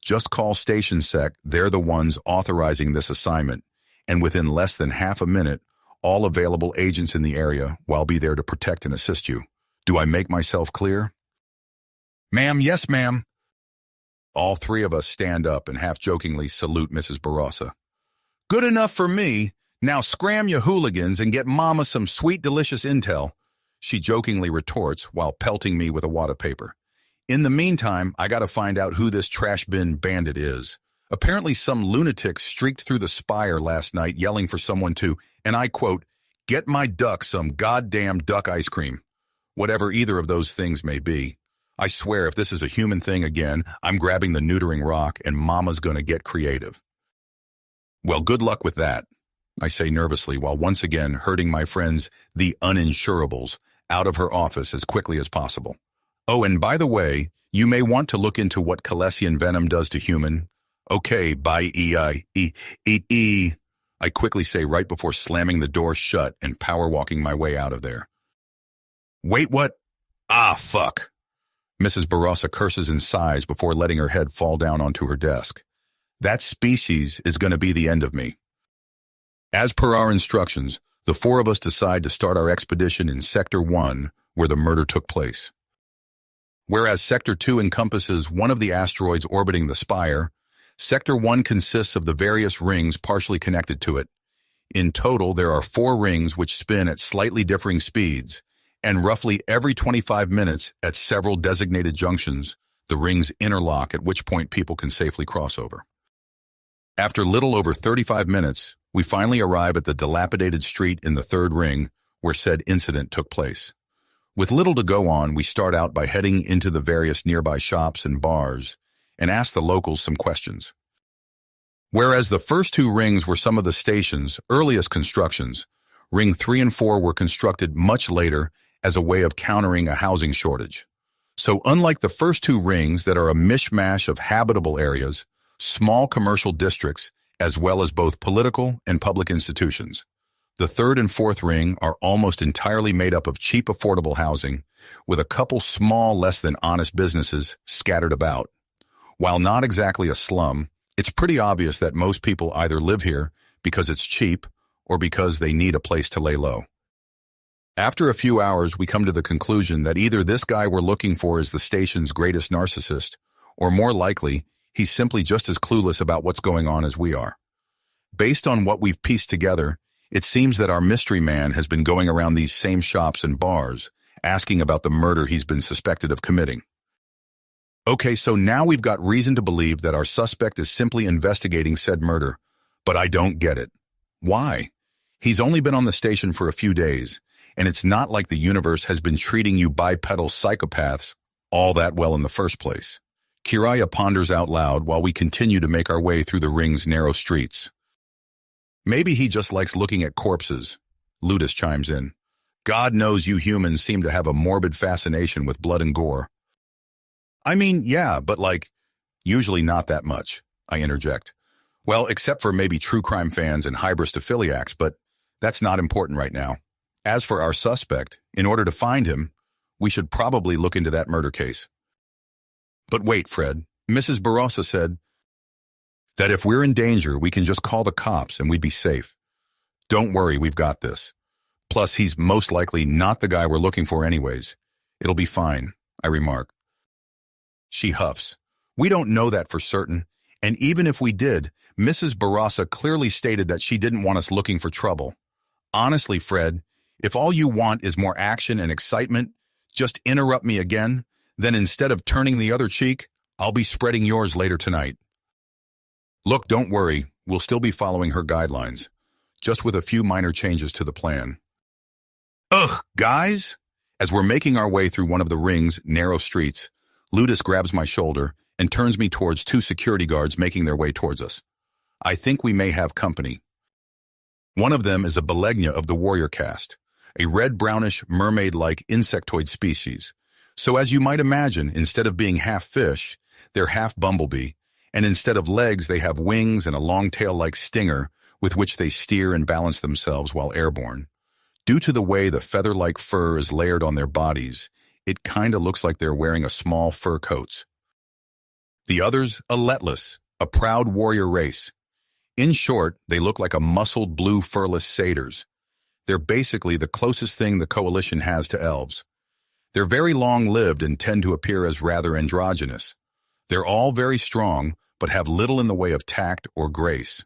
Just call Station Sec, they're the ones authorizing this assignment, and within less than half a minute, all available agents in the area will be there to protect and assist you. Do I make myself clear? Ma'am, yes, ma'am. All three of us stand up and half-jokingly salute Mrs. Barassa. Good enough for me. Now scram you hooligans and get Mama some sweet, delicious intel. she jokingly retorts while pelting me with a wad of paper. In the meantime, I gotta find out who this trash bin bandit is. Apparently some lunatic streaked through the spire last night yelling for someone to, and I quote, "Get my duck some goddamn duck ice cream." Whatever either of those things may be. I swear if this is a human thing again, I'm grabbing the neutering rock and Mama's gonna get creative. Well, good luck with that, I say nervously while once again herding my friends, the uninsurables, out of her office as quickly as possible. Oh, and by the way, you may want to look into what Calesian venom does to human. Okay, bye I quickly say right before slamming the door shut and power walking my way out of there. Wait, what? Ah, fuck. Mrs. Barossa curses and sighs before letting her head fall down onto her desk. That species is going to be the end of me. As per our instructions, the four of us decide to start our expedition in Sector 1, where the murder took place. Whereas Sector 2 encompasses one of the asteroids orbiting the spire, Sector 1 consists of the various rings partially connected to it. In total, there are 4 rings which spin at slightly differing speeds, and roughly every 25 minutes at several designated junctions, the rings interlock, at which point people can safely cross over. After little over 35 minutes, we finally arrive at the dilapidated street in the 3rd ring where said incident took place. With little to go on, we start out by heading into the various nearby shops and bars and ask the locals some questions. Whereas the first 2 rings were some of the station's earliest constructions, Ring 3 and 4 were constructed much later as a way of countering a housing shortage. So unlike the first 2 rings that are a mishmash of habitable areas, small commercial districts, as well as both political and public institutions, the 3rd and 4th ring are almost entirely made up of cheap, affordable housing, with a couple small, less than honest businesses scattered about. While not exactly a slum, it's pretty obvious that most people either live here because it's cheap or because they need a place to lay low. After a few hours, we come to the conclusion that either this guy we're looking for is the station's greatest narcissist, or more likely, he's simply just as clueless about what's going on as we are. Based on what we've pieced together, it seems that our mystery man has been going around these same shops and bars, asking about the murder he's been suspected of committing. Okay, so now we've got reason to believe that our suspect is simply investigating said murder, but I don't get it. Why? He's only been on the station for a few days, and it's not like the universe has been treating you bipedal psychopaths all that well in the first place. Kiraya ponders out loud while we continue to make our way through the ring's narrow streets. Maybe he just likes looking at corpses, Ludus chimes in. God knows you humans seem to have a morbid fascination with blood and gore. I mean, yeah, but usually not that much, I interject. Well, except for maybe true crime fans and hybristophiliacs, but that's not important right now. As for our suspect, in order to find him, we should probably look into that murder case. But wait, Fred, Mrs. Barossa said that if we're in danger, we can just call the cops and we'd be safe. Don't worry, we've got this. Plus, he's most likely not the guy we're looking for anyways. It'll be fine, I remark. She huffs. We don't know that for certain, and even if we did, Mrs. Barossa clearly stated that she didn't want us looking for trouble. Honestly, Fred, if all you want is more action and excitement, just interrupt me again, then instead of turning the other cheek, I'll be spreading yours later tonight. Look, don't worry, we'll still be following her guidelines, just with a few minor changes to the plan. Ugh, guys! As we're making our way through one of the ring's narrow streets, Ludus grabs my shoulder and turns me towards 2 security guards making their way towards us. I think we may have company. One of them is a Belegnia of the warrior caste, a red-brownish, mermaid-like insectoid species. So as you might imagine, instead of being half fish, they're half bumblebee, and instead of legs, they have wings and a long tail-like stinger with which they steer and balance themselves while airborne. Due to the way the feather-like fur is layered on their bodies, it kinda looks like they're wearing a small fur coats. The others, Aletless, a proud warrior race. In short, they look like a muscled blue furless satyrs. They're basically the closest thing the Coalition has to elves. They're very long-lived and tend to appear as rather androgynous. They're all very strong, but have little in the way of tact or grace.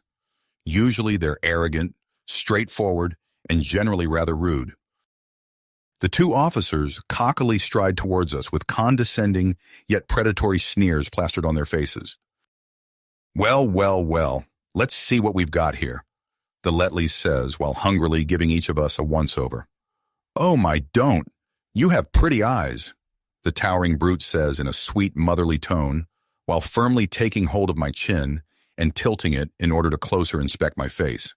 Usually they're arrogant, straightforward, and generally rather rude. The two officers cockily stride towards us with condescending yet predatory sneers plastered on their faces. Well, well, well, let's see what we've got here, the Letley says while hungrily giving each of us a once-over. Oh my, don't. You have pretty eyes, the towering brute says in a sweet motherly tone while firmly taking hold of my chin and tilting it in order to closer inspect my face.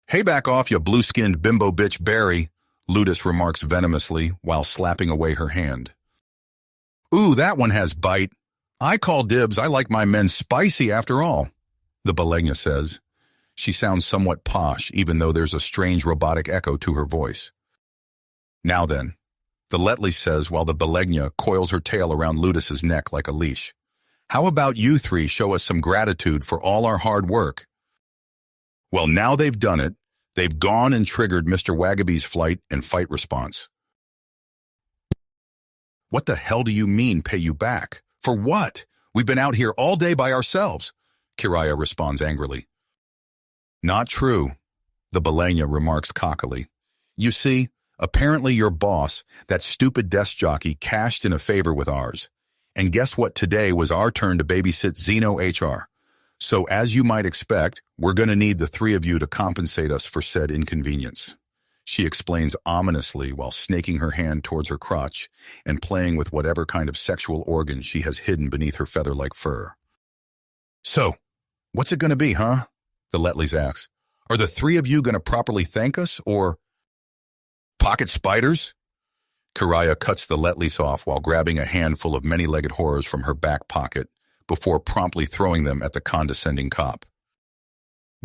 Hey, back off, you blue-skinned bimbo bitch Barry, Ludus remarks venomously while slapping away her hand. Ooh, that one has bite. I call dibs. I like my men spicy after all, the Belegna says. She sounds somewhat posh, even though there's a strange robotic echo to her voice. Now then, the Letley says while the Belegna coils her tail around Ludus's neck like a leash. How about you three show us some gratitude for all our hard work? Well, now they've done it. They've gone and triggered Mr. Wagaby's flight and fight response. What the hell do you mean, pay you back? For what? We've been out here all day by ourselves, Kiraya responds angrily. Not true, the Belegna remarks cockily. You see, apparently your boss, that stupid desk jockey, cashed in a favor with ours. And guess what? Today was our turn to babysit Xeno HR. So as you might expect, we're going to need the three of you to compensate us for said inconvenience, she explains ominously while snaking her hand towards her crotch and playing with whatever kind of sexual organ she has hidden beneath her feather-like fur. So, what's it going to be, huh? The Letleys asks. Are the three of you going to properly thank us, or pocket spiders? Kiraya cuts the Letleys off while grabbing a handful of many-legged horrors from her back pocket before promptly throwing them at the condescending cop.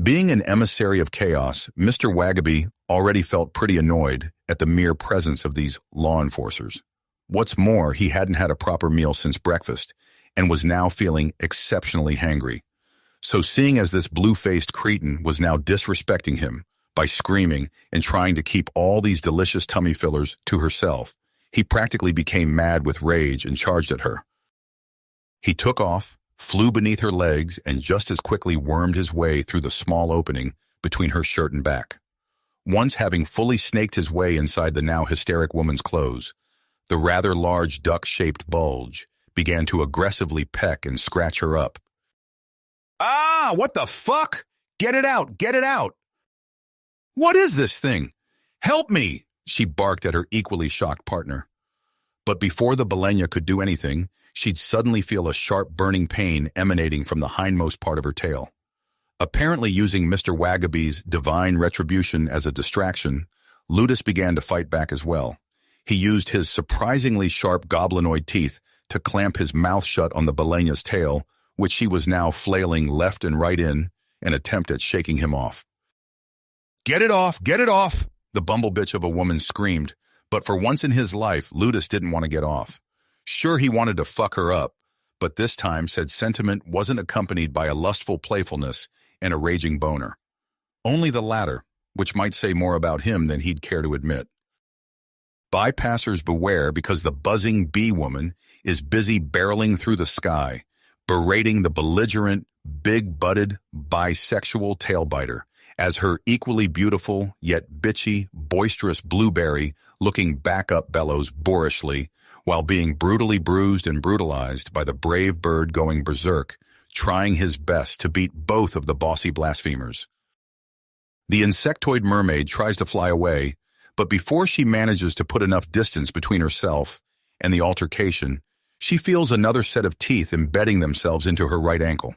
Being an emissary of chaos, Mr. Wagaby already felt pretty annoyed at the mere presence of these law enforcers. What's more, he hadn't had a proper meal since breakfast and was now feeling exceptionally hangry. So seeing as this blue-faced cretin was now disrespecting him by screaming and trying to keep all these delicious tummy fillers to herself, he practically became mad with rage and charged at her. He took off, flew beneath her legs, and just as quickly wormed his way through the small opening between her shirt and back. Once having fully snaked his way inside the now hysteric woman's clothes, the rather large duck-shaped bulge began to aggressively peck and scratch her up. Ah, what the fuck? Get it out, get it out! What is this thing? Help me, she barked at her equally shocked partner. But before the Belegna could do anything, she'd suddenly feel a sharp burning pain emanating from the hindmost part of her tail. Apparently using Mr. Wagaby's divine retribution as a distraction, Ludus began to fight back as well. He used his surprisingly sharp goblinoid teeth to clamp his mouth shut on the Belegna's tail, which she was now flailing left and right in an attempt at shaking him off. Get it off, the bumblebitch of a woman screamed, but for once in his life, Ludus didn't want to get off. Sure, he wanted to fuck her up, but this time said sentiment wasn't accompanied by a lustful playfulness and a raging boner. Only the latter, which might say more about him than he'd care to admit. Bypassers beware, because the buzzing bee woman is busy barreling through the sky, berating the belligerent, big-butted, bisexual tailbiter as her equally beautiful yet bitchy, boisterous blueberry looking back up bellows boorishly while being brutally bruised and brutalized by the brave bird going berserk, trying his best to beat both of the bossy blasphemers. The insectoid mermaid tries to fly away, but before she manages to put enough distance between herself and the altercation, she feels another set of teeth embedding themselves into her right ankle.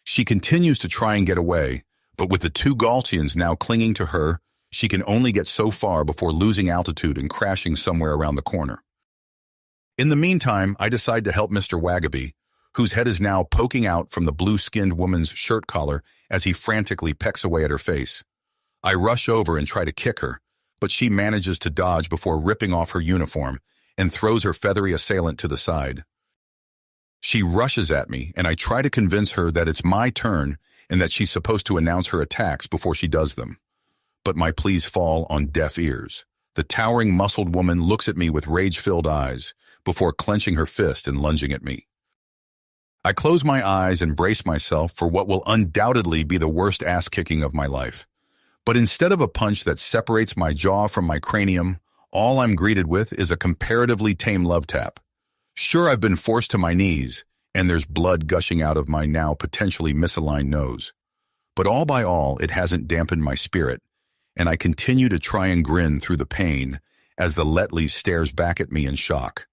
She continues to try and get away, but with the two Galtians now clinging to her, she can only get so far before losing altitude and crashing somewhere around the corner. In the meantime, I decide to help Mr. Wagaby, whose head is now poking out from the blue-skinned woman's shirt collar as he frantically pecks away at her face. I rush over and try to kick her, but she manages to dodge before ripping off her uniform and throws her feathery assailant to the side. She rushes at me, and I try to convince her that it's my turn and that she's supposed to announce her attacks before she does them. But my pleas fall on deaf ears. The towering, muscled woman looks at me with rage-filled eyes before clenching her fist and lunging at me. I close my eyes and brace myself for what will undoubtedly be the worst ass-kicking of my life. But instead of a punch that separates my jaw from my cranium, all I'm greeted with is a comparatively tame love tap. Sure, I've been forced to my knees, and there's blood gushing out of my now potentially misaligned nose. But all by all, it hasn't dampened my spirit, and I continue to try and grin through the pain as the Letley stares back at me in shock.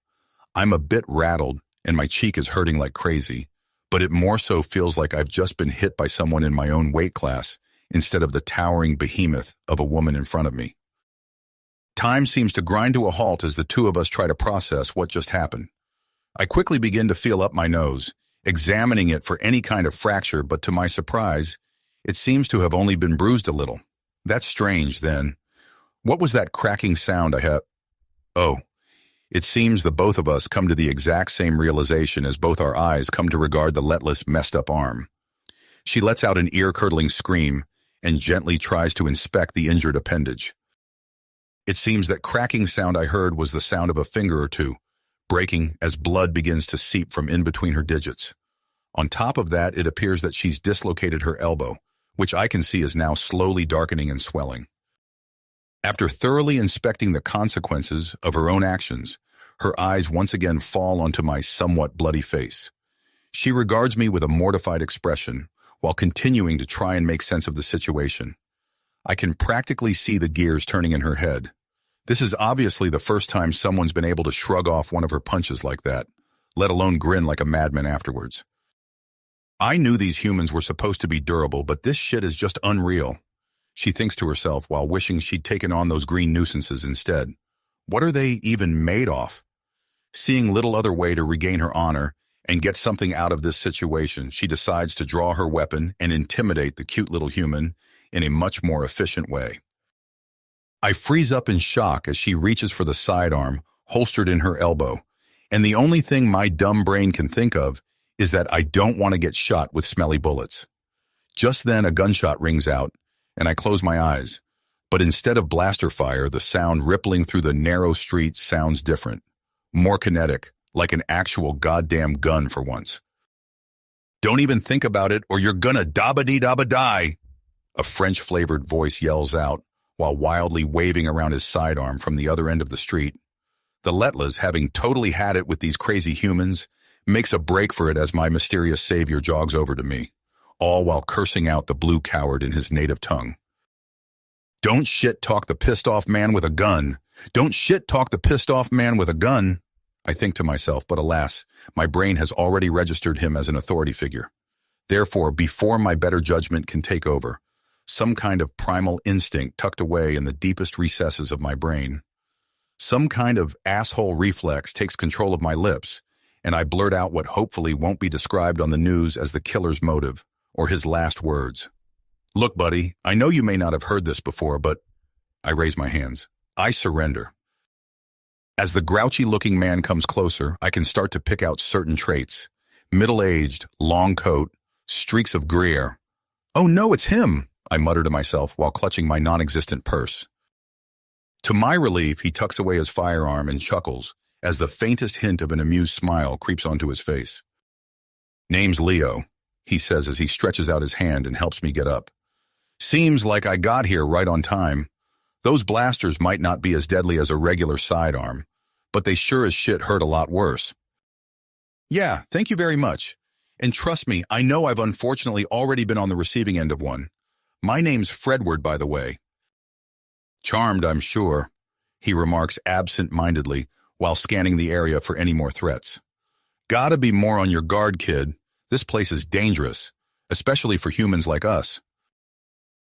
I'm a bit rattled, and my cheek is hurting like crazy, but it more so feels like I've just been hit by someone in my own weight class instead of the towering behemoth of a woman in front of me. Time seems to grind to a halt as the two of us try to process what just happened. I quickly begin to feel up my nose, examining it for any kind of fracture, but to my surprise, it seems to have only been bruised a little. That's strange, then. What was that cracking sound I had? Oh, it seems the both of us come to the exact same realization as both our eyes come to regard the Letless messed up arm. She lets out an ear-curdling scream and gently tries to inspect the injured appendage. It seems that cracking sound I heard was the sound of a finger or two, breaking as blood begins to seep from in between her digits. On top of that, it appears that she's dislocated her elbow, which I can see is now slowly darkening and swelling. After thoroughly inspecting the consequences of her own actions, her eyes once again fall onto my somewhat bloody face. She regards me with a mortified expression while continuing to try and make sense of the situation. I can practically see the gears turning in her head. This is obviously the first time someone's been able to shrug off one of her punches like that, let alone grin like a madman afterwards. I knew these humans were supposed to be durable, but this shit is just unreal, she thinks to herself while wishing she'd taken on those green nuisances instead. What are they even made of? Seeing little other way to regain her honor and get something out of this situation, she decides to draw her weapon and intimidate the cute little human in a much more efficient way. I freeze up in shock as she reaches for the sidearm, holstered in her elbow, and the only thing my dumb brain can think of is that I don't want to get shot with smelly bullets. Just then a gunshot rings out, and I close my eyes, but instead of blaster fire, the sound rippling through the narrow street sounds different, more kinetic, like an actual goddamn gun for once. Don't even think about it or you're gonna dabba-dee-dabba-die, a French-flavored voice yells out while wildly waving around his sidearm from the other end of the street. The Letlas, having totally had it with these crazy humans, makes a break for it as my mysterious savior jogs over to me, all while cursing out the blue coward in his native tongue. Don't shit-talk the pissed-off man with a gun. Don't shit-talk the pissed-off man with a gun, I think to myself, but alas, my brain has already registered him as an authority figure. Therefore, before my better judgment can take over, some kind of primal instinct tucked away in the deepest recesses of my brain, some kind of asshole reflex takes control of my lips, and I blurt out what hopefully won't be described on the news as the killer's motive, or his last words. Look, buddy, I know you may not have heard this before, but I raise my hands. I surrender. As the grouchy-looking man comes closer, I can start to pick out certain traits. Middle-aged, long coat, streaks of gray hair. Oh no, it's him, I mutter to myself while clutching my non-existent purse. To my relief, he tucks away his firearm and chuckles as the faintest hint of an amused smile creeps onto his face. Name's Leo, he says as he stretches out his hand and helps me get up. Seems like I got here right on time. Those blasters might not be as deadly as a regular sidearm, but they sure as shit hurt a lot worse. Yeah, thank you very much. And trust me, I know I've unfortunately already been on the receiving end of one. My name's Fredward, by the way. Charmed, I'm sure, he remarks absent-mindedly while scanning the area for any more threats. Gotta be more on your guard, kid. This place is dangerous, especially for humans like us.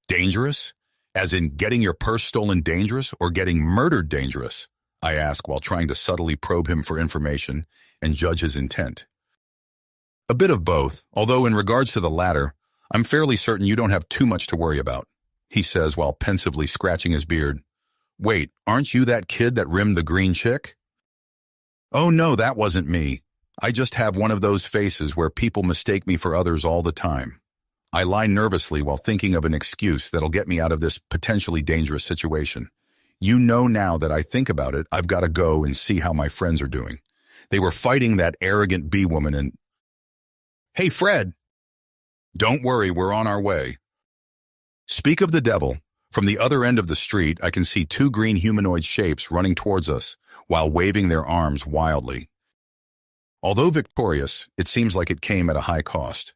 Dangerous? As in getting your purse stolen dangerous or getting murdered dangerous? I ask while trying to subtly probe him for information and judge his intent. A bit of both, although in regards to the latter, I'm fairly certain you don't have too much to worry about, he says while pensively scratching his beard. Wait, aren't you that kid that rimmed the green chick? Oh no, that wasn't me. I just have one of those faces where people mistake me for others all the time. I lie nervously while thinking of an excuse that'll get me out of this potentially dangerous situation. You know now that I think about it, I've got to go and see how my friends are doing. They were fighting that arrogant bee woman and... Hey, Fred! Don't worry, we're on our way. Speak of the devil. From the other end of the street, I can see two green humanoid shapes running towards us while waving their arms wildly. Although victorious, it seems like it came at a high cost.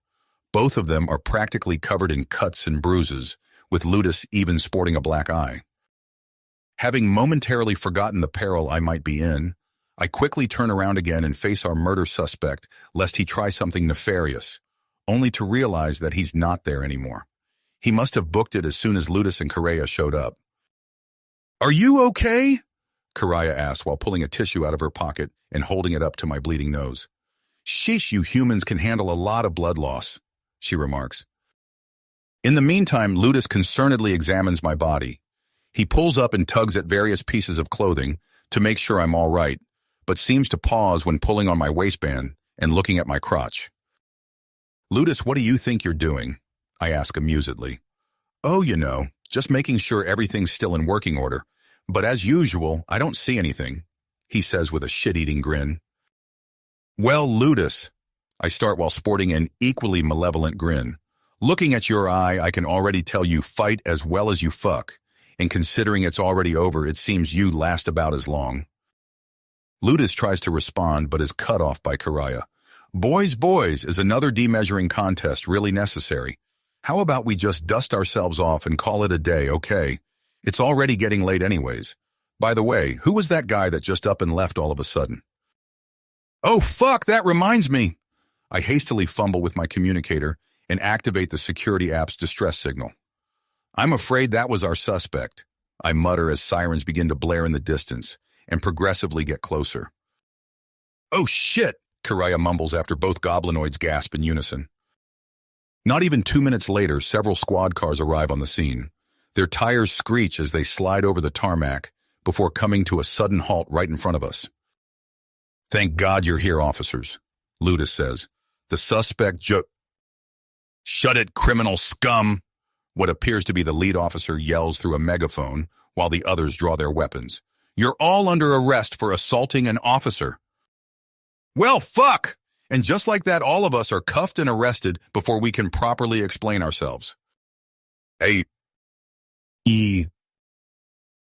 Both of them are practically covered in cuts and bruises, with Ludus even sporting a black eye. Having momentarily forgotten the peril I might be in, I quickly turn around again and face our murder suspect lest he try something nefarious, only to realize that he's not there anymore. He must have booked it as soon as Ludus and Correa showed up. "Are you okay?" Correa asked while pulling a tissue out of her pocket and holding it up to my bleeding nose. "Sheesh, you humans can handle a lot of blood loss," she remarks. In the meantime, Ludus concernedly examines my body. He pulls up and tugs at various pieces of clothing to make sure I'm all right, but seems to pause when pulling on my waistband and looking at my crotch. "Ludus, what do you think you're doing?" I ask amusedly. "Oh, just making sure everything's still in working order. But as usual, I don't see anything," he says with a shit-eating grin. "Well, Ludus," I start while sporting an equally malevolent grin. "Looking at your eye, I can already tell you fight as well as you fuck. And considering it's already over, it seems you last about as long." Ludus tries to respond, but is cut off by Correa. Boys, is another demeasuring contest really necessary? How about we just dust ourselves off and call it a day, okay? It's already getting late anyways. By the way, who was that guy that just up and left all of a sudden? "Oh, fuck, that reminds me." I hastily fumble with my communicator and activate the security app's distress signal. "I'm afraid that was our suspect," I mutter as sirens begin to blare in the distance and progressively get closer. "Oh shit," Correa mumbles after both goblinoids gasp in unison. Not even 2 minutes later, several squad cars arrive on the scene. Their tires screech as they slide over the tarmac before coming to a sudden halt right in front of us. "Thank God you're here, officers," Ludus says. "The suspect "Shut it, criminal scum!" What appears to be the lead officer yells through a megaphone while the others draw their weapons. "You're all under arrest for assaulting an officer." Well, fuck! And just like that, all of us are cuffed and arrested before we can properly explain ourselves.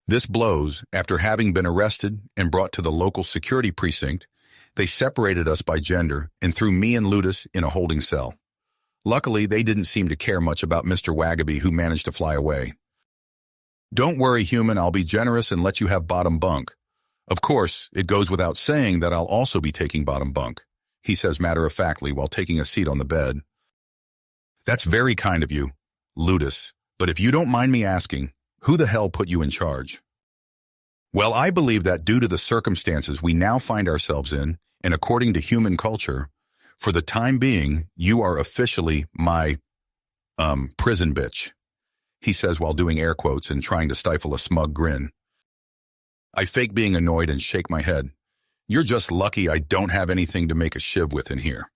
This blows. After having been arrested and brought to the local security precinct, they separated us by gender and threw me and Ludus in a holding cell. Luckily, they didn't seem to care much about Mr. Wagaby, who managed to fly away. "Don't worry, human, I'll be generous and let you have bottom bunk. Of course, it goes without saying that I'll also be taking bottom bunk," he says matter-of-factly while taking a seat on the bed. "That's very kind of you, Ludus, but if you don't mind me asking, who the hell put you in charge?" "Well, I believe that due to the circumstances we now find ourselves in, and according to human culture, for the time being, you are officially my, prison bitch," he says while doing air quotes and trying to stifle a smug grin. I fake being annoyed and shake my head. "You're just lucky I don't have anything to make a shiv with in here."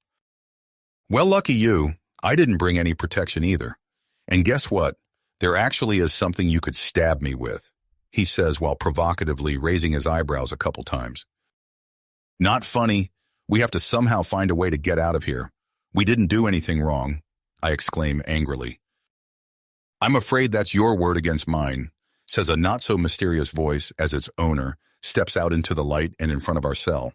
"Well, lucky you, I didn't bring any protection either. And guess what? There actually is something you could stab me with," he says while provocatively raising his eyebrows a couple times. "Not funny. We have to somehow find a way to get out of here. We didn't do anything wrong," I exclaim angrily. "I'm afraid that's your word against mine," says a not-so-mysterious voice as its owner steps out into the light and in front of our cell.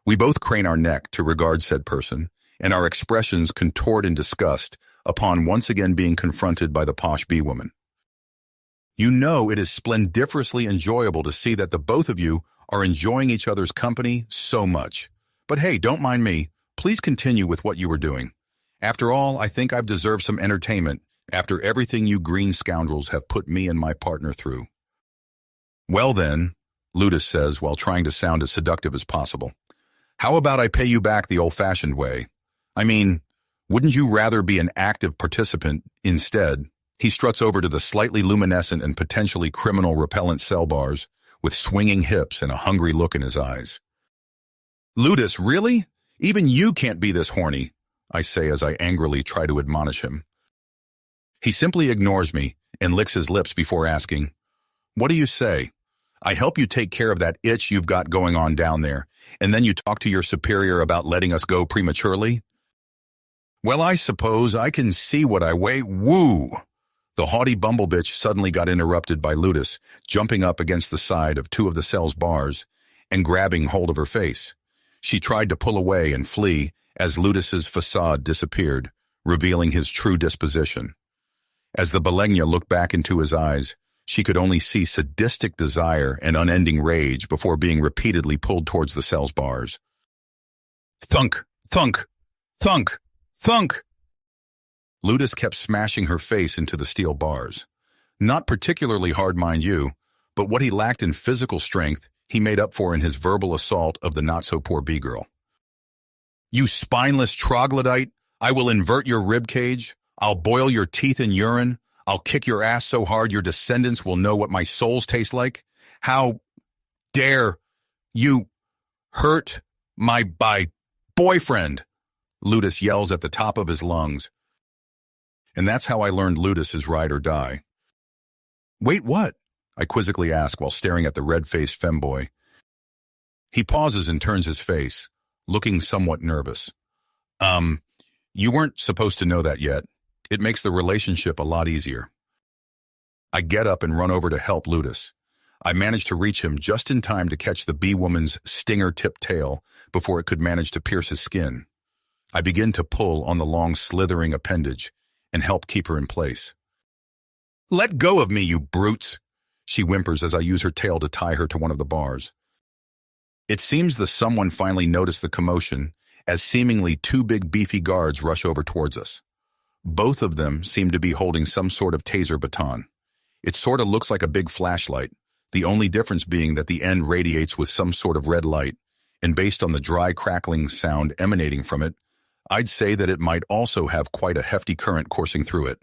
We both crane our neck to regard said person, and our expressions contort in disgust upon once again being confronted by the posh bee-woman. "You know it is splendiferously enjoyable to see that the both of you are enjoying each other's company so much. But hey, don't mind me. Please continue with what you were doing. After all, I think I've deserved some entertainment after everything you green scoundrels have put me and my partner through." "Well then," Ludus says while trying to sound as seductive as possible, "how about I pay you back the old-fashioned way? I mean, wouldn't you rather be an active participant instead?" He struts over to the slightly luminescent and potentially criminal-repellent cell bars with swinging hips and a hungry look in his eyes. "Ludus, really? Even you can't be this horny," I say as I angrily try to admonish him. He simply ignores me and licks his lips before asking, "What do you say? I help you take care of that itch you've got going on down there, and then you talk to your superior about letting us go prematurely? Well, I suppose I can see what I weigh. Woo! The haughty bumblebitch suddenly got interrupted by Ludus, jumping up against the side of two of the cell's bars and grabbing hold of her face. She tried to pull away and flee as Ludus's facade disappeared, revealing his true disposition. As the Belenia looked back into his eyes, she could only see sadistic desire and unending rage before being repeatedly pulled towards the cell's bars. Thunk, thunk, thunk, thunk. Ludus kept smashing her face into the steel bars. Not particularly hard, mind you, but what he lacked in physical strength, he made up for in his verbal assault of the not-so-poor bee-girl. You spineless troglodyte, I will invert your ribcage. I'll boil your teeth in urine. I'll kick your ass so hard your descendants will know what my souls taste like. How dare you hurt my boyfriend? Ludus yells at the top of his lungs. And that's how I learned Ludus is ride or die. Wait, what? I quizzically ask while staring at the red-faced femboy. He pauses and turns his face, looking somewhat nervous. You weren't supposed to know that yet. It makes the relationship a lot easier. I get up and run over to help Ludus. I manage to reach him just in time to catch the bee-woman's stinger-tipped tail before it could manage to pierce his skin. I begin to pull on the long slithering appendage and help keep her in place. Let go of me, you brutes, she whimpers as I use her tail to tie her to one of the bars. It seems the someone finally noticed the commotion as seemingly two big beefy guards rush over towards us. Both of them seem to be holding some sort of taser baton. It sort of looks like a big flashlight, the only difference being that the end radiates with some sort of red light, and based on the dry crackling sound emanating from it, I'd say that it might also have quite a hefty current coursing through it.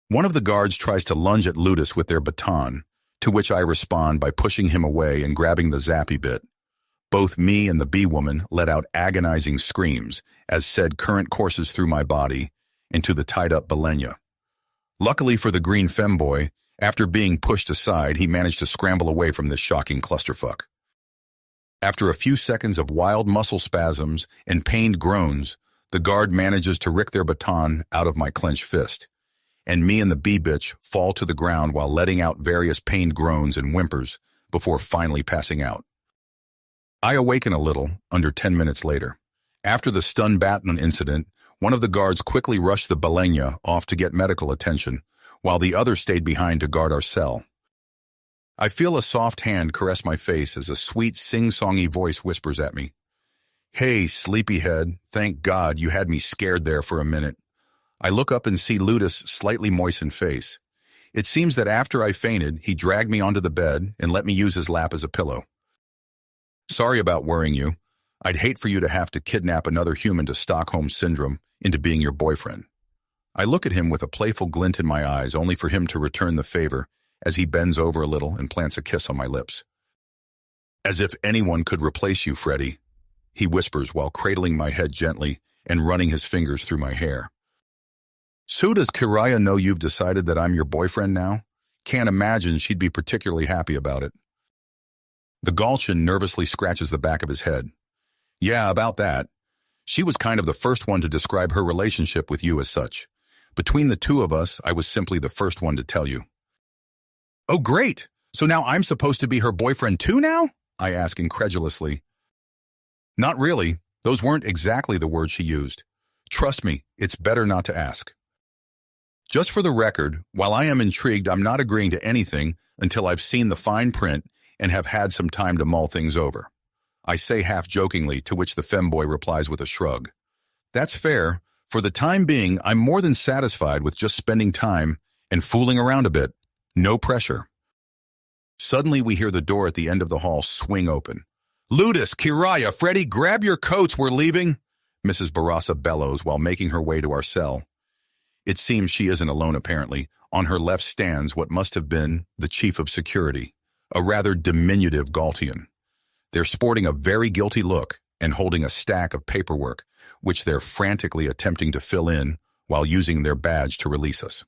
One of the guards tries to lunge at Ludus with their baton, to which I respond by pushing him away and grabbing the zappy bit. Both me and the bee-woman let out agonizing screams as said current courses through my body into the tied-up Belenia. Luckily for the green femboy, after being pushed aside, he managed to scramble away from this shocking clusterfuck. After a few seconds of wild muscle spasms and pained groans, the guard manages to rick their baton out of my clenched fist, and me and the bee-bitch fall to the ground while letting out various pained groans and whimpers before finally passing out. I awaken a little under 10 minutes later. After the stun baton incident, one of the guards quickly rushed the Belenia off to get medical attention, while the other stayed behind to guard our cell. I feel a soft hand caress my face as a sweet sing-songy voice whispers at me. Hey, sleepyhead, thank God you had me scared there for a minute. I look up and see Ludus' slightly moistened face. It seems that after I fainted, he dragged me onto the bed and let me use his lap as a pillow. Sorry about worrying you. I'd hate for you to have to kidnap another human to Stockholm Syndrome into being your boyfriend. I look at him with a playful glint in my eyes, only for him to return the favor as he bends over a little and plants a kiss on my lips. As if anyone could replace you, Freddy, he whispers while cradling my head gently and running his fingers through my hair. So does Kiraya know you've decided that I'm your boyfriend now? Can't imagine she'd be particularly happy about it. The Galchian nervously scratches the back of his head. Yeah, about that. She was kind of the first one to describe her relationship with you as such. Between the two of us, I was simply the first one to tell you. Oh, great! So now I'm supposed to be her boyfriend too now? I ask incredulously. Not really. Those weren't exactly the words she used. Trust me, it's better not to ask. Just for the record, while I am intrigued, I'm not agreeing to anything until I've seen the fine print and have had some time to mull things over. I say half-jokingly, to which the femboy replies with a shrug. That's fair. For the time being, I'm more than satisfied with just spending time and fooling around a bit. No pressure. Suddenly, we hear the door at the end of the hall swing open. Ludus, Kiraya, Freddy, grab your coats, we're leaving, Mrs. Barassa bellows while making her way to our cell. It seems she isn't alone, apparently. On her left stands what must have been the chief of security, a rather diminutive Galtian. They're sporting a very guilty look and holding a stack of paperwork, which they're frantically attempting to fill in while using their badge to release us.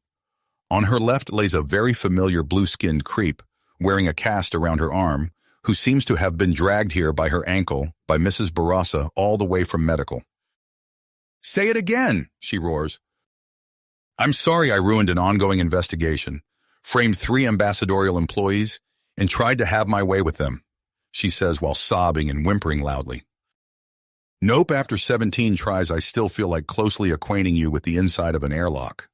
On her left lays a very familiar blue-skinned creep, wearing a cast around her arm, who seems to have been dragged here by her ankle by Mrs. Barassa all the way from medical. Say it again, she roars. I'm sorry I ruined an ongoing investigation, framed 3 ambassadorial employees, and tried to have my way with them, she says while sobbing and whimpering loudly. Nope, after 17 tries I still feel like closely acquainting you with the inside of an airlock.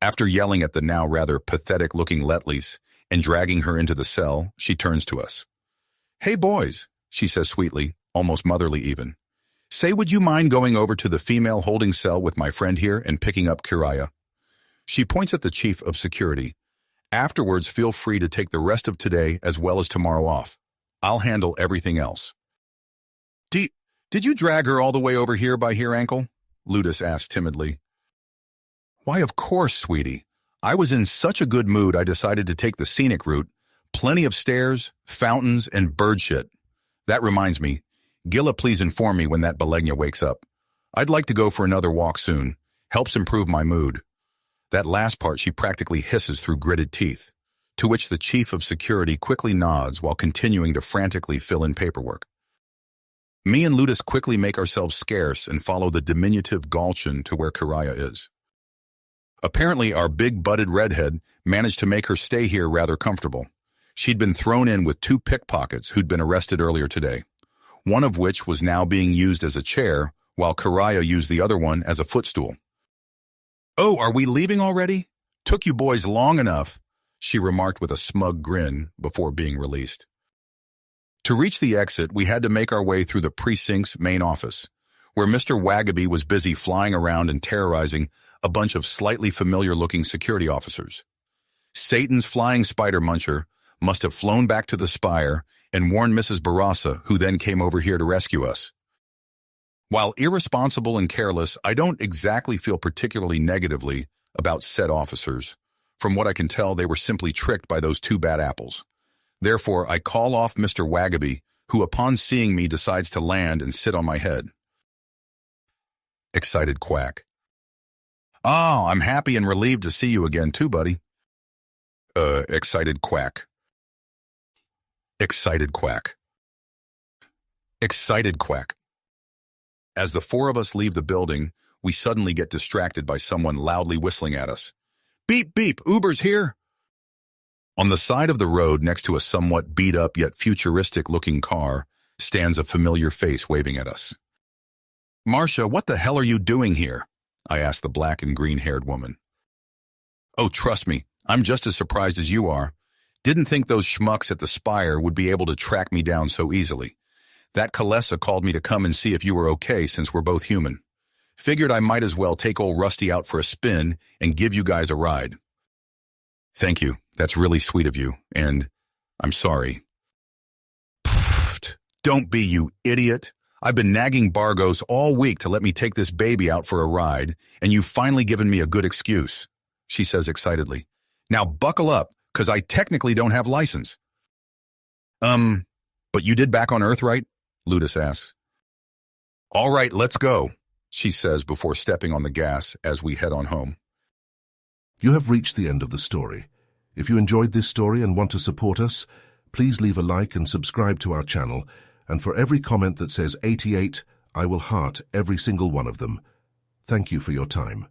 After yelling at the now rather pathetic-looking Letleys and dragging her into the cell, she turns to us. Hey boys, she says sweetly, almost motherly even. Say, would you mind going over to the female holding cell with my friend here and picking up Kiraya? She points at the chief of security. Afterwards, feel free to take the rest of today as well as tomorrow off. I'll handle everything else. Did you drag her all the way over here by here, Ankle? Ludus asked timidly. Why, of course, sweetie. I was in such a good mood I decided to take the scenic route. Plenty of stairs, fountains, and bird shit. That reminds me. Gilla, please inform me when that Belegna wakes up. I'd like to go for another walk soon. Helps improve my mood. That last part she practically hisses through gritted teeth, to which the chief of security quickly nods while continuing to frantically fill in paperwork. Me and Ludus quickly make ourselves scarce and follow the diminutive Galchian to where Kiraya is. Apparently, our big-butted redhead managed to make her stay here rather comfortable. She'd been thrown in with 2 pickpockets who'd been arrested earlier today, one of which was now being used as a chair, while Kiraya used the other one as a footstool. Oh, are we leaving already? Took you boys long enough, she remarked with a smug grin before being released. To reach the exit, we had to make our way through the precinct's main office, where Mr. Wagaby was busy flying around and terrorizing a bunch of slightly familiar-looking security officers. Satan's flying spider muncher must have flown back to the spire and warned Mrs. Barassa, who then came over here to rescue us. While irresponsible and careless, I don't exactly feel particularly negatively about said officers. From what I can tell, they were simply tricked by those 2 bad apples. Therefore, I call off Mr. Wagaby, who upon seeing me decides to land and sit on my head. Excited quack. Oh, I'm happy and relieved to see you again too, buddy. Excited quack. Excited quack. Excited quack. As the 4 of us leave the building, we suddenly get distracted by someone loudly whistling at us. Beep, beep, Uber's here! On the side of the road next to a somewhat beat-up yet futuristic-looking car stands a familiar face waving at us. Marcia, what the hell are you doing here? I asked the black and green-haired woman. Oh, trust me, I'm just as surprised as you are. Didn't think those schmucks at the Spire would be able to track me down so easily. That Kalesa called me to come and see if you were okay since we're both human. Figured I might as well take old Rusty out for a spin and give you guys a ride. Thank you. That's really sweet of you, and I'm sorry. Pfft, don't be, you idiot. I've been nagging Bargos all week to let me take this baby out for a ride, and you've finally given me a good excuse, she says excitedly. Now buckle up, 'cause I technically don't have license. But you did back on Earth, right? Ludus asks. All right, let's go, she says before stepping on the gas as we head on home. You have reached the end of the story. If you enjoyed this story and want to support us, please leave a like and subscribe to our channel, and for every comment that says 88, I will heart every single one of them. Thank you for your time.